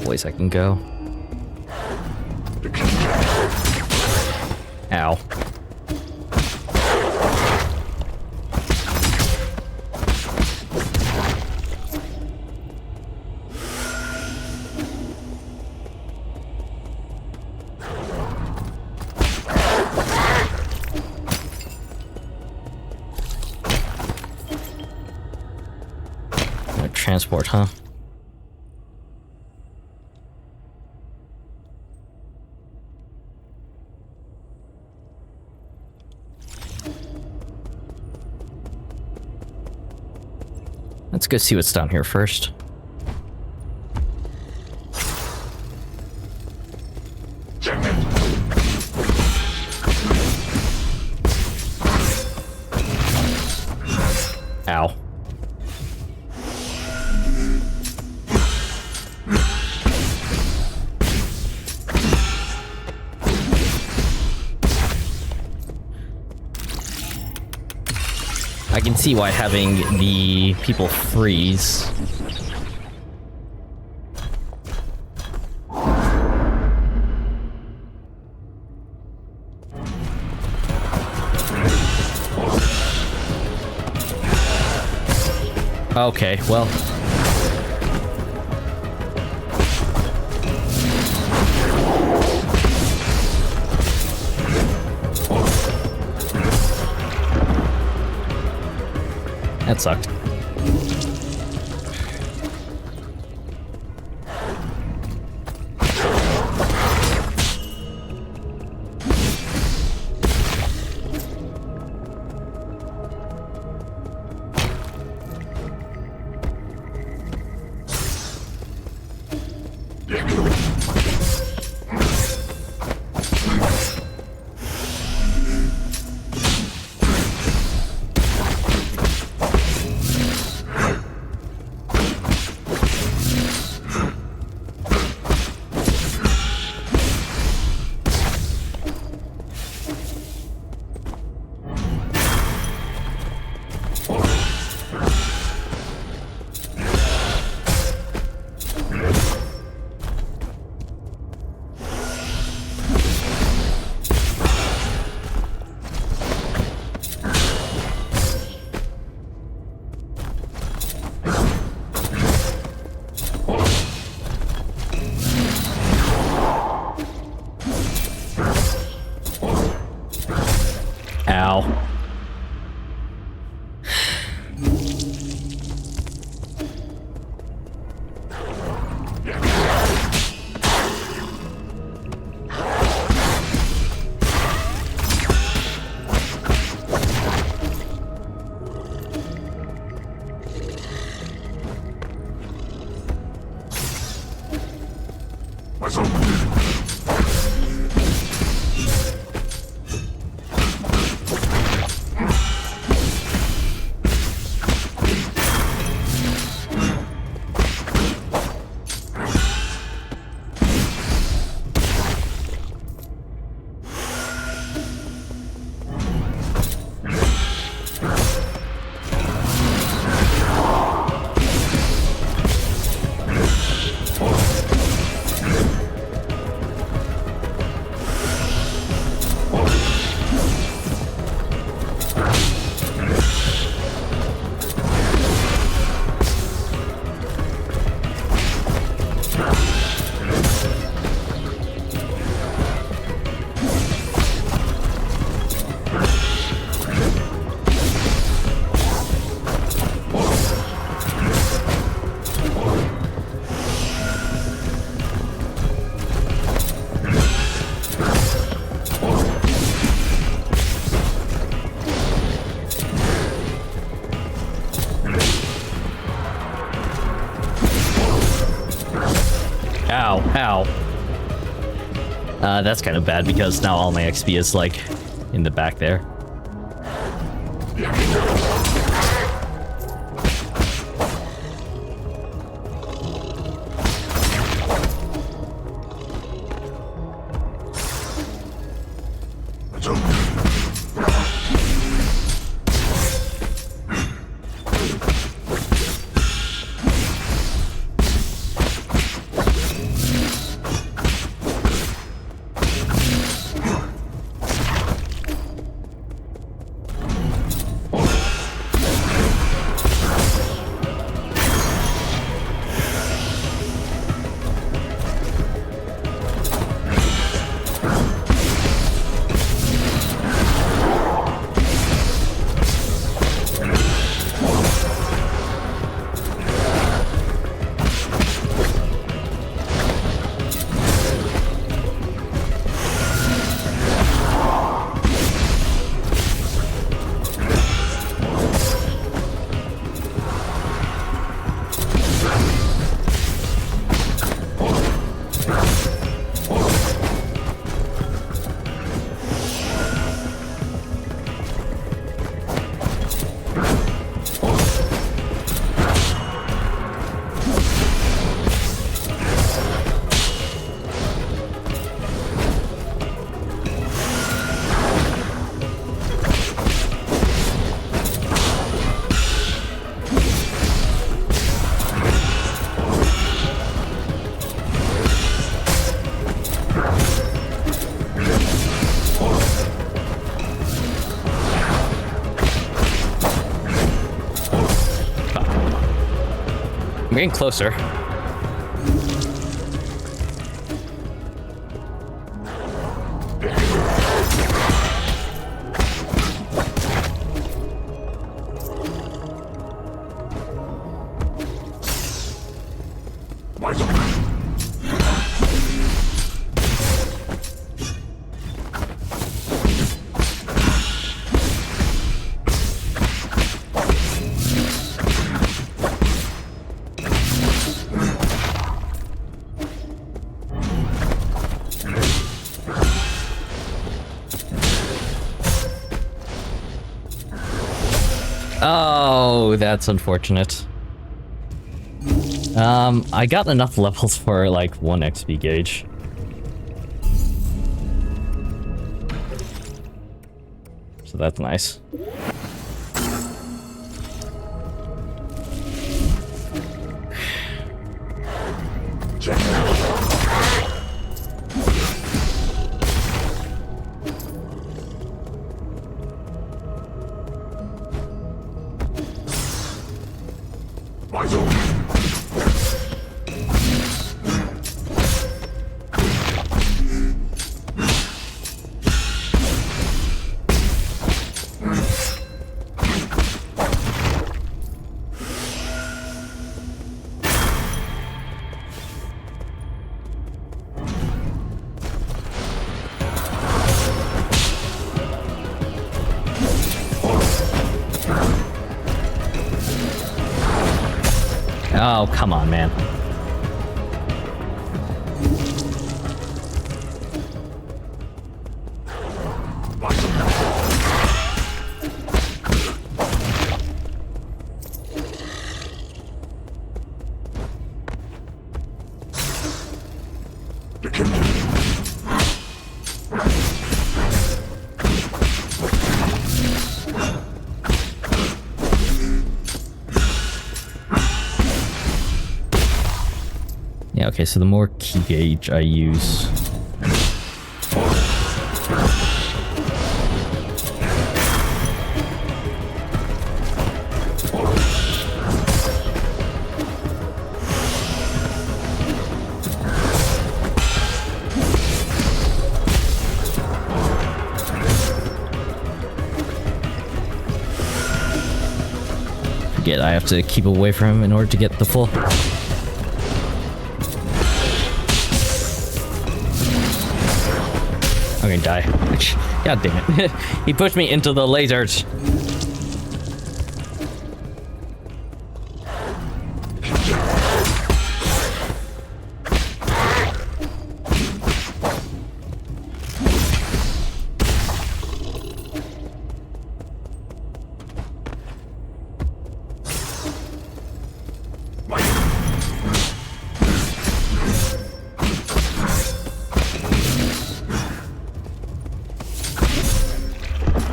Ways I can go. Ow. Transport, huh? Let's go see what's down here first. Ow. I can see why having the people freeze. Okay, well. That sucked. Ow. Ow, ow. That's kind of bad because now all my XP is like in the back there. I'm getting closer. Oh, that's unfortunate. I got enough levels for like 1 XP gauge. So that's nice. Oh, come on, man. Yeah, okay, so the more key gauge I use... Forget I have to keep away from him in order to get the full... I'm gonna die. God damn it. He pushed me into the lasers.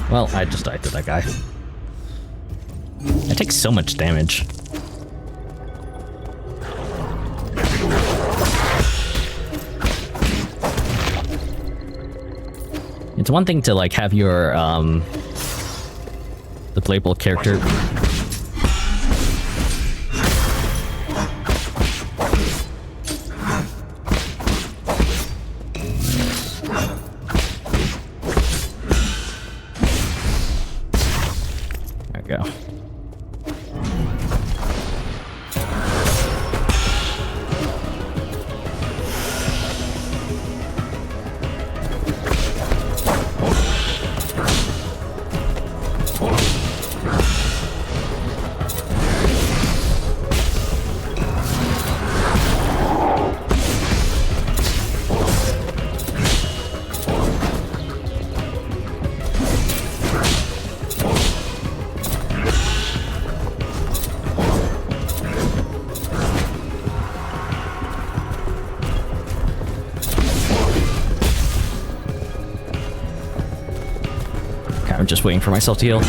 Well, I just died to that guy. I take so much damage. It's one thing to like have your the playable character go. I'm just waiting for myself to heal.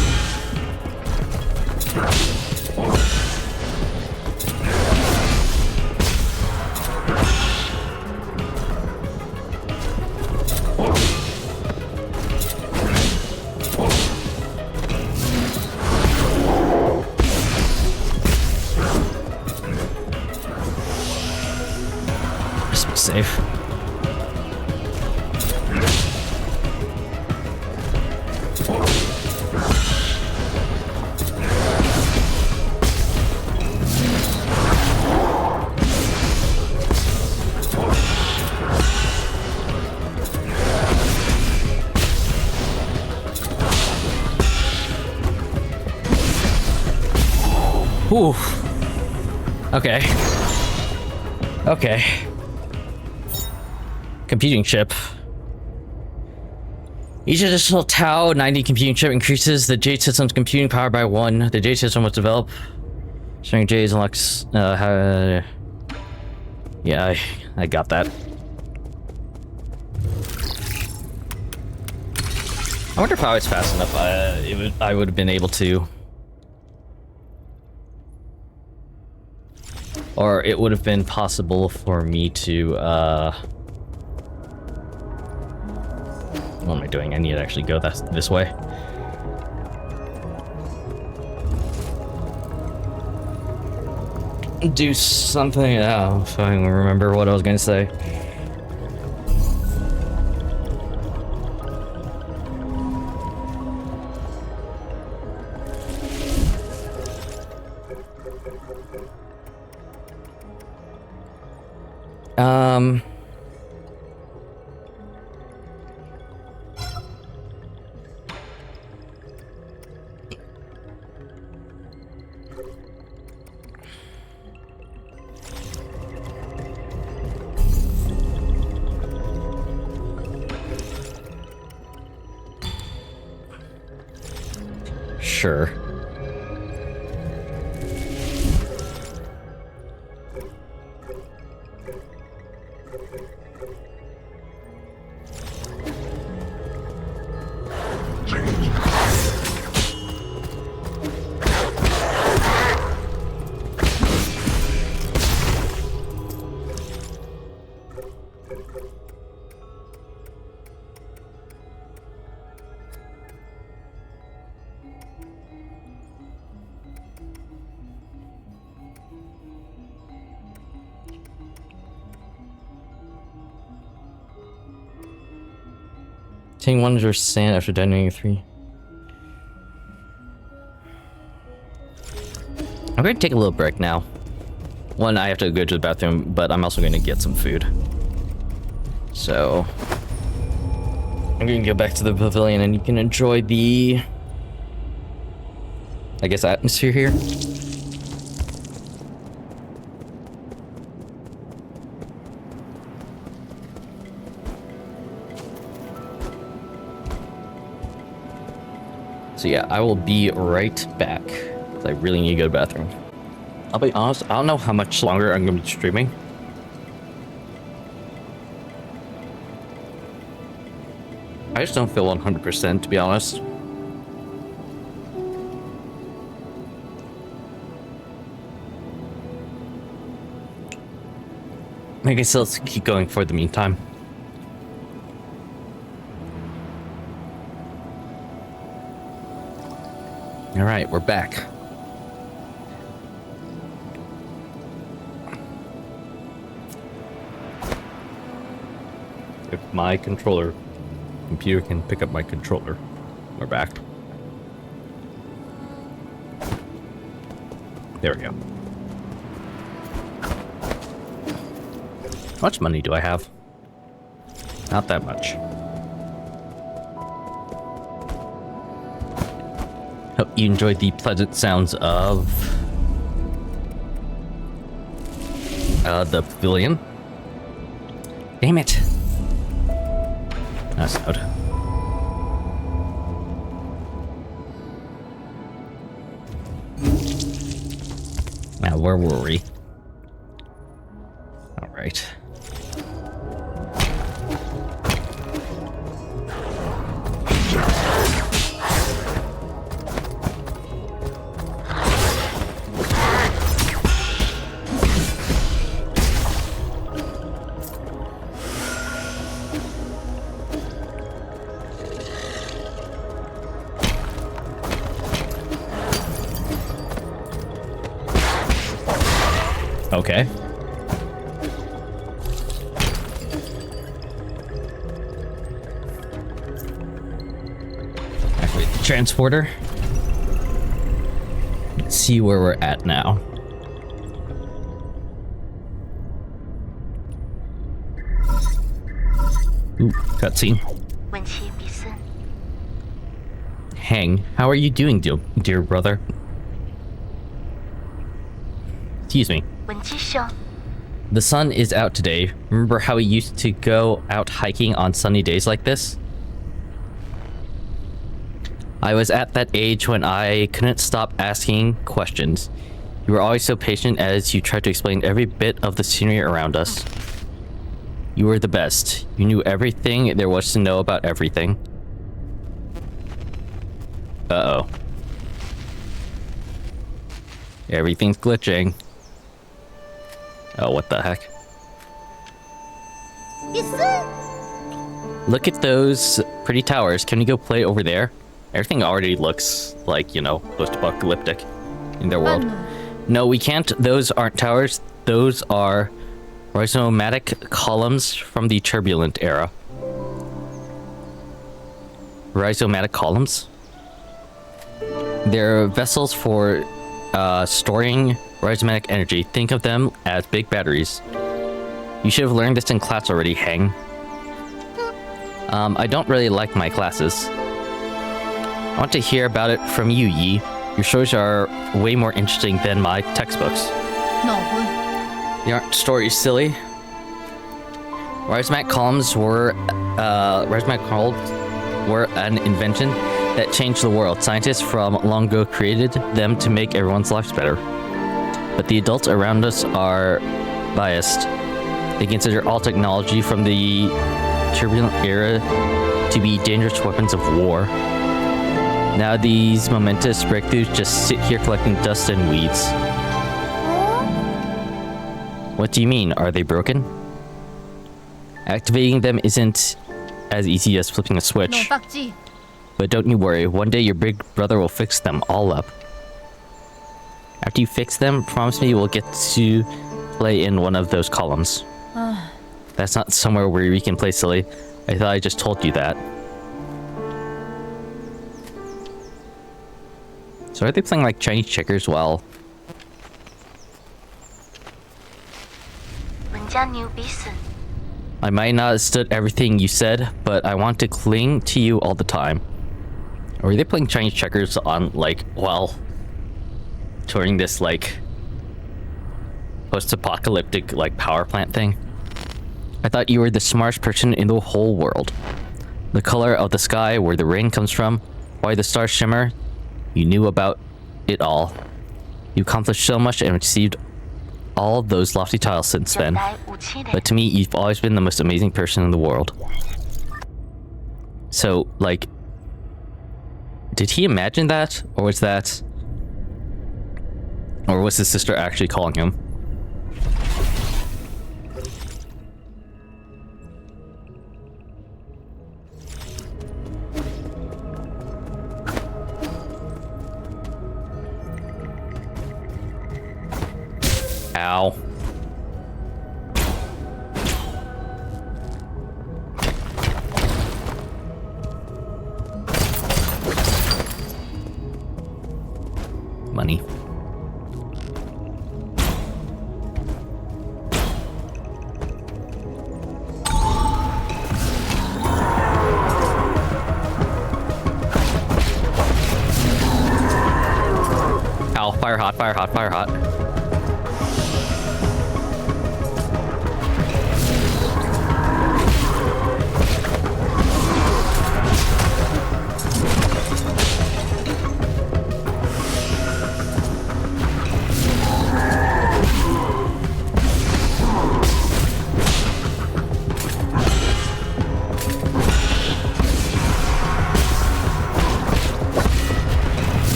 save. Ooh. Okay. Okay. Computing chip. Each additional Tau 90 computing chip increases the Jade system's computing power by 1. The Jade system was developed showing Jade's unlocks. Yeah, I got that. I wonder if I was fast enough. I would have been able to. Or it would have been possible for me to, what am I doing? I need to actually go this way. Do something. Oh, if I can remember what I was going to say. Sure. Taking 100% after detonating 3. I'm going to take a little break now. One, I have to go to the bathroom, but I'm also going to get some food. So, I'm going to go back to the pavilion and you can enjoy the, I guess, atmosphere here. So yeah, I will be right back. 'Cause I really need to go to the bathroom. I'll be honest, I don't know how much longer I'm going to be streaming. I just don't feel 100%, to be honest. I guess let's keep going for the meantime. All right, we're back. If my computer can pick up my controller, we're back. There we go. How much money do I have? Not that much. Hope you enjoyed the pleasant sounds of the pavilion. Damn it. That's loud. Now, where were we? All right. Okay. transporter. Let's see where we're at now. Ooh, cutscene. 文奇比森， Hang, how are you doing, dear brother? Excuse me. 文奇兄， The sun is out today. Remember how we used to go out hiking on sunny days like this? I was at that age when I couldn't stop asking questions. You were always so patient as you tried to explain every bit of the scenery around us. You were the best. You knew everything there was to know about everything. Uh-oh. Everything's glitching. Oh, what the heck? 比森， Look at those pretty towers. Can we go play over there? Everything already looks like, you know, post-apocalyptic in their world. No, we can't. Those aren't towers. Those are rhizomatic columns from the turbulent era. Rhizomatic columns? They're vessels for storing rhizomatic energy. Think of them as big batteries. You should have learned this in class already, Hang. I don't really like my classes. I want to hear about it from you, Yi. Your stories are way more interesting than my textbooks. 脑昏， They aren't stories, silly. Rhizomatic columns were an invention that changed the world. Scientists from long ago created them to make everyone's lives better. But the adults around us are biased. They consider all technology from the turbulent era to be dangerous weapons of war. Now these momentous breakthroughs just sit here collecting dust and weeds. What do you mean? Are they broken? Activating them isn't as easy as flipping a 脑 switch. 白记， But don't you worry, one day your big brother will fix them all up. After you fix them, promise me we'll get to play in one of those columns. That's not somewhere where we can play, silly. I thought I just told you that. So are they playing like Chinese checkers while... 文家牛比森， I might not have stood everything you said, but I want to cling to you all the time. Or are they playing Chinese checkers on, like, while touring this, like, post-apocalyptic, like, power plant thing? I thought you were the smartest person in the whole world. The color of the sky, where the rain comes from, why the stars shimmer, you knew about it all. You accomplished so much and received all those lofty titles since 现 then. 代57年 But to me, you've always been the most amazing person in the world. So, like, did he imagine that? Or was that... Or was his sister actually calling him? Ow. Money. Ow, fire hot, fire hot, fire hot.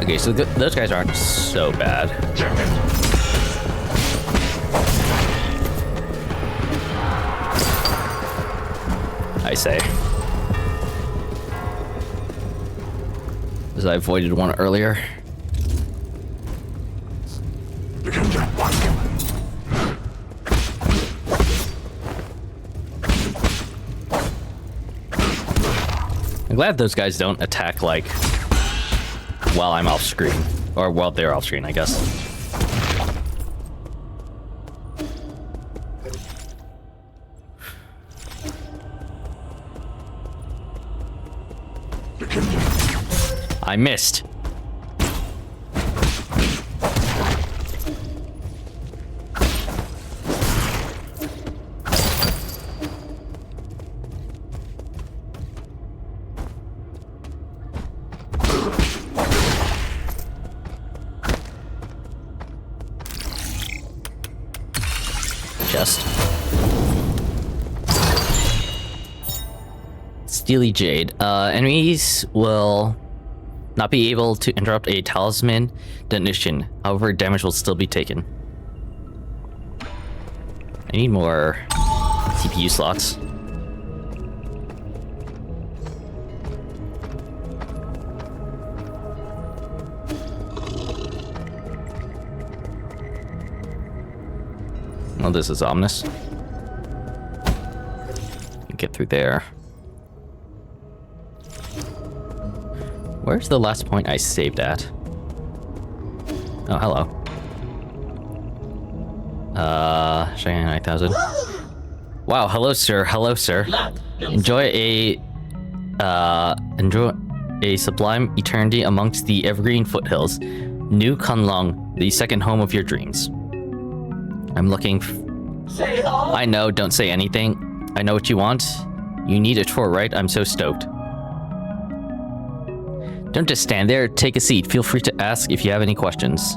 Okay, so those guys aren't so bad. I say. As I avoided one earlier. I'm glad those guys don't attack, like, while I'm off screen. Or while they're off screen, I guess. I missed. Chest. Steely Jade. Enemies will not be able to interrupt a talisman detonation. However, damage will still be taken. I need more CPU slots. Oh, this is ominous. Get through there. Where's the last point I saved at? Oh, hello. Shanghai 9000. Wow, hello sir, hello sir. Enjoy a sublime eternity amongst the evergreen foothills. New Kunlong, the second home of your dreams. I'm looking I know, don't say anything. I know what you want. You need a tour, right? I'm so stoked. Don't just stand there, take a seat. Feel free to ask if you have any questions.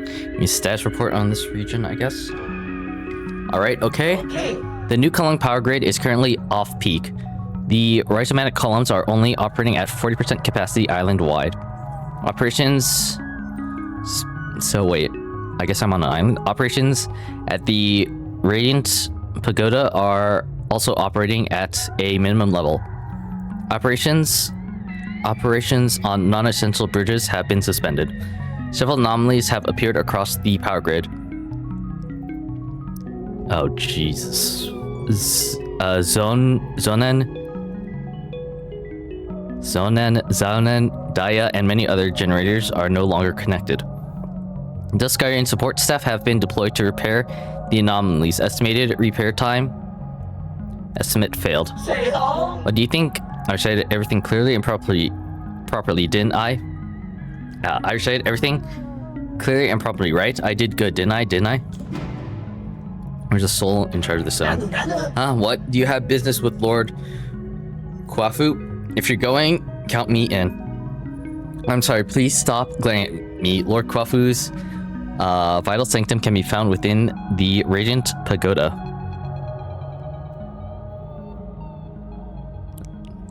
Give me a status report on this region, I guess. Alright, okay. The new Kunlong power grid is currently off peak. The rhizomatic columns are only operating at 40% capacity island-wide. Operations... So wait, I guess I'm on an island. Operations at the Radiant Pagoda are also operating at a minimum level. Operations on non-essential bridges have been suspended. Several anomalies have appeared across the power grid. Oh Jesus. Zonen, Daya, and many other generators are no longer connected. Duskarian support staff have been deployed to repair the anomalies. Estimated repair time. Estimate failed. What do you think? I recited everything clearly and properly, didn't I? I recited everything clearly and properly, right? I did good, didn't I? There's a soul in charge of the zone. What? Do you have business with Lord Kwafu? If you're going, count me in. I'm sorry, please stop glaring at me. Lord Kwafu's vital sanctum can be found within the Radiant Pagoda.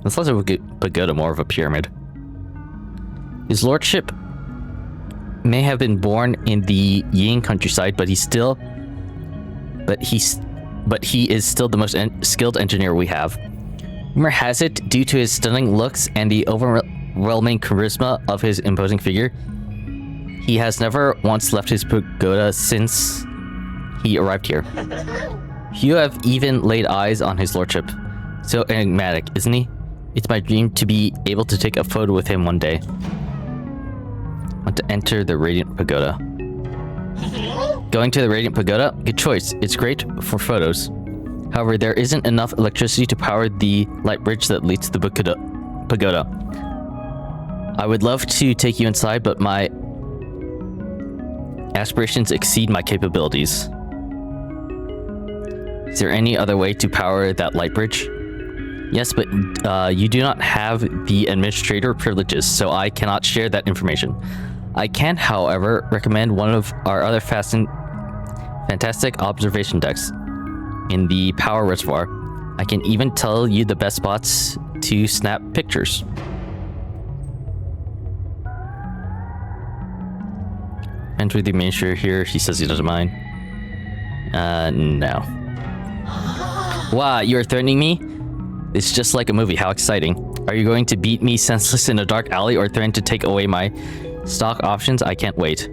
That's less of a pagoda, more of a pyramid. His lordship may have been born in the Ying countryside, but he is still the most skilled engineer we have. Rumor has it, due to his stunning looks and the overwhelming charisma of his imposing figure, he has never once left his pagoda since he arrived here. Few have even laid eyes on his lordship. So enigmatic, isn't he? It's my dream to be able to take a photo with him one day. I want to enter the Radiant Pagoda. Going to the Radiant Pagoda? Good choice. It's great for photos. However, there isn't enough electricity to power the light bridge that leads to the pagoda. I would love to take you inside, but my aspirations exceed my capabilities. Is there any other way to power that light bridge? Yes, but you do not have the administrator privileges, so I cannot share that information. I can, however, recommend one of our other fantastic observation decks in the power reservoir. I can even tell you the best spots to snap pictures. Enter the administrator here. He says he doesn't mind. No. Wow, you're threatening me? It's just like a movie. How exciting. Are you going to beat me senseless in a dark alley or threaten to take away my stock options? I can't wait.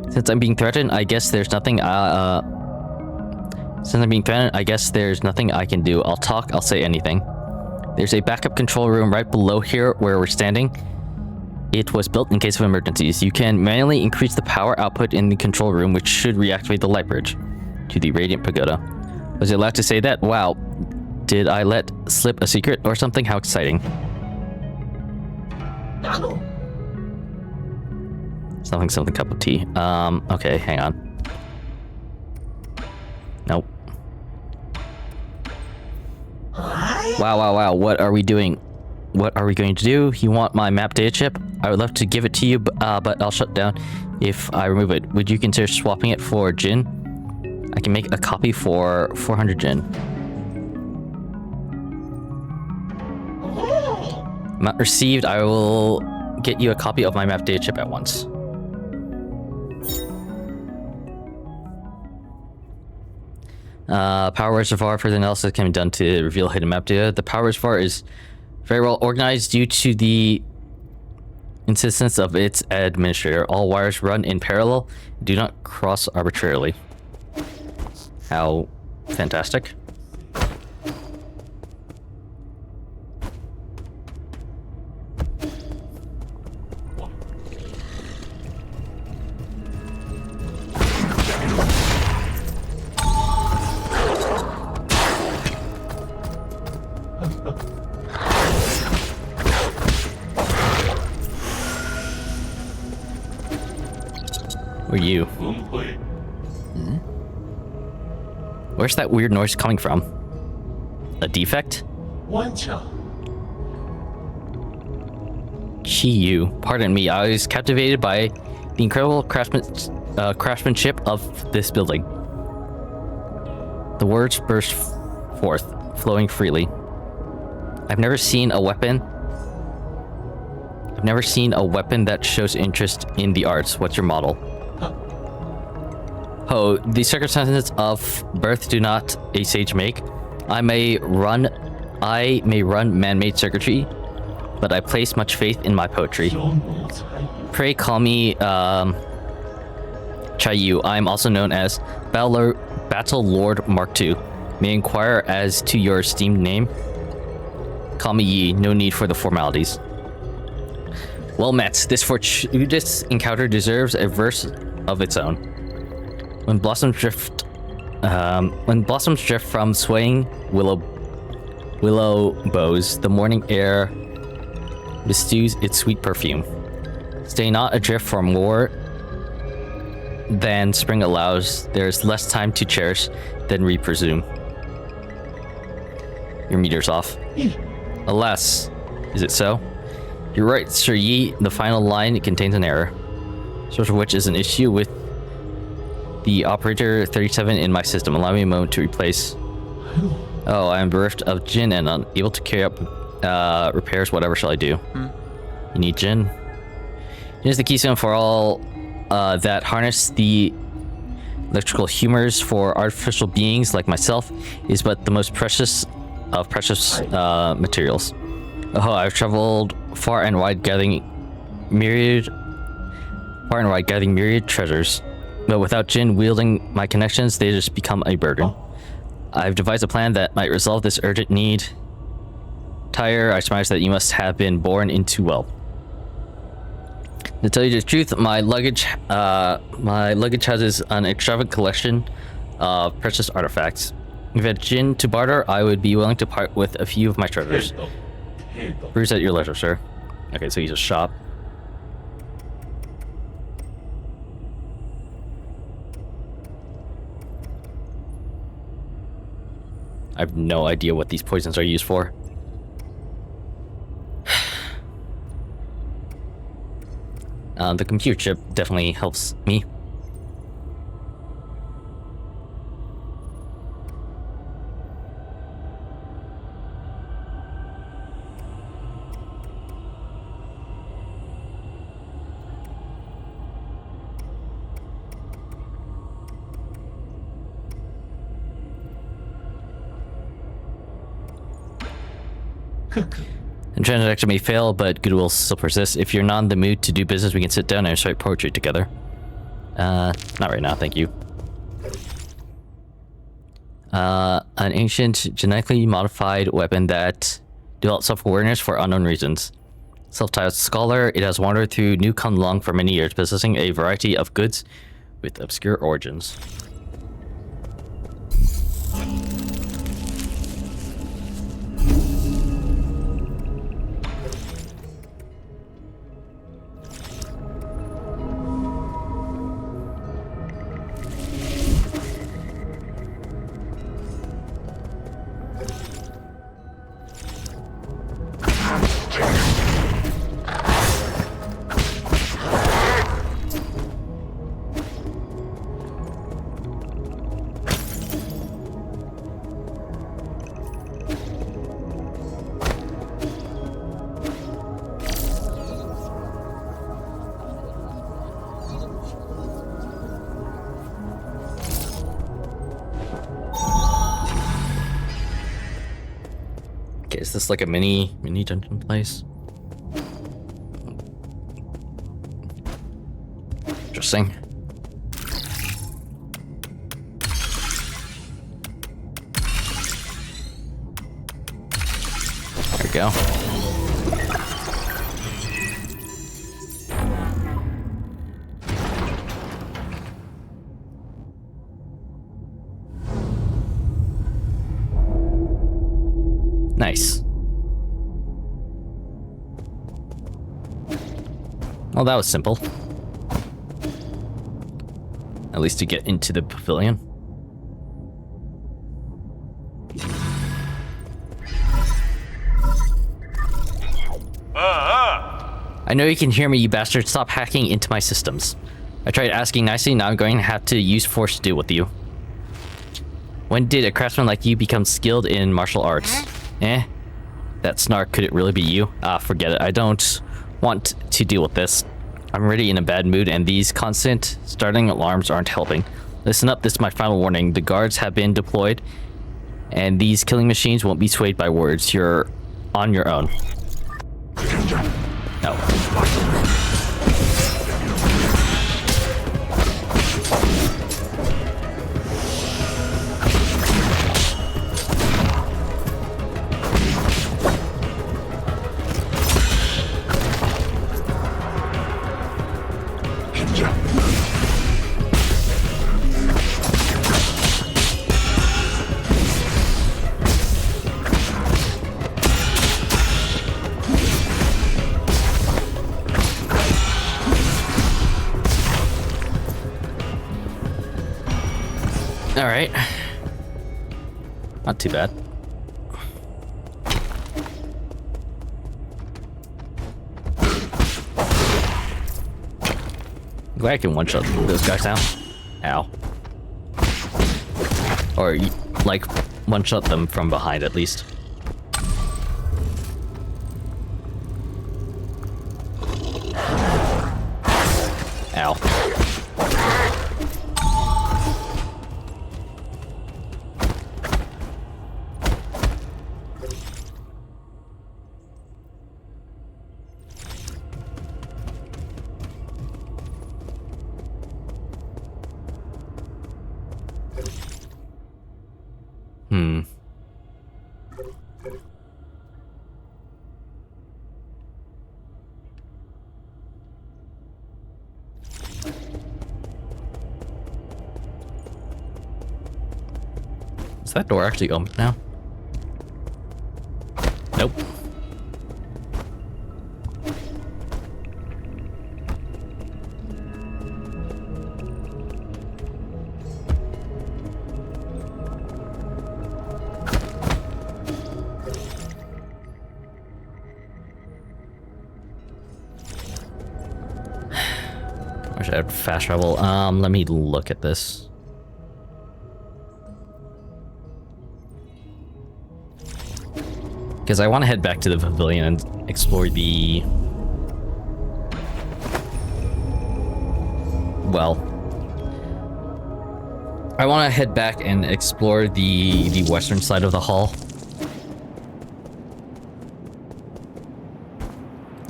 Since I'm being threatened, I guess there's nothing Since I'm being threatened, I guess there's nothing I can do. I'll say anything. There's a backup control room right below here where we're standing. It was built in case of emergencies. You can manually increase the power output in the control room, which should reactivate the light bridge to the Radiant Pagoda. Was it allowed to say that? Wow. Did I let slip a secret or something? How exciting. Something cup of tea. Okay, hang on. Nope. Wow. What are we doing? What are we going to do? You want my map data chip? I would love to give it to you, but I'll shut down if I remove it. Would you consider swapping it for Jin? I can make a copy for 400 Jin. Map received. I will get you a copy of my map data chip at once. Power reservoir. Further analysis can be done to reveal hidden map data. The power reservoir is very well organized due to the insistence of its administrator. All wires run in parallel, do not cross arbitrarily. How fantastic. Who are you? Where's that weird noise coming from? A defect? Chi-Yu. Pardon me, I was captivated by the incredible craftsmanship of this building. The words burst forth, flowing freely. I've never seen a weapon that shows interest in the arts. What's your model? Oh, the circumstances of birth do not a sage make. I may run man-made circuitry, but I place much faith in my poetry. Pray call me Chi-Yu. I am also known as Battle Lord Mark II. May I inquire as to your esteemed name? Call me Yi. No need for the formalities. Well met. This fortuitous encounter deserves a verse of its own. When blossoms drift from swaying willow boughs, the morning air bestows its sweet perfume. Stay not adrift for more than spring allows. There's less time to cherish than we presume. Your meter's off. Alas, is it so? You're right, Sir Yi. The final line contains an error, source of which is an issue with the operator 37 in my system. Allow me a moment to replace. Oh, I am bereft of Jin and unable to carry out repairs. Whatever shall I do? You need Jin. Jin is the keystone for all that harness the electrical humors for artificial beings like myself. Is but the most precious of precious materials. Oh, I've traveled far and wide gathering myriad treasures. But without Jin wielding my connections, they just become a burden. I've devised a plan that might resolve this urgent need. Tyre, I surmise that you must have been born into wealth. To tell you the truth, my luggage houses an extravagant collection of precious artifacts. If I had Jin to barter, I would be willing to part with a few of my treasures. Bruise at your leisure, sir. Okay, so he's a shop. I have no idea what these poisons are used for. The computer chip definitely helps me. The transaction may fail, but goodwill still persists. If you're not in the mood to do business, we can sit down and recite poetry together. Not right now, thank you. An ancient genetically modified weapon that developed self-awareness for unknown reasons. Self-titled scholar, it has wandered through New Kunlun for many years, possessing a variety of goods with obscure origins. Okay, is this like a mini dungeon place? Interesting. There we go. Nice. Well, that was simple. At least to get into the pavilion. I know you can hear me, you bastard. Stop hacking into my systems. I tried asking nicely, now I'm going to have to use force to deal with you. When did a craftsman like you become skilled in martial arts? That snark, could it really be you? Forget it. I don't want to deal with this. I'm already in a bad mood, and these constant starting alarms aren't helping. Listen up, this is my final warning. The guards have been deployed, and these killing machines won't be swayed by words. You're on your own. No. All right. Not too bad. Glad I can one-shot those guys now. Ow. Or, like, one-shot them from behind at least. Ow. Is that door actually open now? Nope. I should have fast travel. Let me look at this. Because I want to head back to the pavilion and explore the... Well... I want to head back and explore the western side of the hall.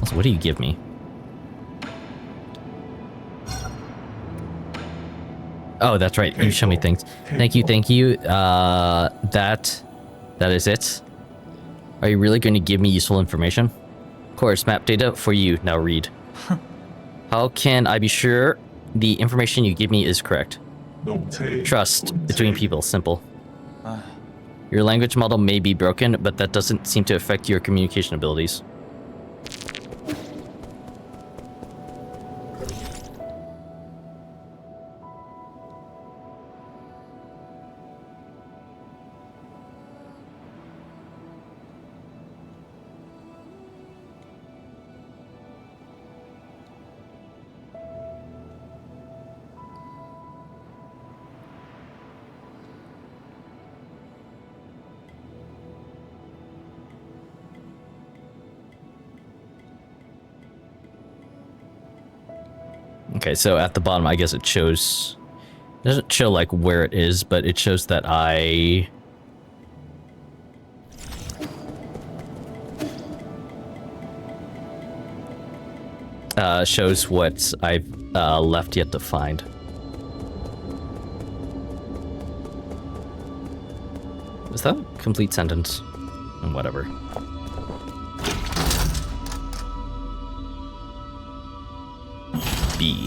Also, what do you give me? Oh, that's right. You show me things. Thank you, thank you. That is it. Are you really going to give me useful information? Course map data for you. Now read. How can I be sure the information you give me is correct? Trust between people. Simple. Your language model may be broken, but that doesn't seem to affect your communication abilities. Okay, so at the bottom, I guess it shows... It doesn't show, like, where it is, but it shows that I... shows what I've left yet to find. Was that a complete sentence? Whatever. B.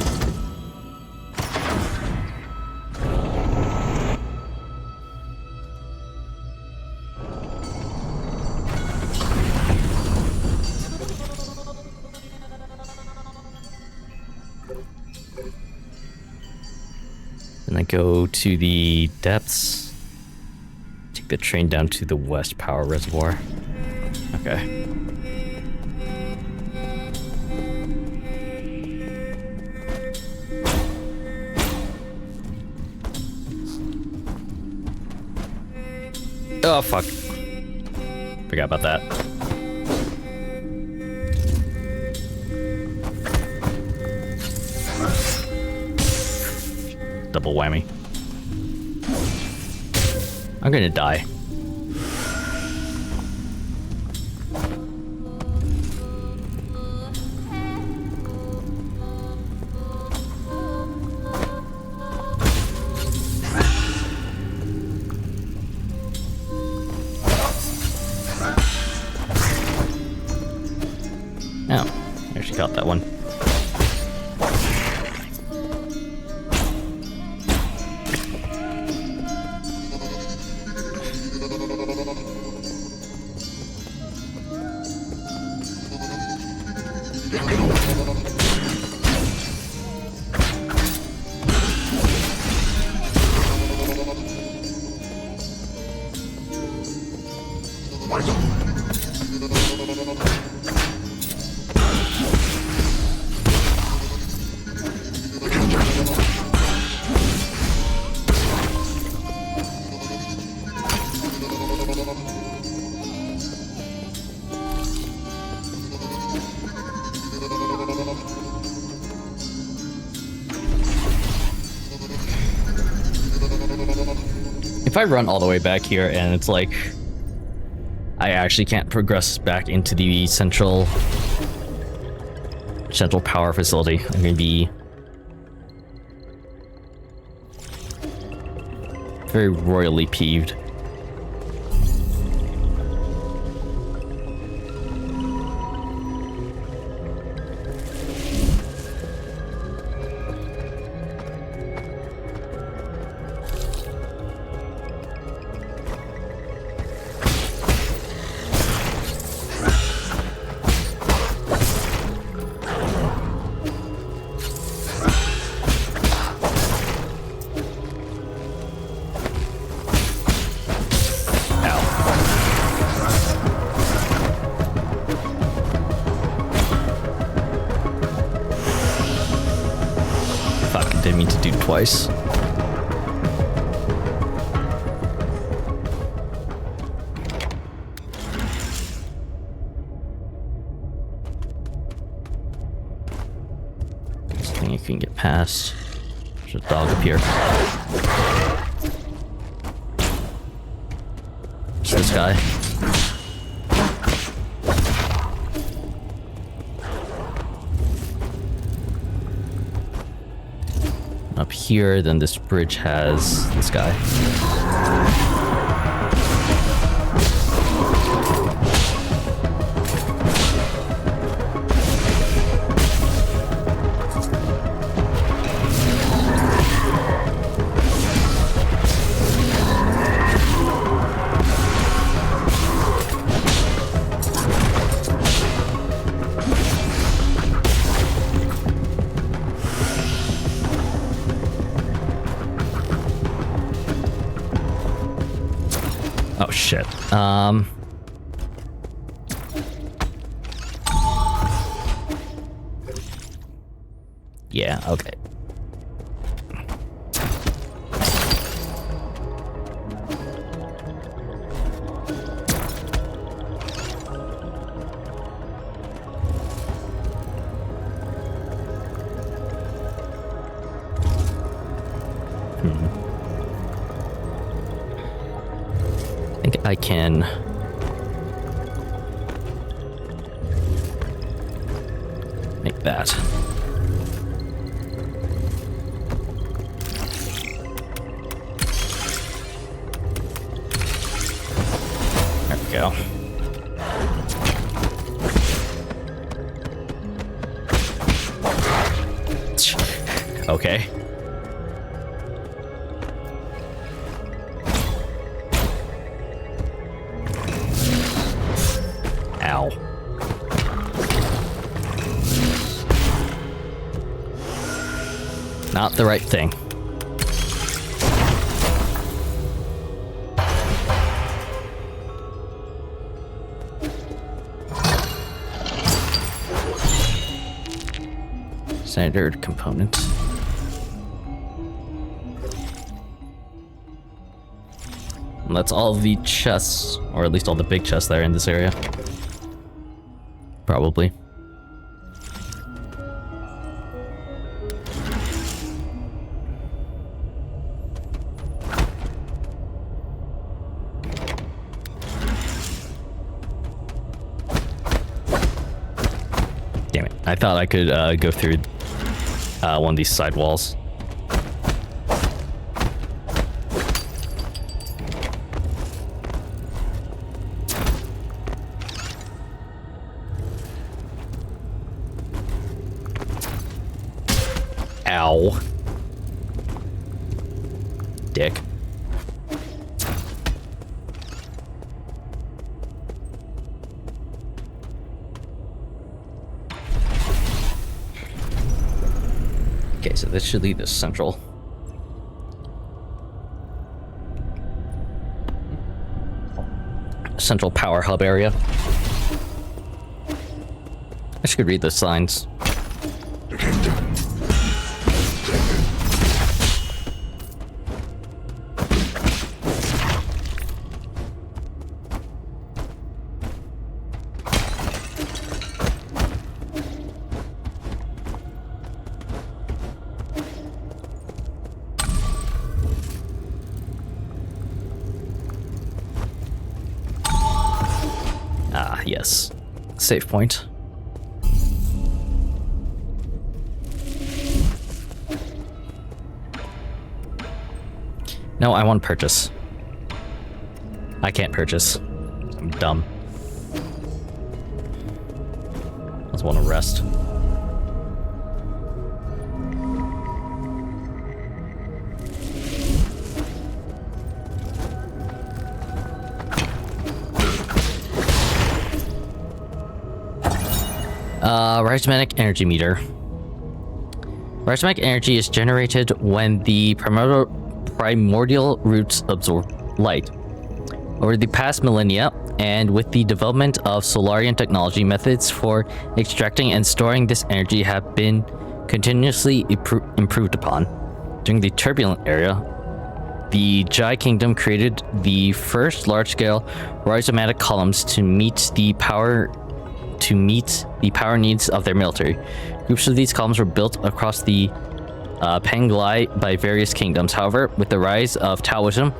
And I go to the depths. Take the train down to the West Power Reservoir. Okay. Oh, fuck. Forgot about that. Double whammy. I'm gonna die. Oh, actually got that one. If I run all the way back here and it's like I actually can't progress back into the central power facility, I'm gonna be very royally peeved. Didn't mean to do twice. Something you can get past. There's a dog up here. It's this guy. Up up here, then this bridge has this guy. Oh shit. Yeah, okay. I think I can make that. There we go. Okay. Ow. Not the right thing. Standard component. And that's all the chests, or at least all the big chests that are in this area. Probably. Damn it. I thought I could go through one of these side walls. Ow. Dick. Okay, so this should lead to central. Central power hub area. I should read the signs. Ah, yes. Save point. No, I want to purchase. I can't purchase. I'm dumb. I just want to rest. Rhizomatic energy meter. Rhizomatic energy is generated when the primordial roots absorb light. Over the past millennia, and with the development of Solarian technology, methods for extracting and storing this energy have been continuously improved upon. During the Turbulent Era, the Jai Kingdom created the first large-scale rhizomatic columns to meet the power needs of their military. Groups of these columns were built across the Penglai by various kingdoms. However, with the rise of Taoism,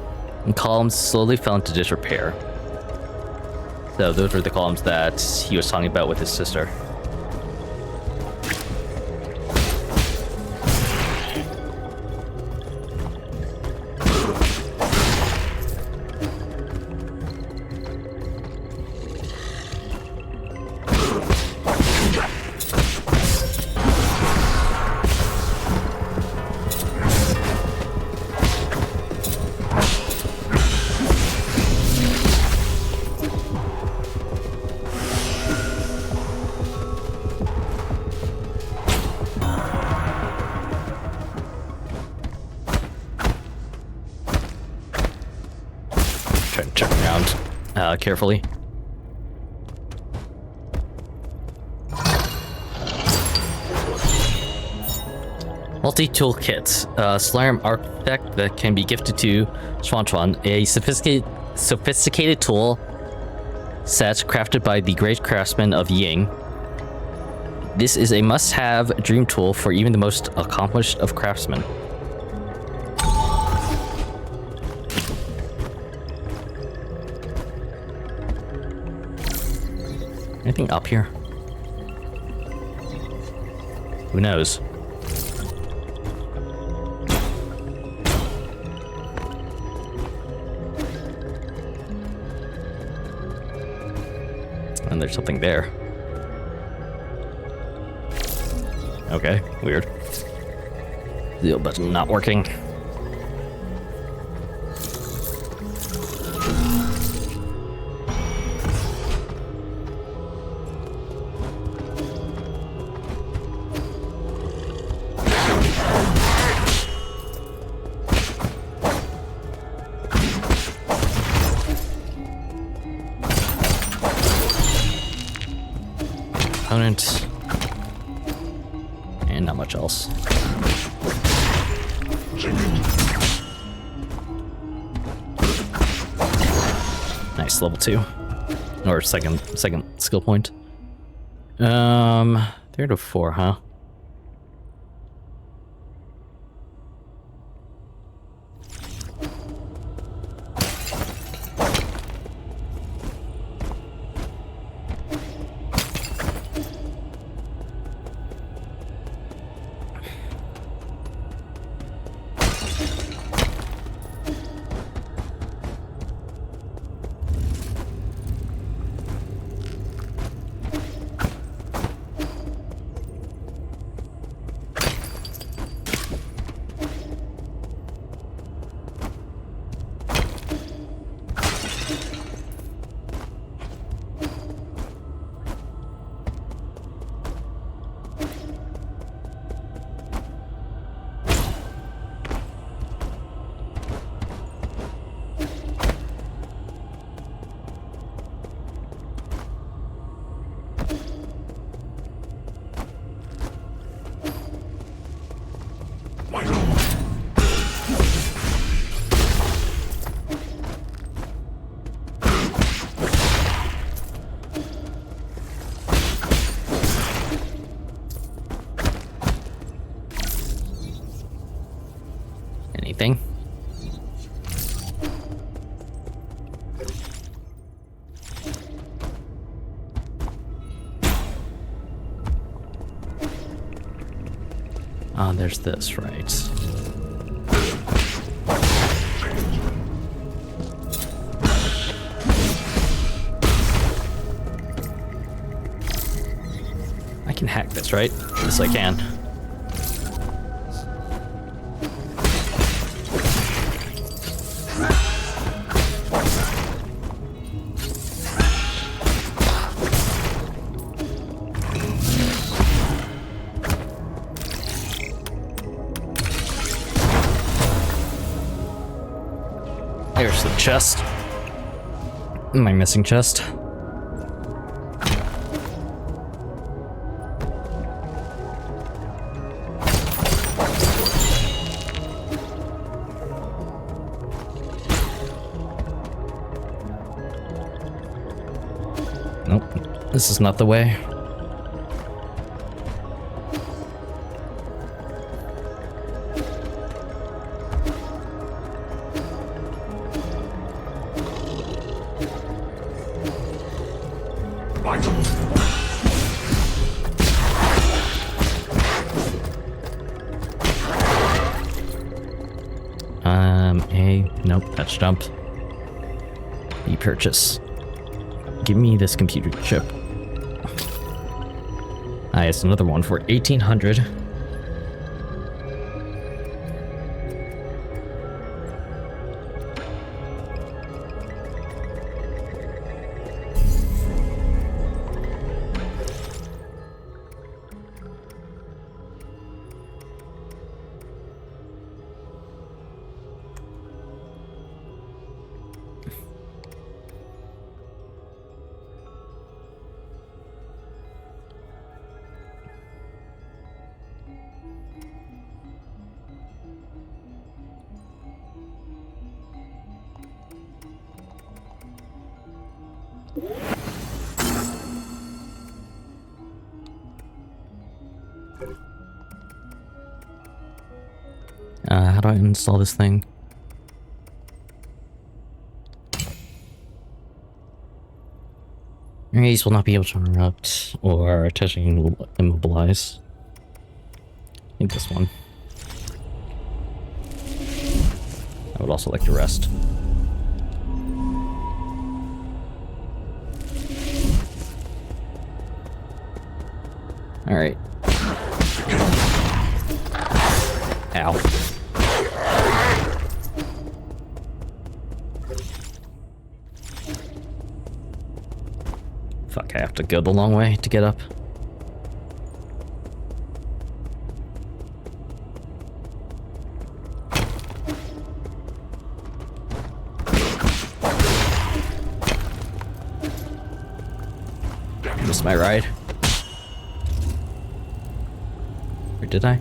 the columns slowly fell into disrepair. So those were the columns that he was talking about with his sister. carefully. Multi-tool kit. Solarium artifact that can be gifted to Chuan. A sophisticated tool set crafted by the great craftsman of Ying. This is a must-have dream tool for even the most accomplished of craftsmen. Anything up here? Who knows? And there's something there. Okay, weird. The button not working. Component. And not much else. Nice, level 2. Or second skill point. 3 to 4, huh? Anything? Ah, there's this, right. I can hack this, right? Yes, I can. There's the chest. My missing chest. Nope, this is not the way. Nope, that's dump. B purchase. Give me this computer chip. Ah, it's another one for 1800. How do I install this thing? Enemies will not be able to interrupt or touching immobilize. I think this one. I would also like to rest. All right. Ow. Fuck, I have to go the long way to get up. Missed my ride. Or did I?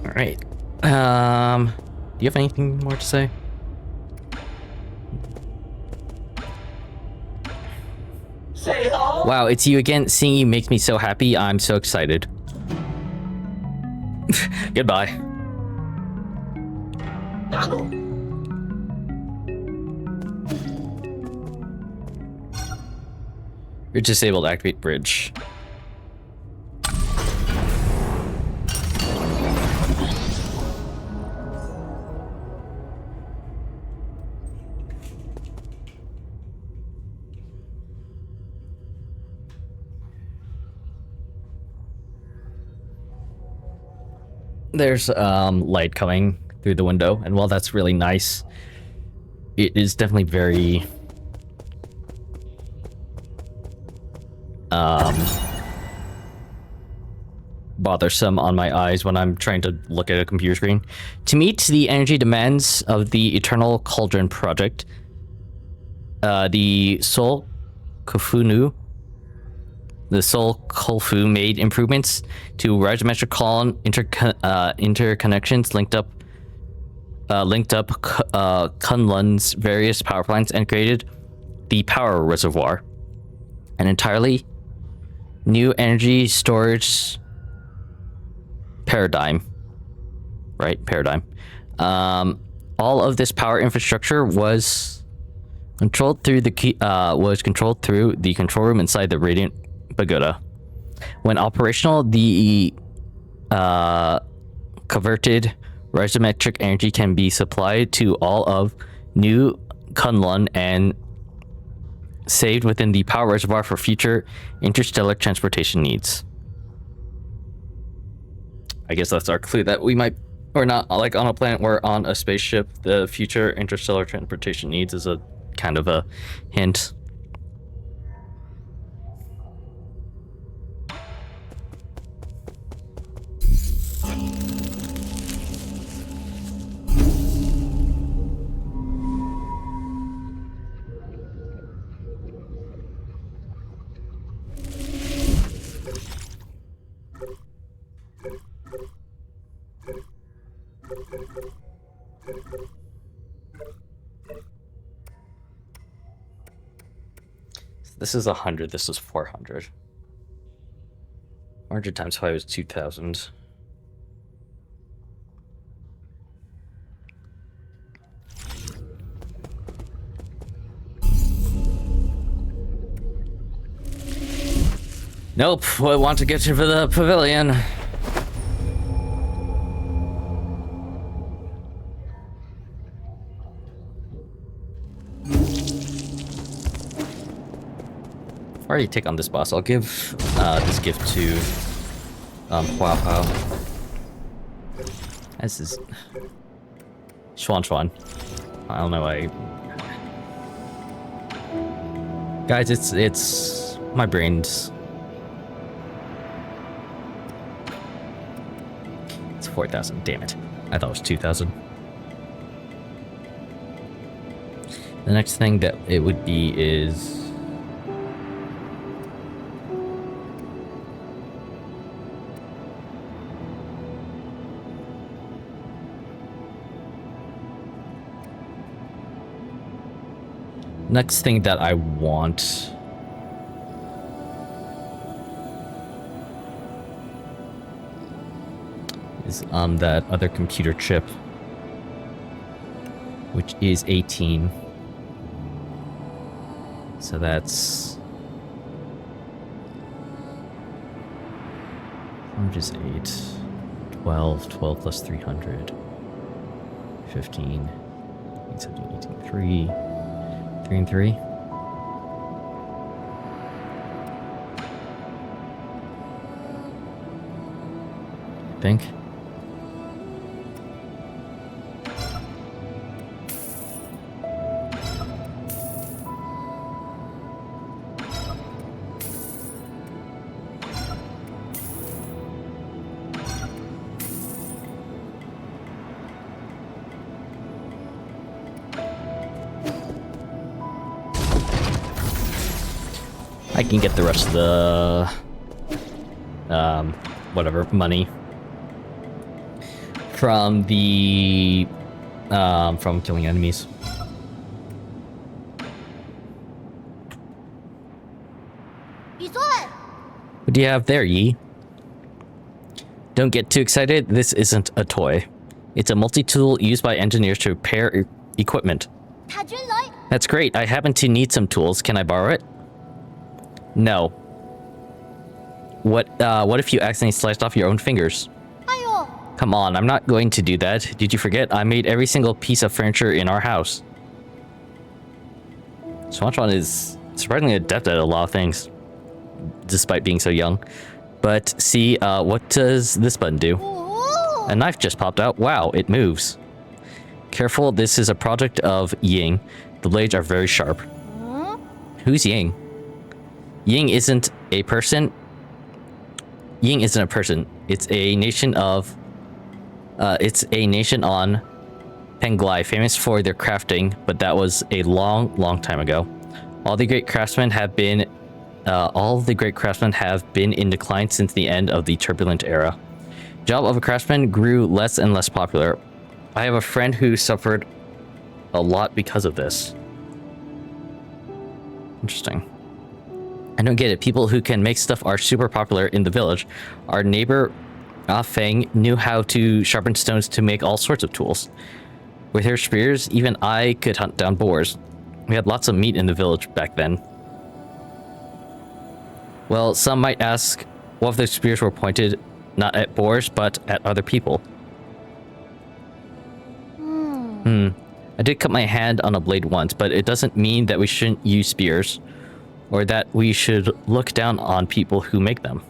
Alright. Do you have anything more to say? Wow, it's you again. Seeing you makes me so happy. I'm so excited. Goodbye. You're disabled. Activate bridge. There's light coming through the window, and while that's really nice, it is definitely very bothersome on my eyes when I'm trying to look at a computer screen. To meet the energy demands of the Eternal Cauldron project, the Sol Kofunu made improvements to Rajametric column interconnections, linked up Kunlun's various power plants, and created the Power Reservoir, an entirely new energy storage paradigm. Right, paradigm. All of this power infrastructure was controlled through the control room inside the Radiant Pagoda. When operational, the converted Rajametric energy can be supplied to all of New Kunlun and saved within the power reservoir for future interstellar transportation needs. I guess that's our clue that we might, or not, like on a planet or on a spaceship, the future interstellar transportation needs is a kind of a hint. This is 100, this is 400. 100 times 5 is 2,000. Nope, I want to get to the pavilion. Before I take on this boss, I'll give this gift to Hua Pao. This is Xuan. I don't know why. Guys, it's my brain's. It's 4,000. Damn it! I thought it was 2,000. The next thing that it would be is Next thing that I want is that other computer chip, which is 18. So that's how much is 8? 12 plus 300. 15, 17, 18, 3 and 3. I think. I can get the rest of the, whatever, money from the, from killing enemies. What do you have there, Yi? Don't get too excited, this isn't a toy. It's a multi-tool used by engineers to repair equipment. That's great, I happen to need some tools, can I borrow it? No. What if you accidentally sliced off your own fingers? Come on, I'm not going to do that. Did you forget? I made every single piece of furniture in our house. Swanchuan is surprisingly adept at a lot of things, despite being so young. But see, what does this button do? A knife just popped out. Wow, it moves. Careful, this is a project of Ying. The blades are very sharp. Who's Ying? Ying isn't a person. Ying isn't a person. It's a nation of. It's a nation on Penglai, famous for their crafting, but that was a long, long time ago. All the great craftsmen have been in decline since the end of the turbulent era. Job of a craftsman grew less and less popular. I have a friend who suffered a lot because of this. Interesting. I don't get it. People who can make stuff are super popular in the village. Our neighbor, Feng, knew how to sharpen stones to make all sorts of tools. With her spears, even I could hunt down boars. We had lots of meat in the village back then. Well, some might ask, what if their spears were pointed not at boars, but at other people? I did cut my hand on a blade once, but it doesn't mean that we shouldn't use spears, or that we should look down on people who make them.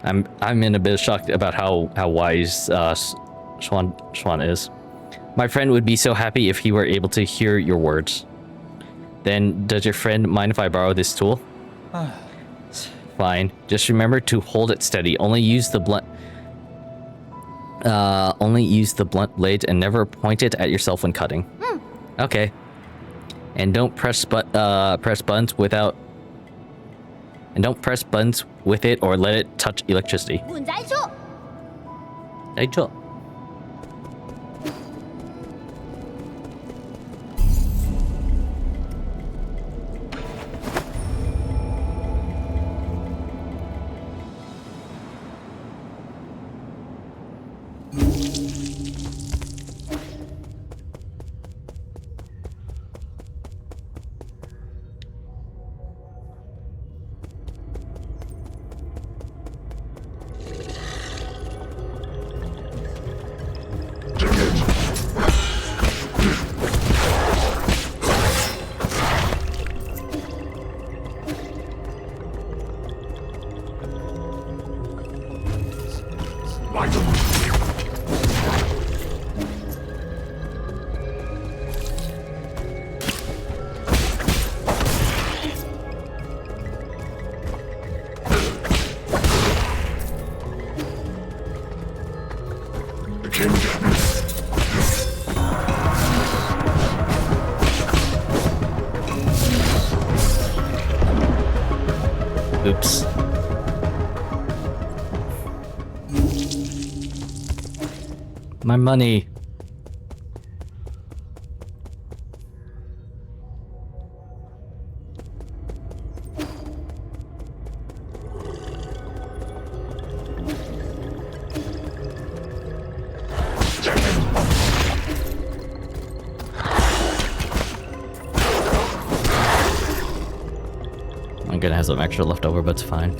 I'm in a bit of shock about how wise Swan is. My friend would be so happy if he were able to hear your words. Then, does your friend mind if I borrow this tool? Fine. Just remember to hold it steady. Only use the blunt blade and never point it at yourself when cutting. Okay. And don't press buttons without. And don't press buttons with it or let it touch electricity. 没错. My money. I'm gonna have some extra left over, but it's fine.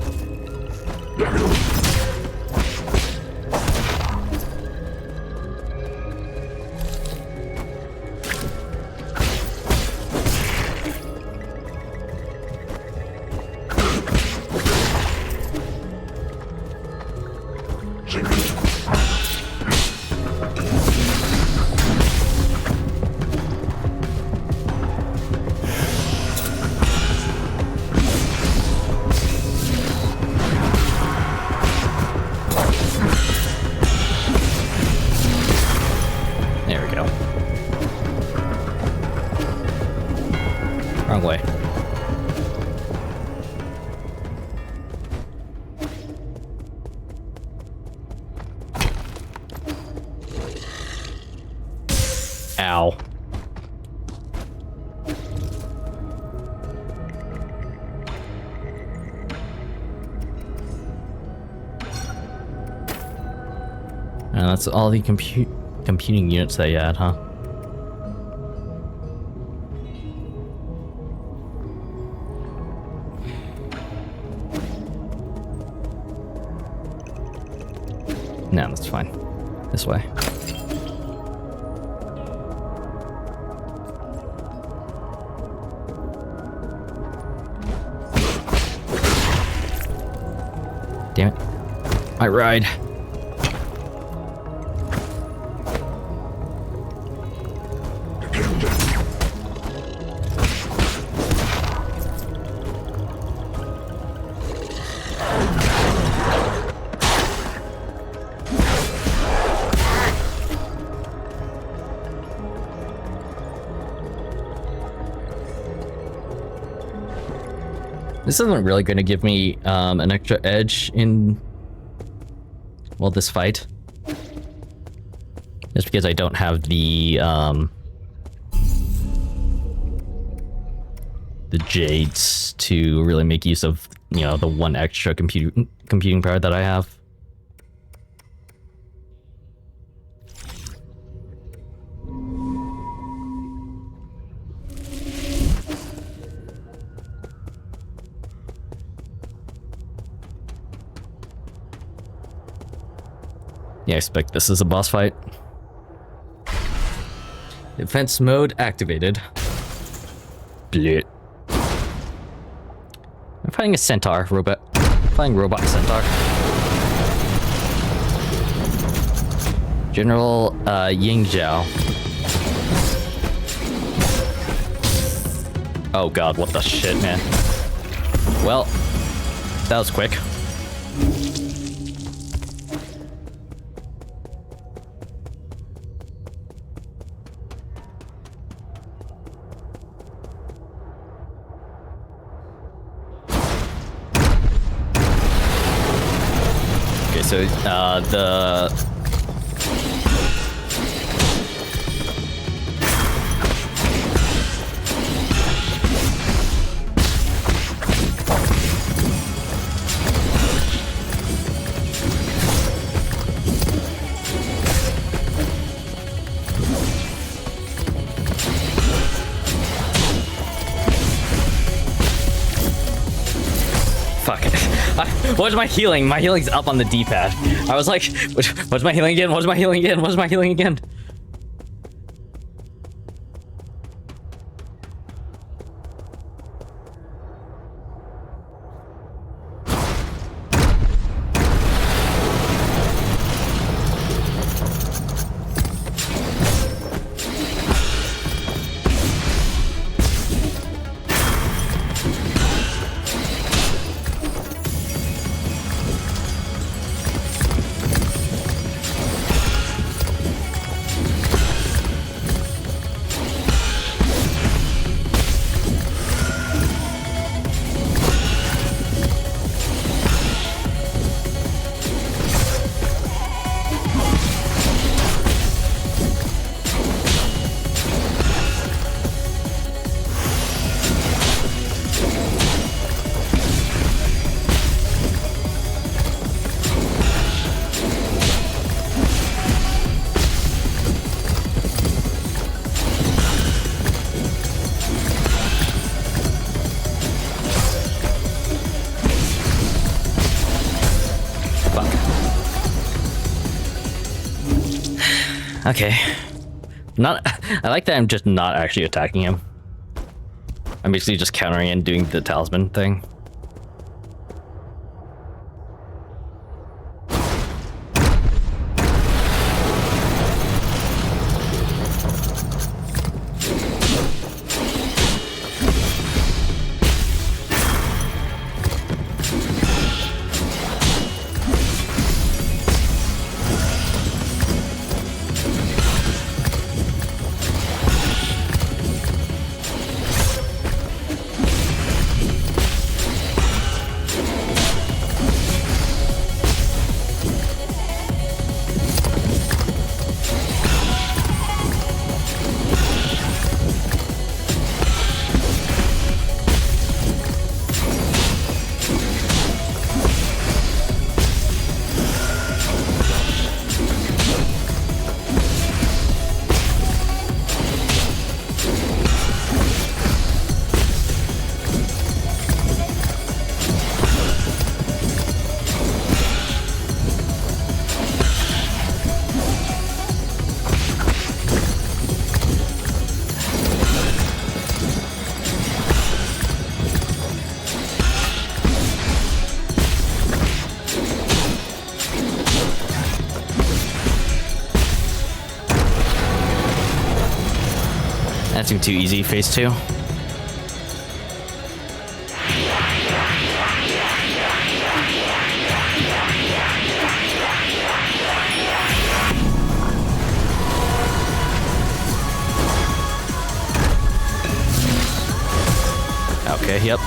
There we go. Wrong way. Ow. And that's all the computing units that you had, huh? No, that's fine. This way. Damn it. My ride. This isn't really going to give me an extra edge in, well, this fight. Just because I don't have the jades to really make use of, you know, the one extra computing power that I have. Yeah, I expect this is a boss fight. Defense mode activated. Blech. I'm fighting a centaur robot. Fighting robot centaur. General Ying Zhao. Oh god, what the shit, man. Well, that was quick. So, fuck it. What's my healing? My healing's up on the D-pad. I was like, what's my healing again? What's my healing again? What's my healing again? Okay. Not. I like that I'm just not actually attacking him. I'm basically just countering and doing the talisman thing. That seemed too easy, phase 2. Okay, yep.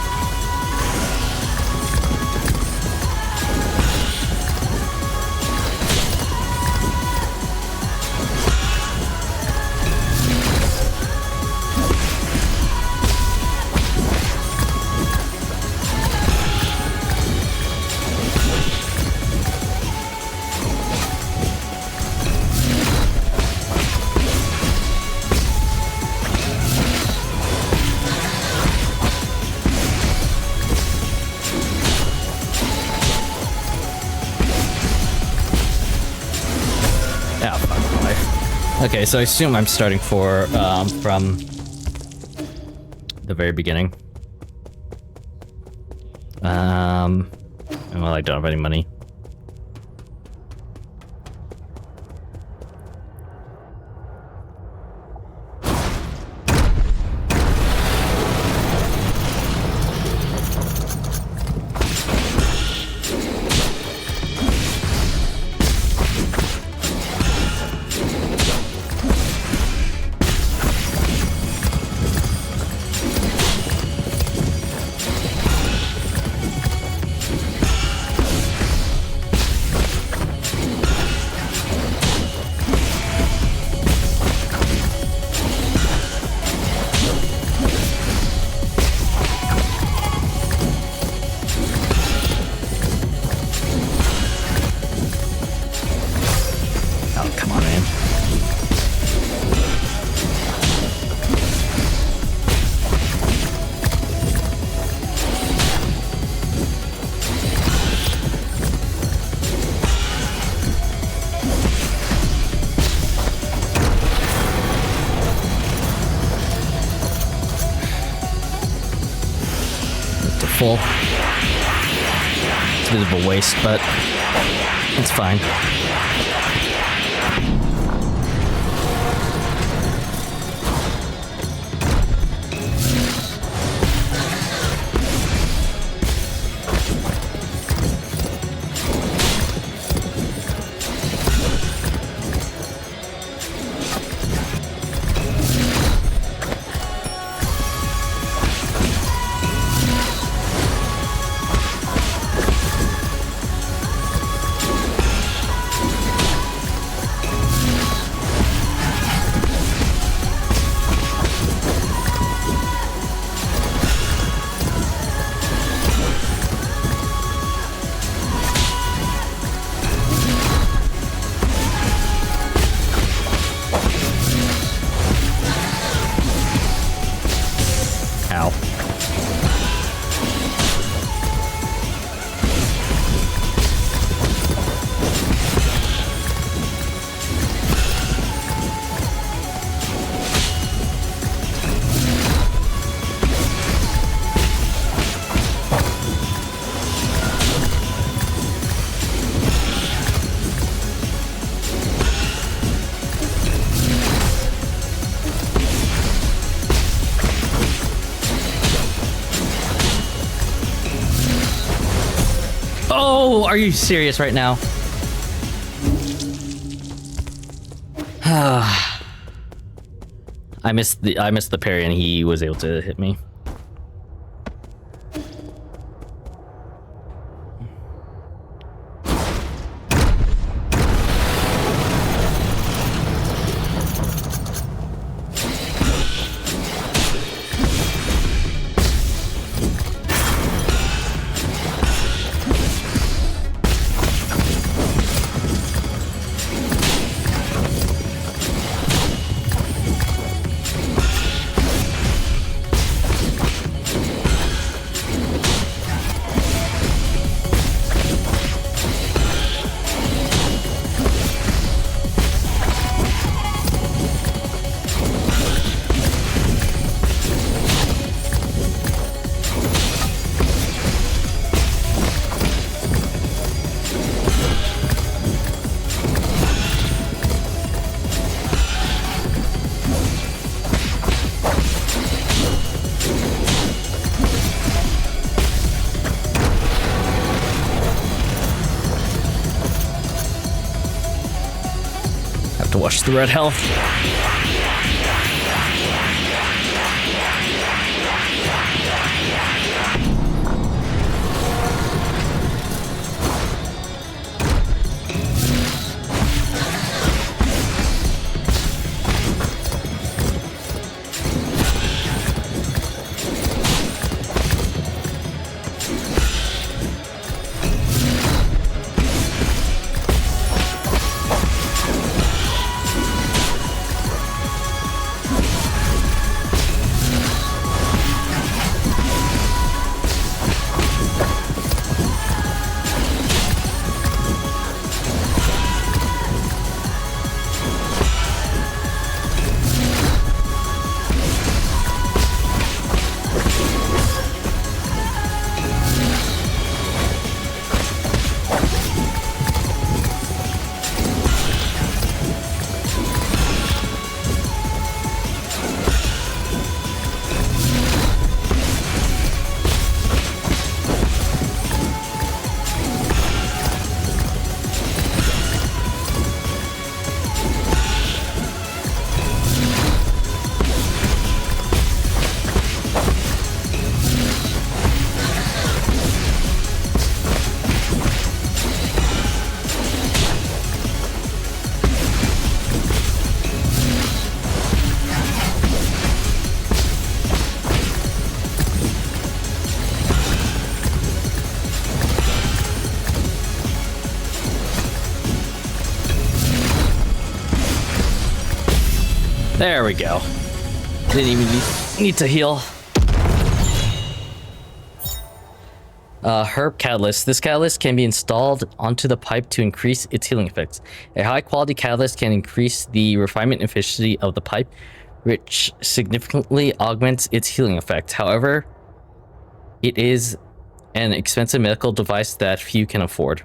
Yeah, fuck life. Okay, so I assume I'm starting from the very beginning. Well, I don't have any money. Oh, come on, man. To full. It's a bit of a waste, but it's fine. are you serious right now? I missed the parry and he was able to hit me. To watch the red health. There we go. Didn't even need to heal. Herb Catalyst. This catalyst can be installed onto the pipe to increase its healing effects. A high quality catalyst can increase the refinement efficiency of the pipe, which significantly augments its healing effect. However, it is an expensive medical device that few can afford.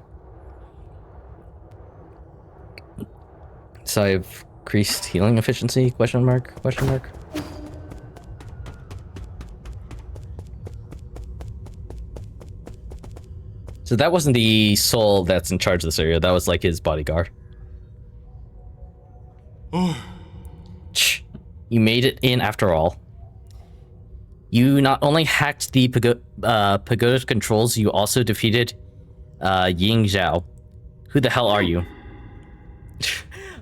So I've increased healing efficiency, question mark. So that wasn't the soul that's in charge of this area. That was like his bodyguard. You made it in after all. You not only hacked the pagoda controls, you also defeated Ying Zhao. Who the hell are you?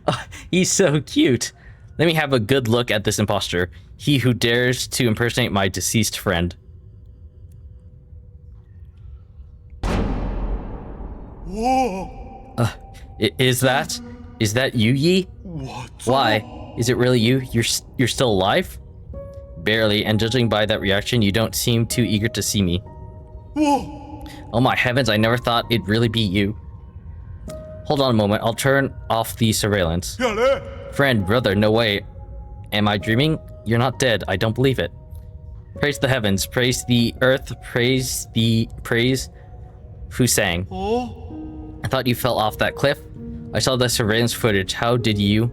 Oh, he's so cute. Let me have a good look at this imposter. He who dares to impersonate my deceased friend. Whoa! Is that you, Yi? What? Why? Is it really you? You're still alive? Barely, and judging by that reaction, you don't seem too eager to see me. Whoa! Oh my heavens, I never thought it'd really be you. Hold on a moment, I'll turn off the surveillance. Friend, brother, no way. Am I dreaming? You're not dead, I don't believe it. Praise the heavens, praise the earth, praise Fusang. Oh? I thought you fell off that cliff. I saw the surveillance footage, how did you?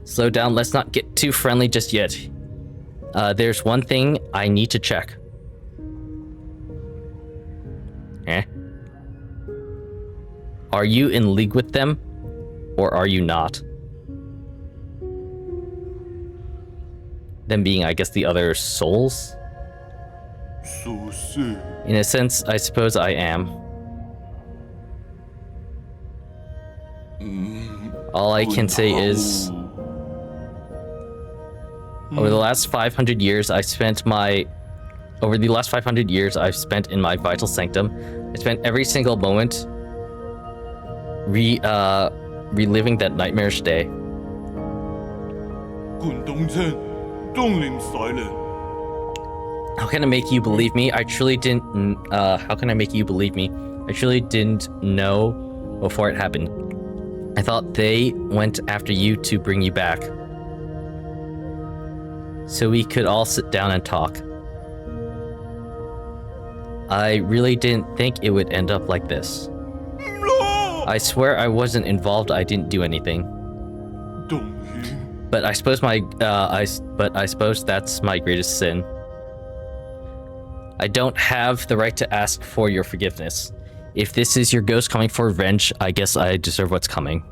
Slow down, let's not get too friendly just yet. There's one thing I need to check. Are you in league with them, or are you not? Them being, I guess, the other souls? So say. In a sense, I suppose I am. All I can say is, over the last 500 years, I've spent in my vital sanctum, I spent every single moment reliving that nightmarish day. 滚东青，東林silent. How can I make you believe me? I truly didn't. How can I make you believe me? I truly didn't know before it happened. I thought they went after you to bring you back, so we could all sit down and talk. I really didn't think it would end up like this. No! I swear I wasn't involved. I didn't do anything. 東興 But I suppose I suppose that's my greatest sin. I don't have the right to ask for your forgiveness. If this is your ghost coming for revenge, I guess I deserve what's coming.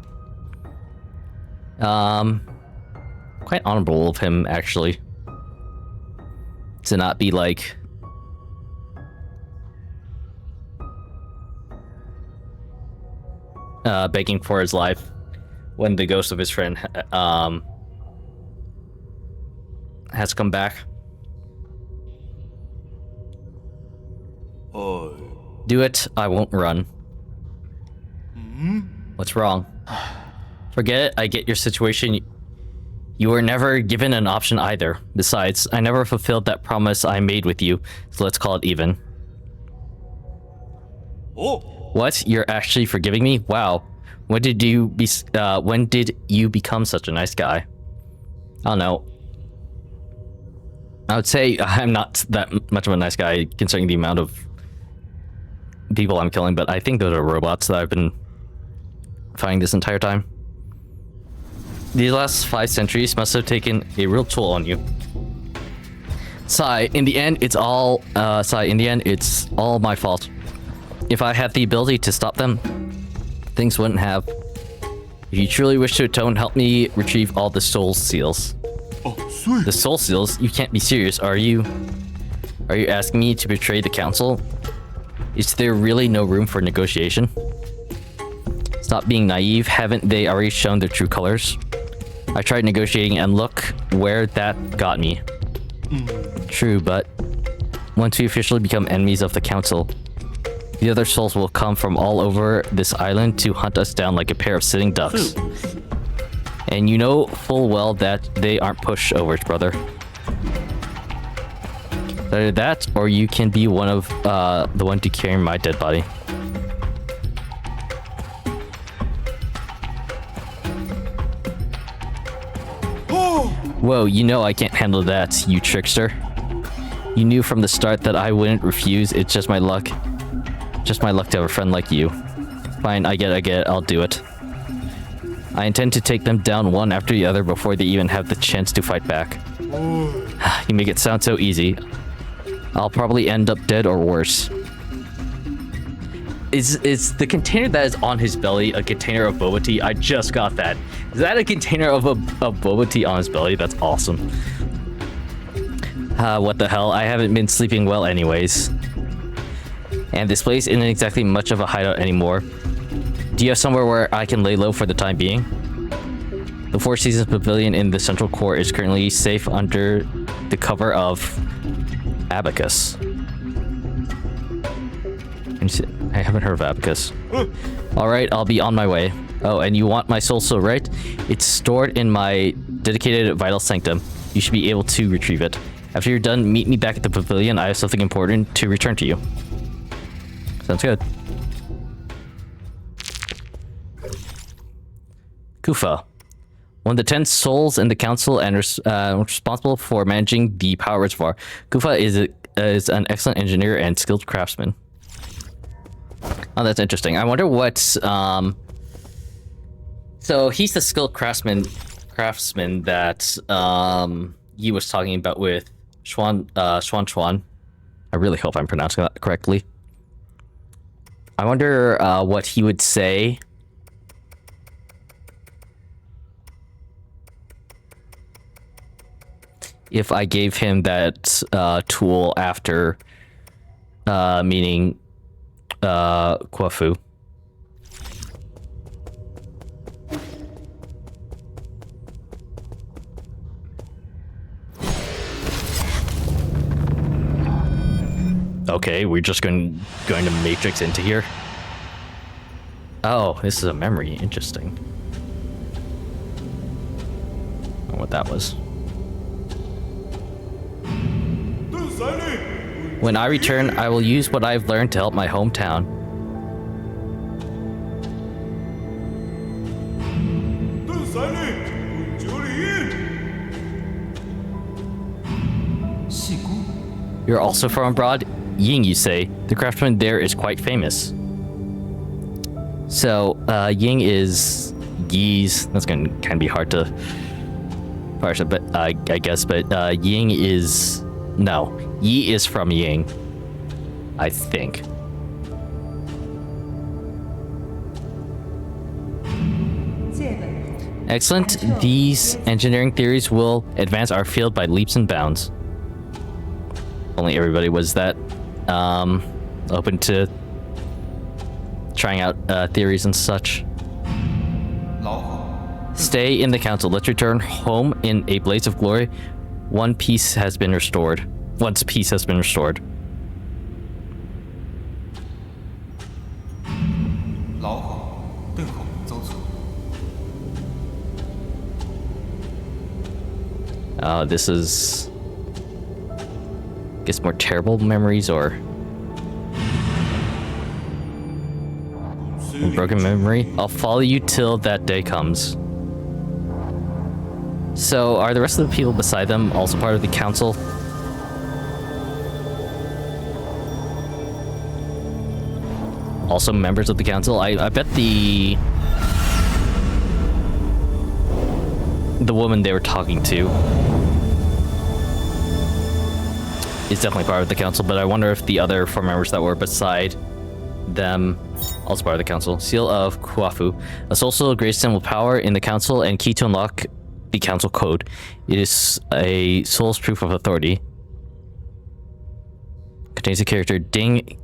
Quite honorable of him, actually, to not be like, begging for his life when the ghost of his friend has come back. Do it, I won't run. What's wrong? Forget it, I get your situation. You were never given an option either. Besides, I never fulfilled that promise I made with you, so let's call it even. Oh, What? You're actually forgiving me? Wow. When did you become such a nice guy? I don't know. I would say I'm not that much of a nice guy considering the amount of people I'm killing, but I think those are robots that I've been fighting this entire time. These last 5 centuries must have taken a real toll on you. Sai, in the end, it's all my fault. If I had the ability to stop them, things wouldn't have. If you truly wish to atone, help me retrieve all the soul seals. oh, sweet. The soul seals? You can't be serious, are you? Are you asking me to betray the council? Is there really no room for negotiation? Stop being naive. Haven't they already shown their true colors? I tried negotiating and look where that got me. True, but once we officially become enemies of the council, the other souls will come from all over this island to hunt us down like a pair of sitting ducks. And you know full well that they aren't pushovers, brother. Either that, or you can be one of the one to carry my dead body. Oh, Whoa, you know I can't handle that, you trickster. You knew from the start that I wouldn't refuse. It's just my luck. Just my luck to have a friend like you. Fine, I get it, I'll do it. I intend to take them down one after the other before they even have the chance to fight back. You make it sound so easy. I'll probably end up dead or worse. Is the container that is on his belly a container of boba tea? I just got that. Is that a container of boba tea on his belly? That's awesome. What the hell? I haven't been sleeping well anyways. And this place isn't exactly much of a hideout anymore. Do you have somewhere where I can lay low for the time being? The Four Seasons Pavilion in the central core is currently safe under the cover of Abacus. I haven't heard of Abacus. Alright, I'll be on my way. Oh, and you want my soul so right? It's stored in my dedicated vital sanctum. You should be able to retrieve it. After you're done, meet me back at the pavilion. I have something important to return to you. Sounds good. Kufa. One of the 10 souls in the council and responsible for managing the power reservoir. Kufa is an excellent engineer and skilled craftsman. Oh, that's interesting. I wonder what... So he's the skilled craftsman that Yi was talking about with Xuan. I really hope I'm pronouncing that correctly. I wonder what he would say if I gave him that tool after meeting Kwafu. Okay, we're just going to matrix into here. Oh, this is a memory. Interesting. I don't know what that was. When I return, I will use what I've learned to help my hometown. You're also from abroad? Ying, you say. The craftsman there is quite famous. So, Ying is Yi's. That's gonna kind of be hard to parse it, but I guess. But Ying is no. Yi is from Ying, I think. Excellent. These engineering theories will advance our field by leaps and bounds. Only everybody was that open to trying out theories and such. Stay in the council. Let's return home in a blaze of glory. Once peace has been restored. This is, I guess, more terrible memories or broken memory. I'll follow you till that day comes. So, are the rest of the people beside them also part of the council? Also members of the council? I bet the woman they were talking to is definitely part of the council, but I wonder if the other 4 members that were beside them also part of the council. Seal of Kwafu. A soul graced symbol of power in the council and key to unlock the council code. It is a soul's proof of authority. Contains the character Ding.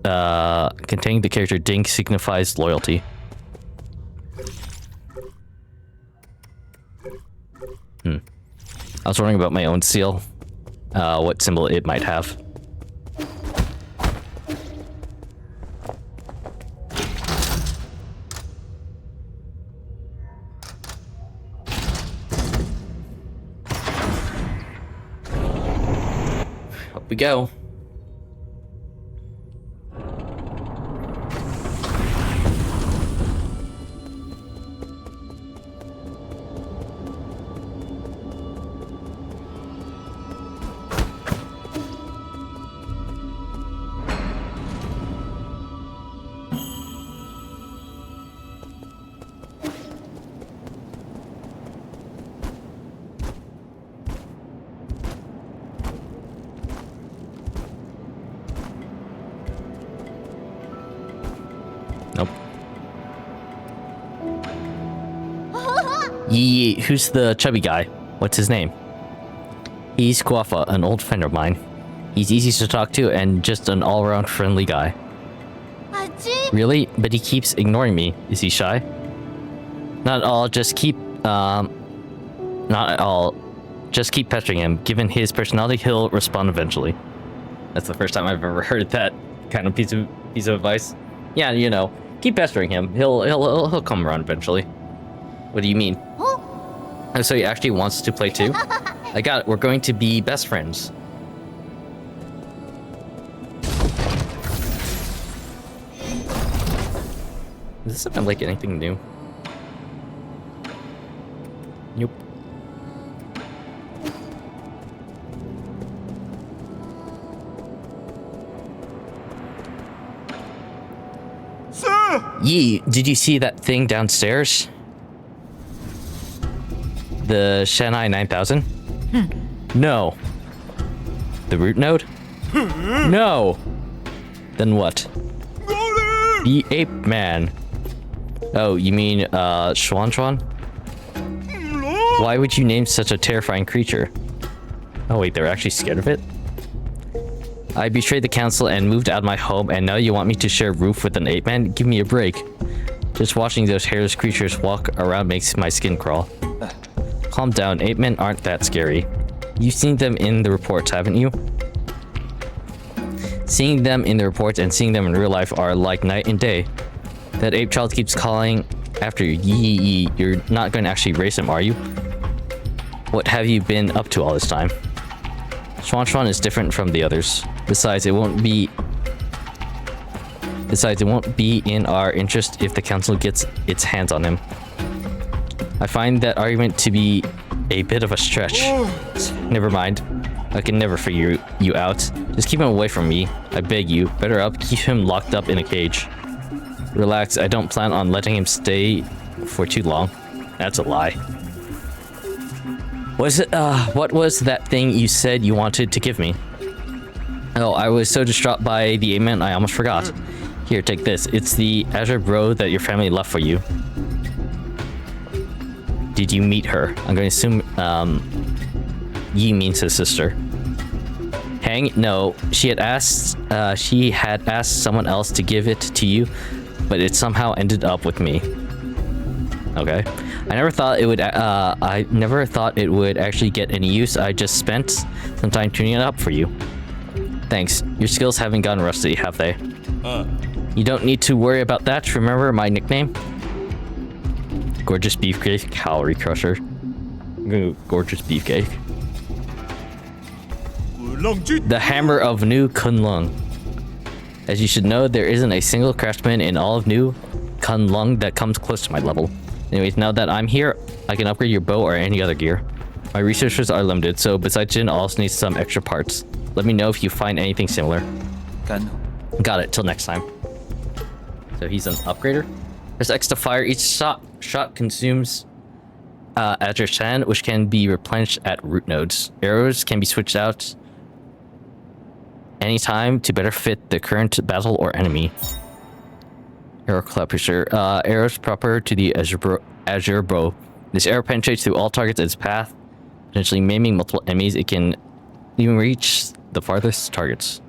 Containing the character Ding signifies loyalty. I was wondering about my own seal. What symbol it might have. Up we go. Nope. Yee, who's the chubby guy? What's his name? He's Kwafa, an old friend of mine. He's easy to talk to and just an all-around friendly guy. Really? But he keeps ignoring me. Is he shy? Not at all, just keep pestering him. Given his personality, he'll respond eventually. That's the first time I've ever heard that kind of piece of advice. Yeah, you know, keep pestering him. He'll come around eventually. What do you mean? Oh, so he actually wants to play too? I got it. We're going to be best friends. Does this sound like anything new? Nope. Sir! Yi, did you see that thing downstairs? The Shanai 9000? No. The root node? No. Then what? Got The ape man. Oh, you mean Schwan Schwan? Why would you name such a terrifying creature? Oh wait, they're actually scared of it? I betrayed the council and moved out of my home, and now you want me to share a roof with an ape man? Give me a break. Just watching those hairless creatures walk around makes my skin crawl. Calm down, ape men aren't that scary. You've seen them in the reports, haven't you? Seeing them in the reports and seeing them in real life are like night and day. That ape child keeps calling after you. Yee. You're not going to actually race him, are you? What have you been up to all this time? Schwan Schwan is different from the others. Besides, it won't be in our interest if the council gets its hands on him. I find that argument to be a bit of a stretch. Never mind. I can never figure you out. Just keep him away from me. I beg you. Better up, keep him locked up in a cage. Relax, I don't plan on letting him stay for too long. That's a lie. What was that thing you said you wanted to give me? Oh, I was so distraught by the amen I almost forgot. Here, take this. It's the Azure Bro that your family left for you. Did you meet her? I'm going to assume Yi means his sister. Hang? No, she had asked someone else to give it to you, but it somehow ended up with me. Okay. I never thought it would actually get any use. I just spent some time tuning it up for you. Thanks. Your skills haven't gotten rusty, have they? You don't need to worry about that. Remember my nickname? Gorgeous Beefcake, Calorie Crusher. Gorgeous Beefcake. The Hammer of New Kunlun. As you should know, there isn't a single craftsman in all of New Kunlun that comes close to my level. Anyways, now that I'm here, I can upgrade your bow or any other gear. My resources are limited, so besides Jin, I also need some extra parts. Let me know if you find anything similar. Got it. Till next time. So he's an upgrader. There's X to fire. Each shot consumes Azure Shan, which can be replenished at root nodes. Arrows can be switched out anytime to better fit the current battle or enemy. Arrow Clapper. Arrows proper to the Azure Bow. This arrow penetrates through all targets in its path, potentially maiming multiple enemies. It can even reach the farthest targets.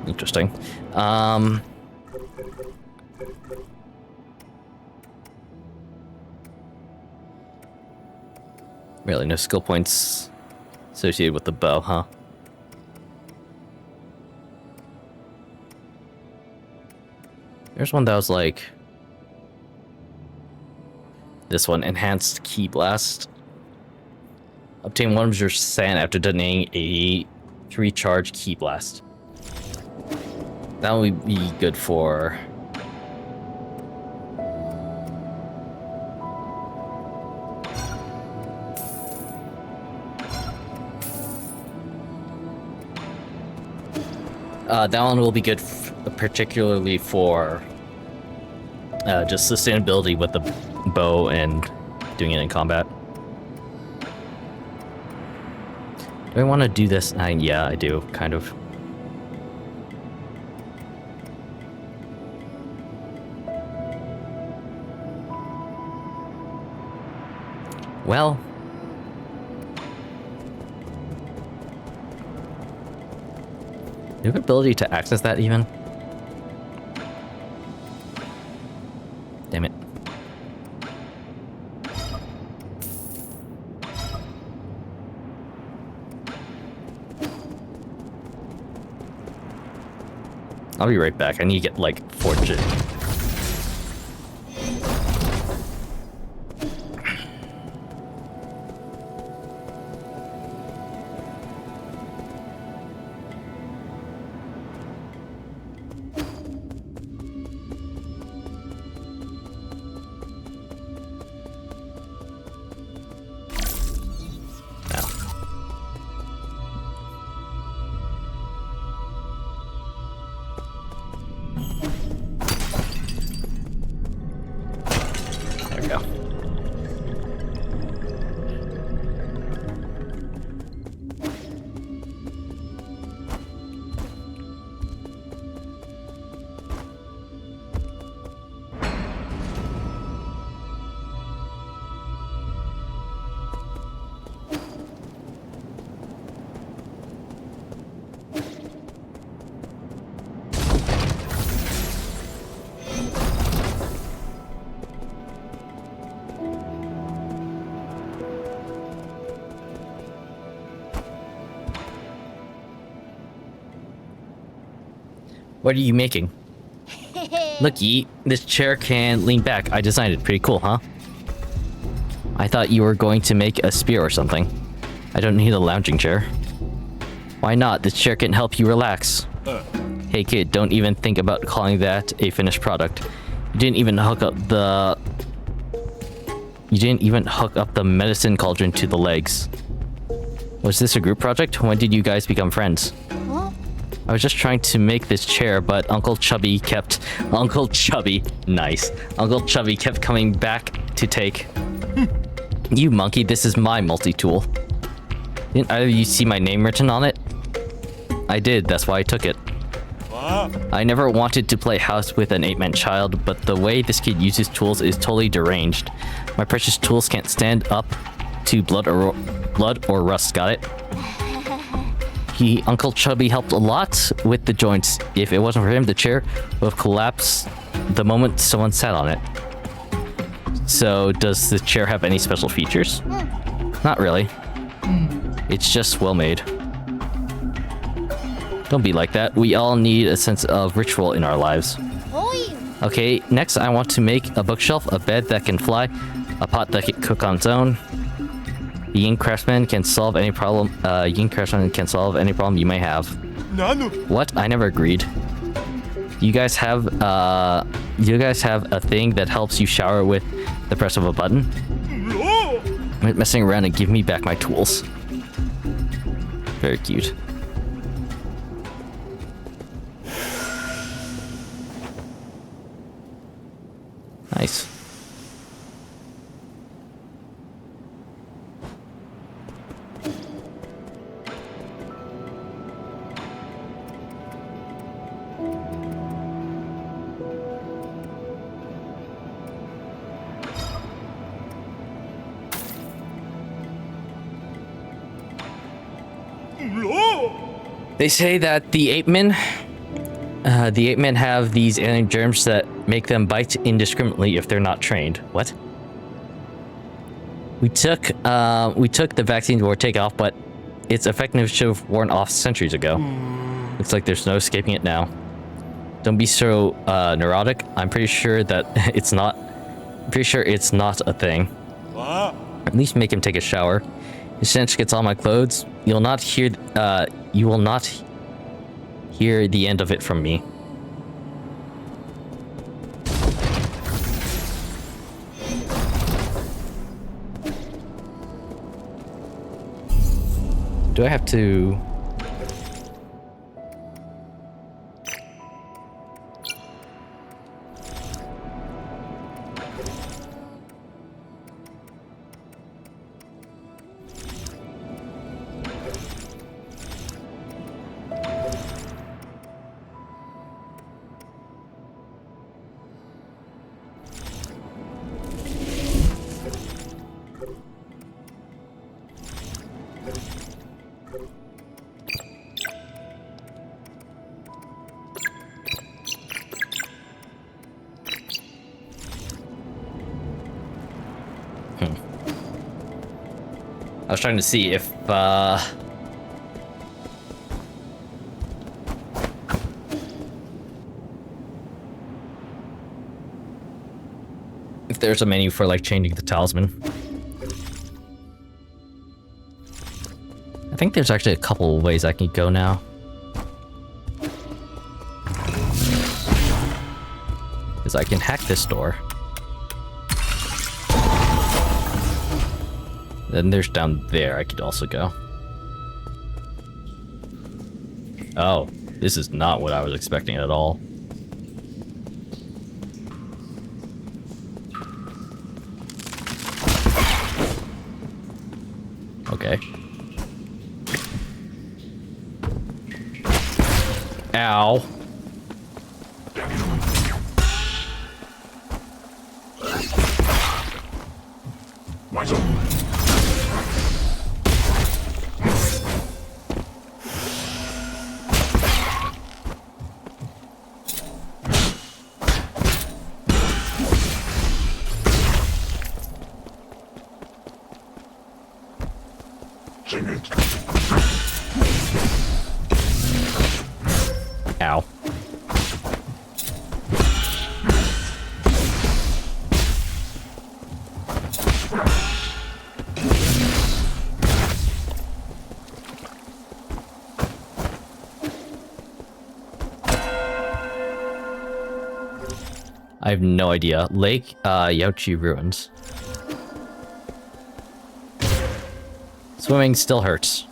Interesting. Really, no skill points associated with the bow, huh? There's one that was like this one, Enhanced Ki Blast. Obtain 1 of your sand after detonating a 3-charge Ki Blast. That would be good for... that one will be good particularly for just sustainability with the bow and doing it in combat. Do I want to do this? Yeah, I do, kind of. Well, do you have ability to access that even? Damn it. I'll be right back. I need to get like fortune. What are you making? Looky, this chair can lean back. I designed it. Pretty cool, huh? I thought you were going to make a spear or something. I don't need a lounging chair. Why not? This chair can help you relax. Hey kid, don't even think about calling that a finished product. You didn't even hook up the medicine cauldron to the legs. Was this a group project? When did you guys become friends? I was just trying to make this chair, but Uncle Chubby kept coming back to take. You monkey, this is my multi-tool. Didn't either of you see my name written on it? I did, that's why I took it. I never wanted to play house with an 8-man child, but the way this kid uses tools is totally deranged. My precious tools can't stand up to blood or rust, got it? Uncle Chubby helped a lot with the joints. If it wasn't for him, the chair would have collapsed the moment someone sat on it. So, does the chair have any special features? Not really. It's just well made. Don't be like that. We all need a sense of ritual in our lives. Okay, next I want to make a bookshelf, a bed that can fly, a pot that can cook on its own. The Yin Craftsman can solve any problem. You may have. What? I never agreed. You guys have a thing that helps you shower with the press of a button? Quit messing around and give me back my tools. Very cute. Nice. They say that the ape men have these alien germs that make them bite indiscriminately if they're not trained. What? We took the vaccine to take off, but its effectiveness should have worn off centuries ago. Looks like there's no escaping it now. Don't be so neurotic. I'm pretty sure that it's not. I'm pretty sure it's not a thing. At least make him take a shower. His stench gets on my clothes. You will not hear the end of it from me. Do I have to... I was trying to see if there's a menu for like changing the talisman. I think there's actually a couple of ways I can go now. Because I can hack this door. Then there's down there I could also go. Oh, this is not what I was expecting at all. Okay. Ow. Ow. I have no idea. Lake Yaochi Ruins. Swimming still hurts.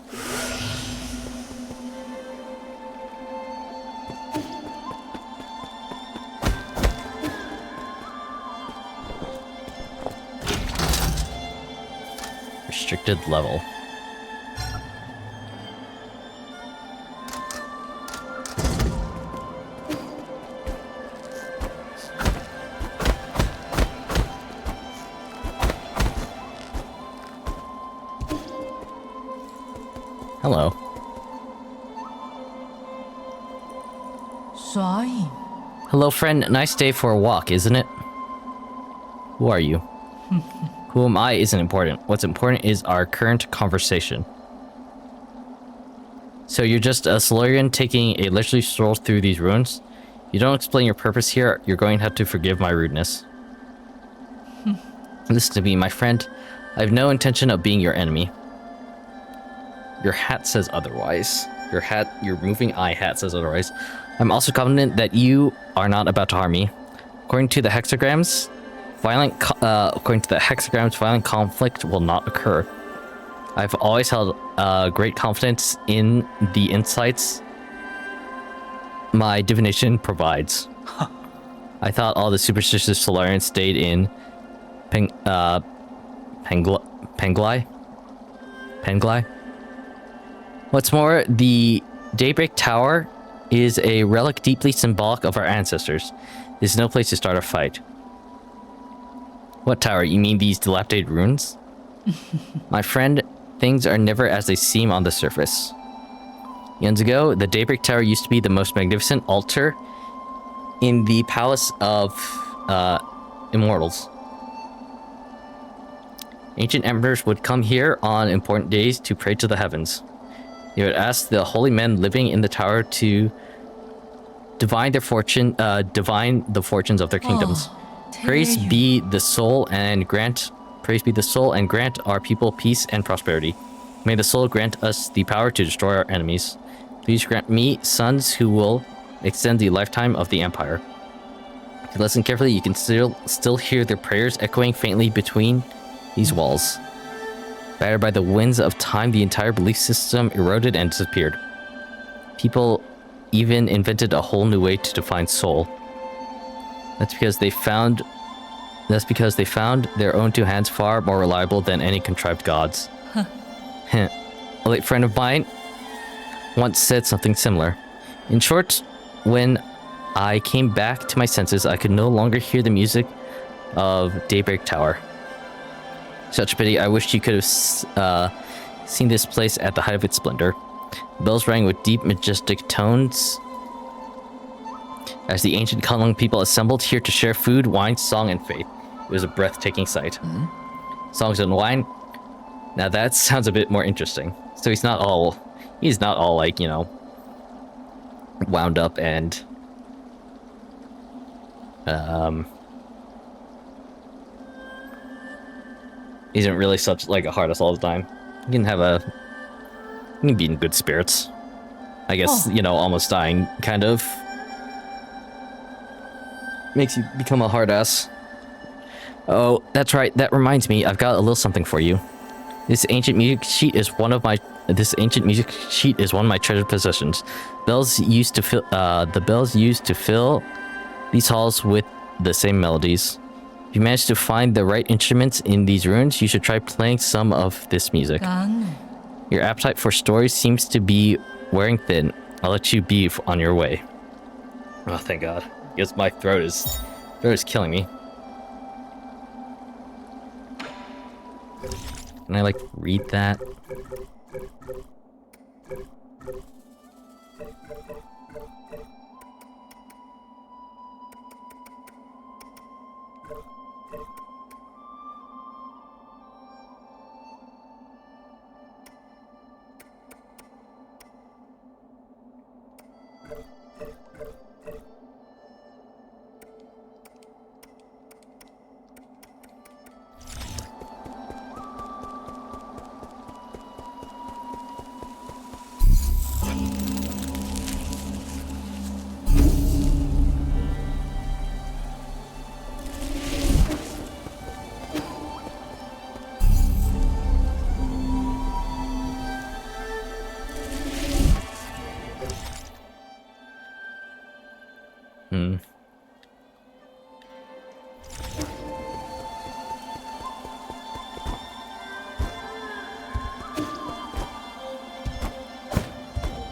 Restricted level. Hello. Hello, friend. Nice day for a walk, isn't it? Who are you? Who am I isn't important. What's important is our current conversation. So you're just a Solarian taking a leisurely stroll through these ruins? You don't explain your purpose here, you're going to have to forgive my rudeness. Listen to me, my friend. I have no intention of being your enemy. Your hat says otherwise. Your moving eye hat says otherwise. I'm also confident that you are not about to harm me. According to the hexagrams, violent conflict will not occur. I've always held great confidence in the insights my divination provides. I thought all the superstitious Solarians stayed in Penglai. What's more, the Daybreak Tower is a relic deeply symbolic of our ancestors. There's no place to start a fight. What tower? You mean these dilapidated ruins? My friend, things are never as they seem on the surface. Eons ago, the Daybreak Tower used to be the most magnificent altar in the Palace of Immortals. Ancient emperors would come here on important days to pray to the heavens. They would ask the holy men living in the tower to divine the fortunes of their kingdoms. Praise be the soul and grant our people peace and prosperity. May the soul grant us the power to destroy our enemies. Please grant me sons who will extend the lifetime of the empire. If you listen carefully, you can still hear their prayers echoing faintly between these walls. Battered by the winds of time, the entire belief system eroded and disappeared. People even invented a whole new way to define soul. That's because they found their own two hands far more reliable than any contrived gods. A late friend of mine once said something similar. In short, when I came back to my senses, I could no longer hear the music of Daybreak Tower. Such a pity. I wished you could have seen this place at the height of its splendor. The bells rang with deep, majestic tones as the ancient Kunlun people assembled here to share food, wine, song, and faith. It was a breathtaking sight. Songs and wine? Now that sounds a bit more interesting. So he's not all like, you know, wound up and isn't really such like a hard ass all the time. You can be in good spirits. I guess, you know, almost dying kind of makes you become a hard ass. Oh, that's right. That reminds me. I've got a little something for you. This ancient music sheet is one of my treasured possessions. The bells used to fill these halls with the same melodies. If you manage to find the right instruments in these ruins, you should try playing some of this music. Your appetite for stories seems to be wearing thin. I'll let you be on your way. Oh, thank God. I guess my throat is killing me. Can I, like, read that?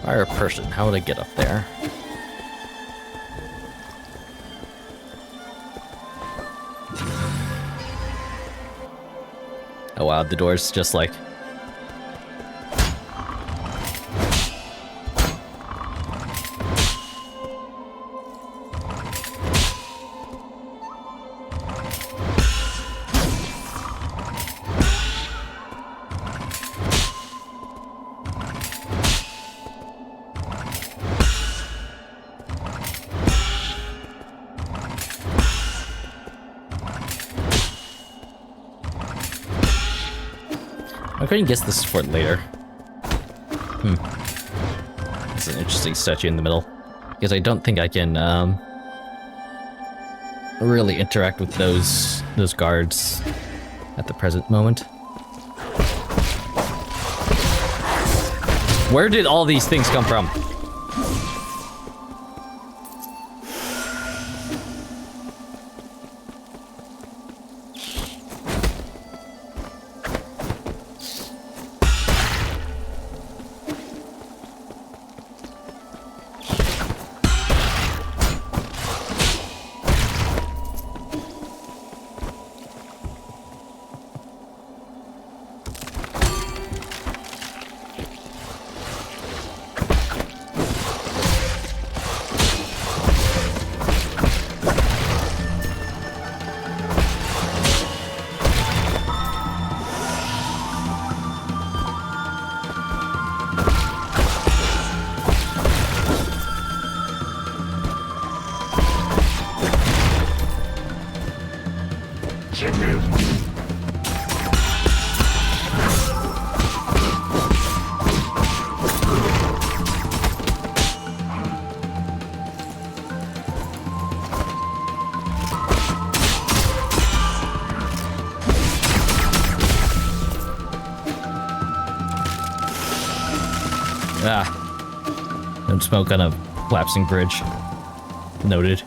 Fire a person. How would I get up there? Oh wow, the door's just like... I couldn't guess this is for later. It's an interesting statue in the middle. Because I don't think I can, really interact with those guards at the present moment. Where did all these things come from? Don't smoke on a collapsing bridge. Noted.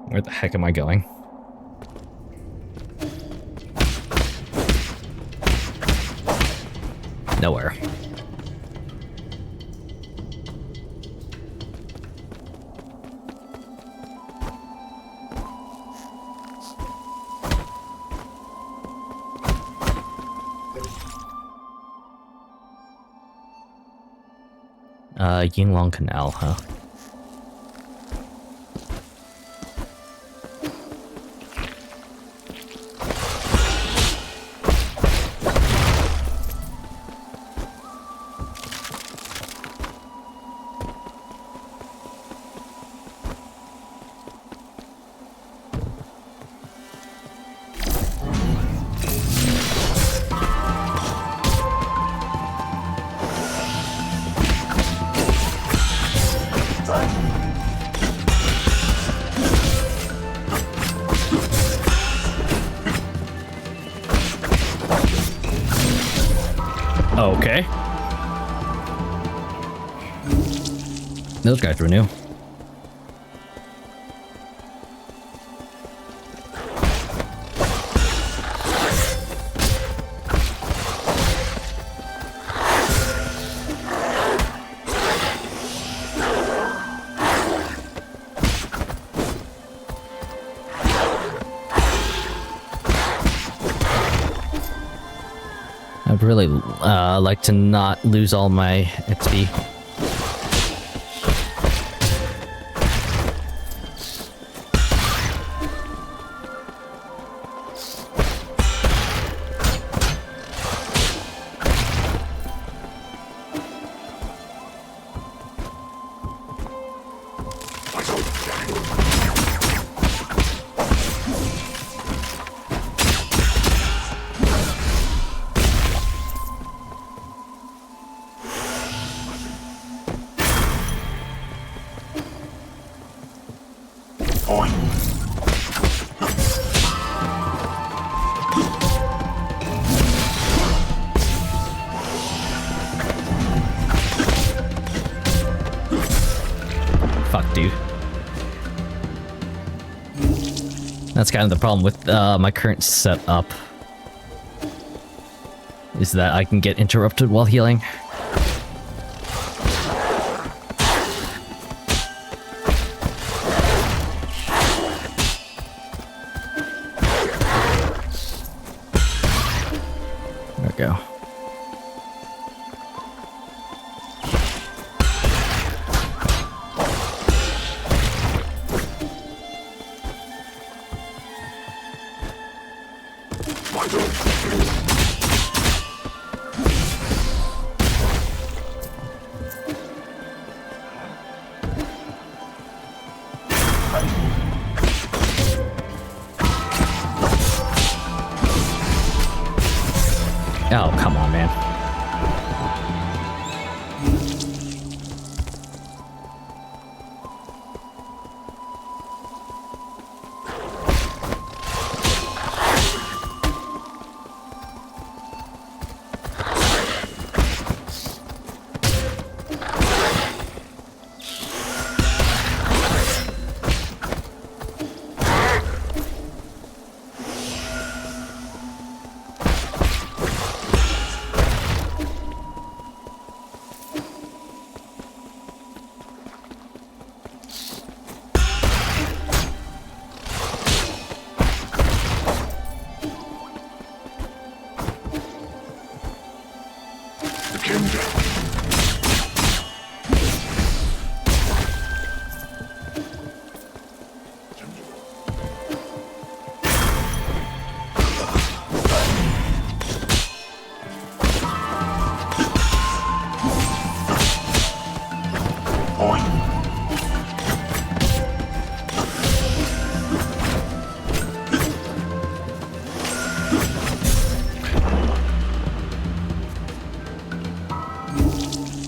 Where the heck am I going? Nowhere. Yinglong Canal, huh? Okay. Those guys were new. I'd really like to not lose all my XP. Fuck, dude. That's kind of the problem with my current setup. Is that I can get interrupted while healing. There we go. Oh, come on, man.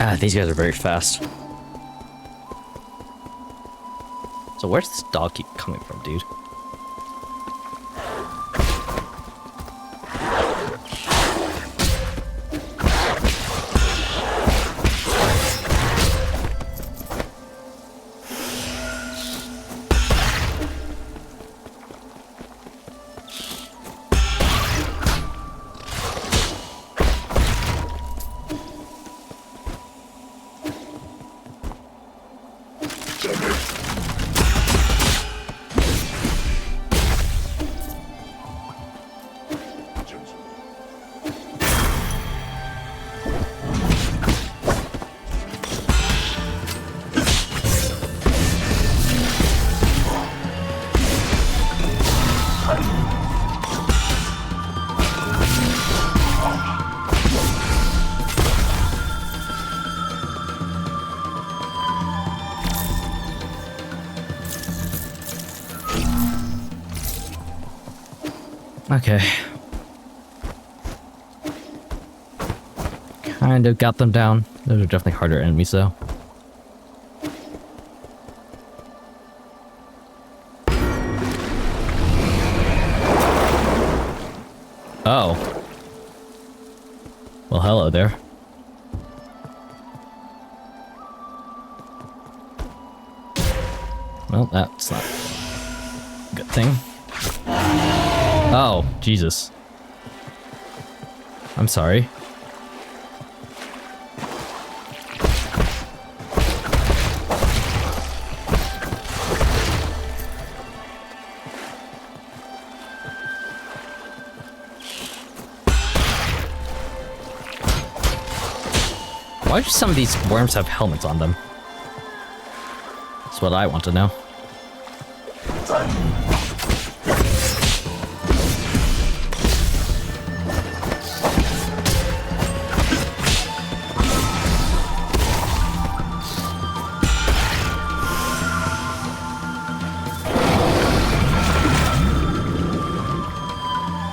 Ah, these guys are very fast. So where's this dog keep coming from, dude? Okay. Kind of got them down. Those are definitely harder enemies, though. Oh. Well, hello there. Well, that's not a good thing. Oh, Jesus. I'm sorry. Why do some of these worms have helmets on them? That's what I want to know.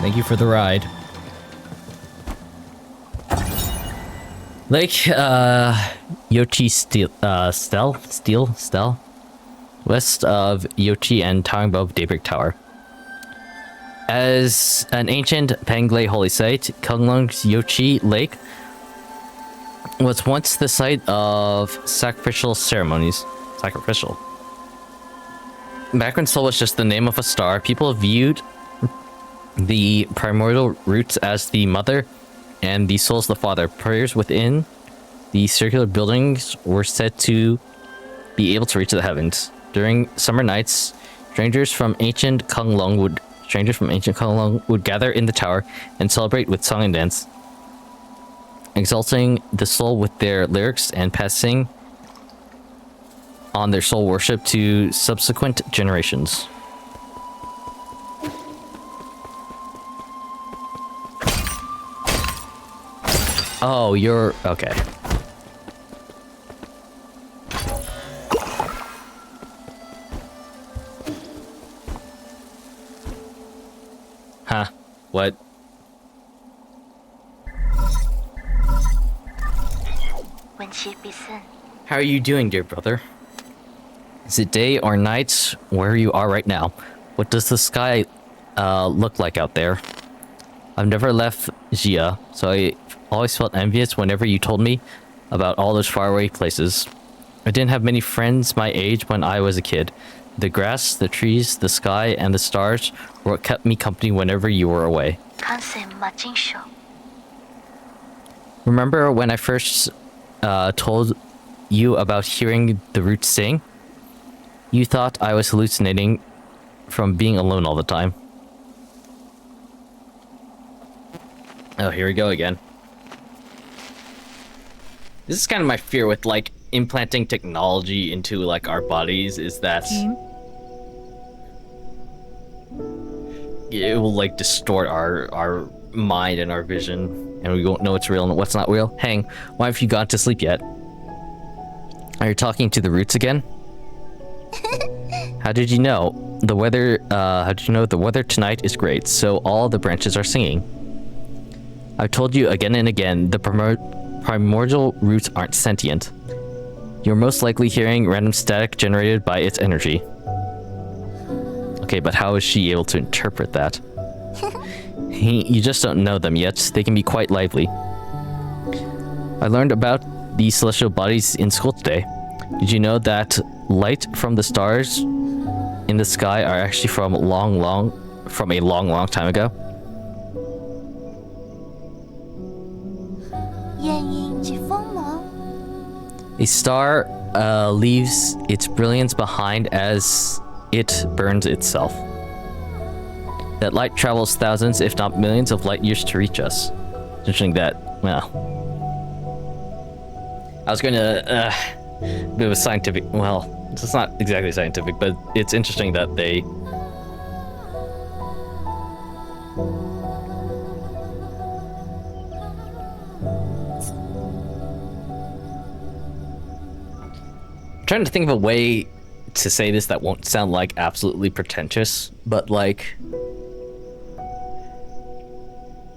Thank you for the ride. Lake, Yochi Steel, west of Yochi and towering above Daybreak Tower. As an ancient Penglai holy site, Kunlung's Yochi Lake was once the site of sacrificial ceremonies. Sacrificial. back when Sol was just the name of a star, people viewed the primordial roots as the mother and the souls the father. Prayers within the circular buildings were said to be able to reach the heavens. During summer nights, strangers from ancient Konglong would gather in the tower and celebrate with song and dance, exalting the soul with their lyrics and passing on their soul worship to subsequent generations. Oh, you're okay. Huh? What? How are you doing, dear brother? Is it day or night where you are right now? What does the sky look like out there? I've never left Jia, so I always felt envious whenever you told me about all those faraway places. I didn't have many friends my age when I was a kid. The grass, the trees, the sky, and the stars were what kept me company whenever you were away. Remember when I first told you about hearing the roots sing? You thought I was hallucinating from being alone all the time. Oh, here we go again. This is kind of my fear with, like, implanting technology into, like, our bodies, is that it will, like, distort our mind and our vision, and we won't know what's real and what's not real. Hang, why have you gone to sleep yet? Are you talking to the roots again? How did you know? The weather, how did you know the weather tonight is great, so all the branches are singing? I've told you again and again, the primordial roots aren't sentient. You're most likely hearing random static generated by its energy. Okay, but how is she able to interpret that? You just don't know them yet. They can be quite lively. I learned about the celestial bodies in school today. Did you know that light from the stars in the sky are actually from a long time ago? A star leaves its brilliance behind as it burns itself. That light travels thousands, if not millions, of light years to reach us. It's interesting that, well, I was going to, bit of a scientific, well, it's not exactly scientific, but it's interesting that they trying to think of a way to say this that won't sound like absolutely pretentious, but like,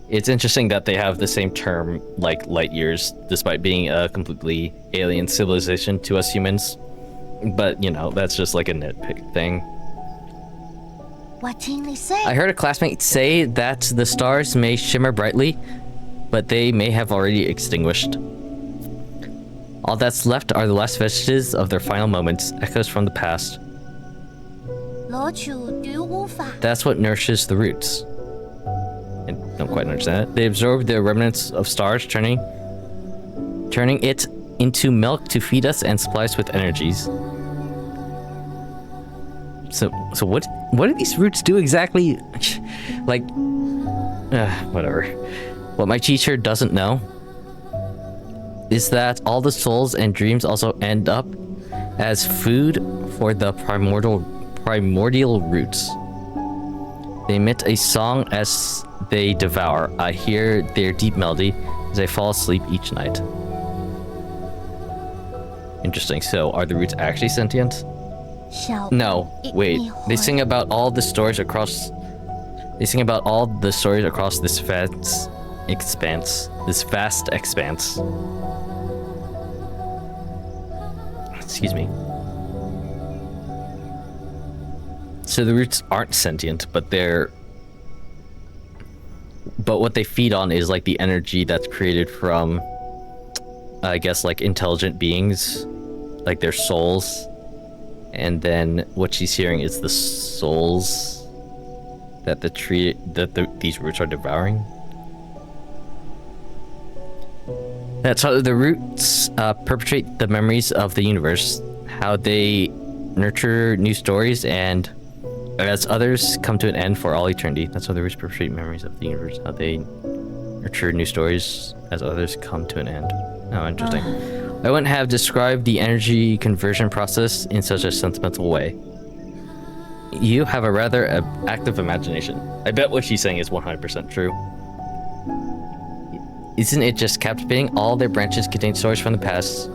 it's interesting that they have the same term, like light years, despite being a completely alien civilization to us humans. But, you know, that's just like a nitpick thing. I heard a classmate say that the stars may shimmer brightly, but they may have already extinguished. All that's left are the last vestiges of their final moments, echoes from the past. That's what nourishes the roots. I don't quite understand it. They absorb the remnants of stars, turning it into milk to feed us and supply us with energies. So what do these roots do exactly? Like, whatever. What my teacher doesn't know is that all the souls and dreams also end up as food for the primordial roots. They emit a song as they devour. I hear their deep melody as I fall asleep each night. Interesting. So, are the roots actually sentient? No. Wait. They sing about all the stories across. They sing about all the stories across this vast expanse. Excuse me. So the roots aren't sentient, but what they feed on is like the energy that's created from, I guess, like intelligent beings, like their souls, And then what she's hearing is the souls that these roots are devouring. That's how the roots perpetrate the memories of the universe, how they nurture new stories, and as others come to an end for all eternity. That's how the roots perpetrate memories of the universe, how they nurture new stories as others come to an end. Oh, interesting. I wouldn't have described the energy conversion process in such a sentimental way. You have a rather active imagination. I bet what she's saying is 100% true. Isn't it just captivating? All their branches contain stories from the past.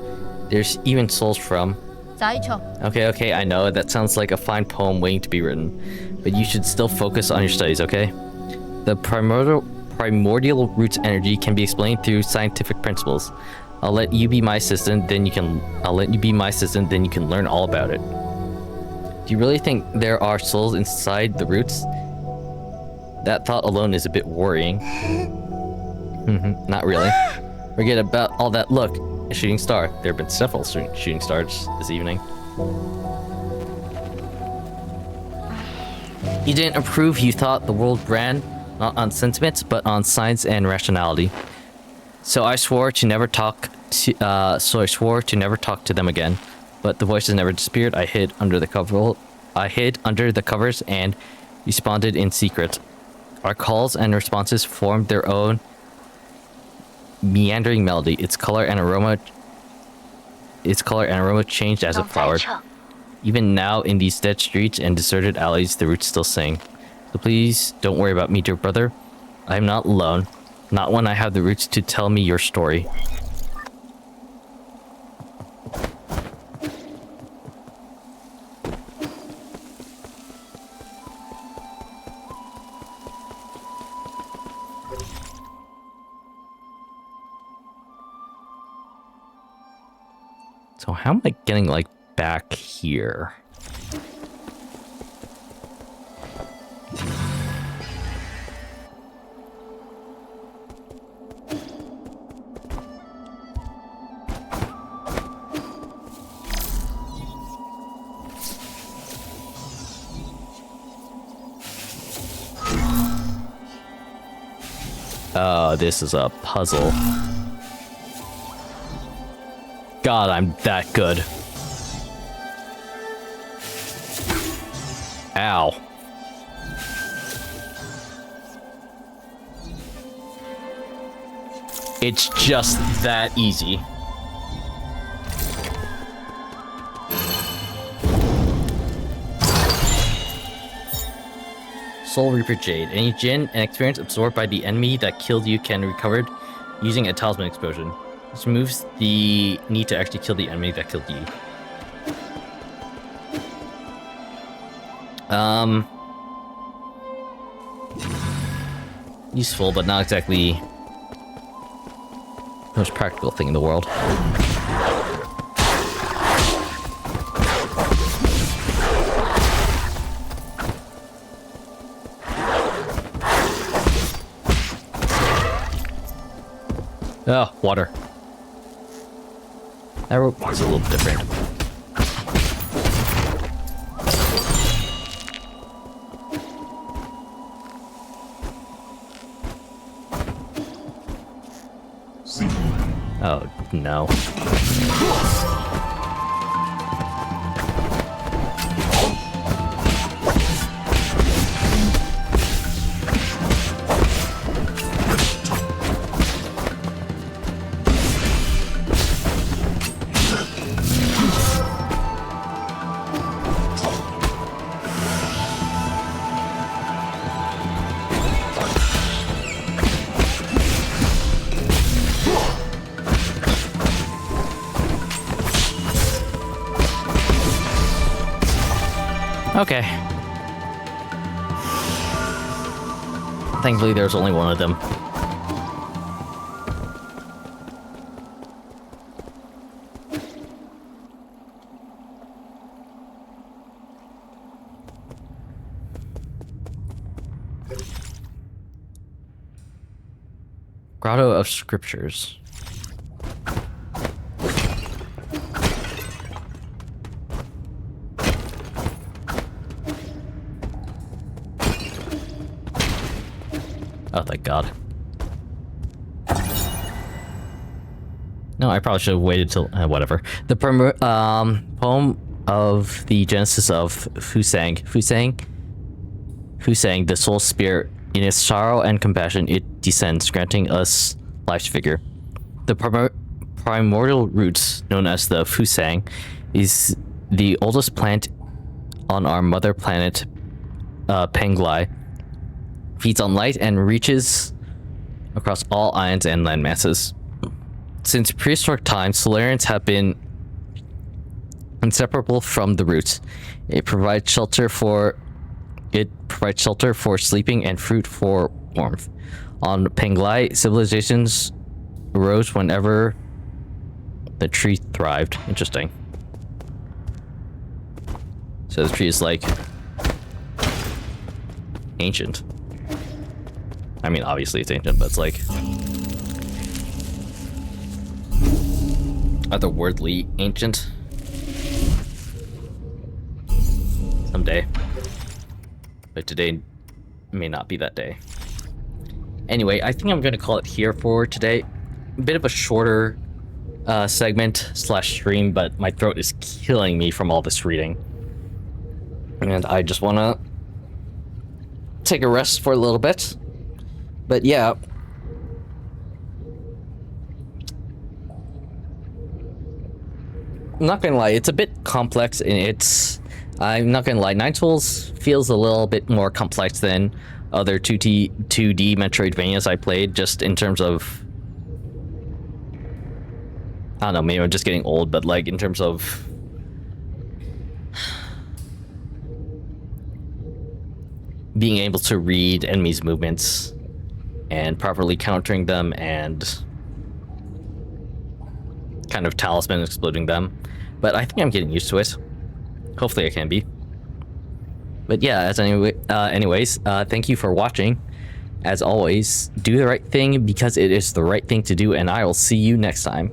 There's even souls from... Okay, I know. That sounds like a fine poem waiting to be written. But you should still focus on your studies, okay? The primordial roots energy can be explained through scientific principles. I'll let you be my assistant, then you can learn all about it. Do you really think there are souls inside the roots? That thought alone is a bit worrying. Not really. Forget about all that. Look, a shooting star. There have been several shooting stars this evening. You didn't approve. You thought the world ran not on sentiments, but on science and rationality. So I swore to never talk to them again. But the voices never disappeared. I hid under the covers and responded in secret. Our calls and responses formed their own meandering melody. Its color and aroma changed as it flowered. Even now, in these dead streets and deserted alleys, the roots still sing. So please don't worry about me, dear brother. I am not alone. Not when I have the roots to tell me your story. So how am I getting, like, back here? Oh, this is a puzzle. God, I'm that good. Ow. It's just that easy. Soul Reaper Jade. Any Jinn and experience absorbed by the enemy that killed you can be recovered using a talisman explosion. This removes the need to actually kill the enemy that killed you. Useful, but not exactly the most practical thing in the world. Oh, water. That rope is a little different. Oh, no. Okay. Thankfully, there's only one of them. Grotto of Scriptures. Oh, thank God. No, I probably should have waited till whatever. The poem of the Genesis of Fusang. Fusang, the soul spirit. In its sorrow and compassion, it descends, granting us life's vigor. The primordial roots, known as the Fusang, is the oldest plant on our mother planet, Penglai. Feeds on light and reaches across all ions and land masses. Since prehistoric times, Solarians have been inseparable from the roots. It provides shelter for sleeping and fruit for warmth. On Penglai, civilizations arose whenever the tree thrived. Interesting. So the tree is like ancient. I mean, obviously it's ancient, but it's like otherworldly ancient. Someday. But today may not be that day. Anyway, I think I'm going to call it here for today. A bit of a shorter segment / stream, but my throat is killing me from all this reading. And I just want to take a rest for a little bit. But yeah. I'm not gonna lie, it's a bit complex, and I'm not gonna lie, Nine Souls feels a little bit more complex than other 2D Metroidvanias I played, just in terms of, I don't know, maybe I'm just getting old, but like in terms of being able to read enemies' movements and properly countering them and kind of talisman exploding them. But I think I'm getting used to it. Hopefully I can be. But yeah, anyways, thank you for watching. As always, do the right thing because it is the right thing to do, and I will see you next time.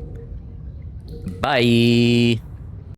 Bye!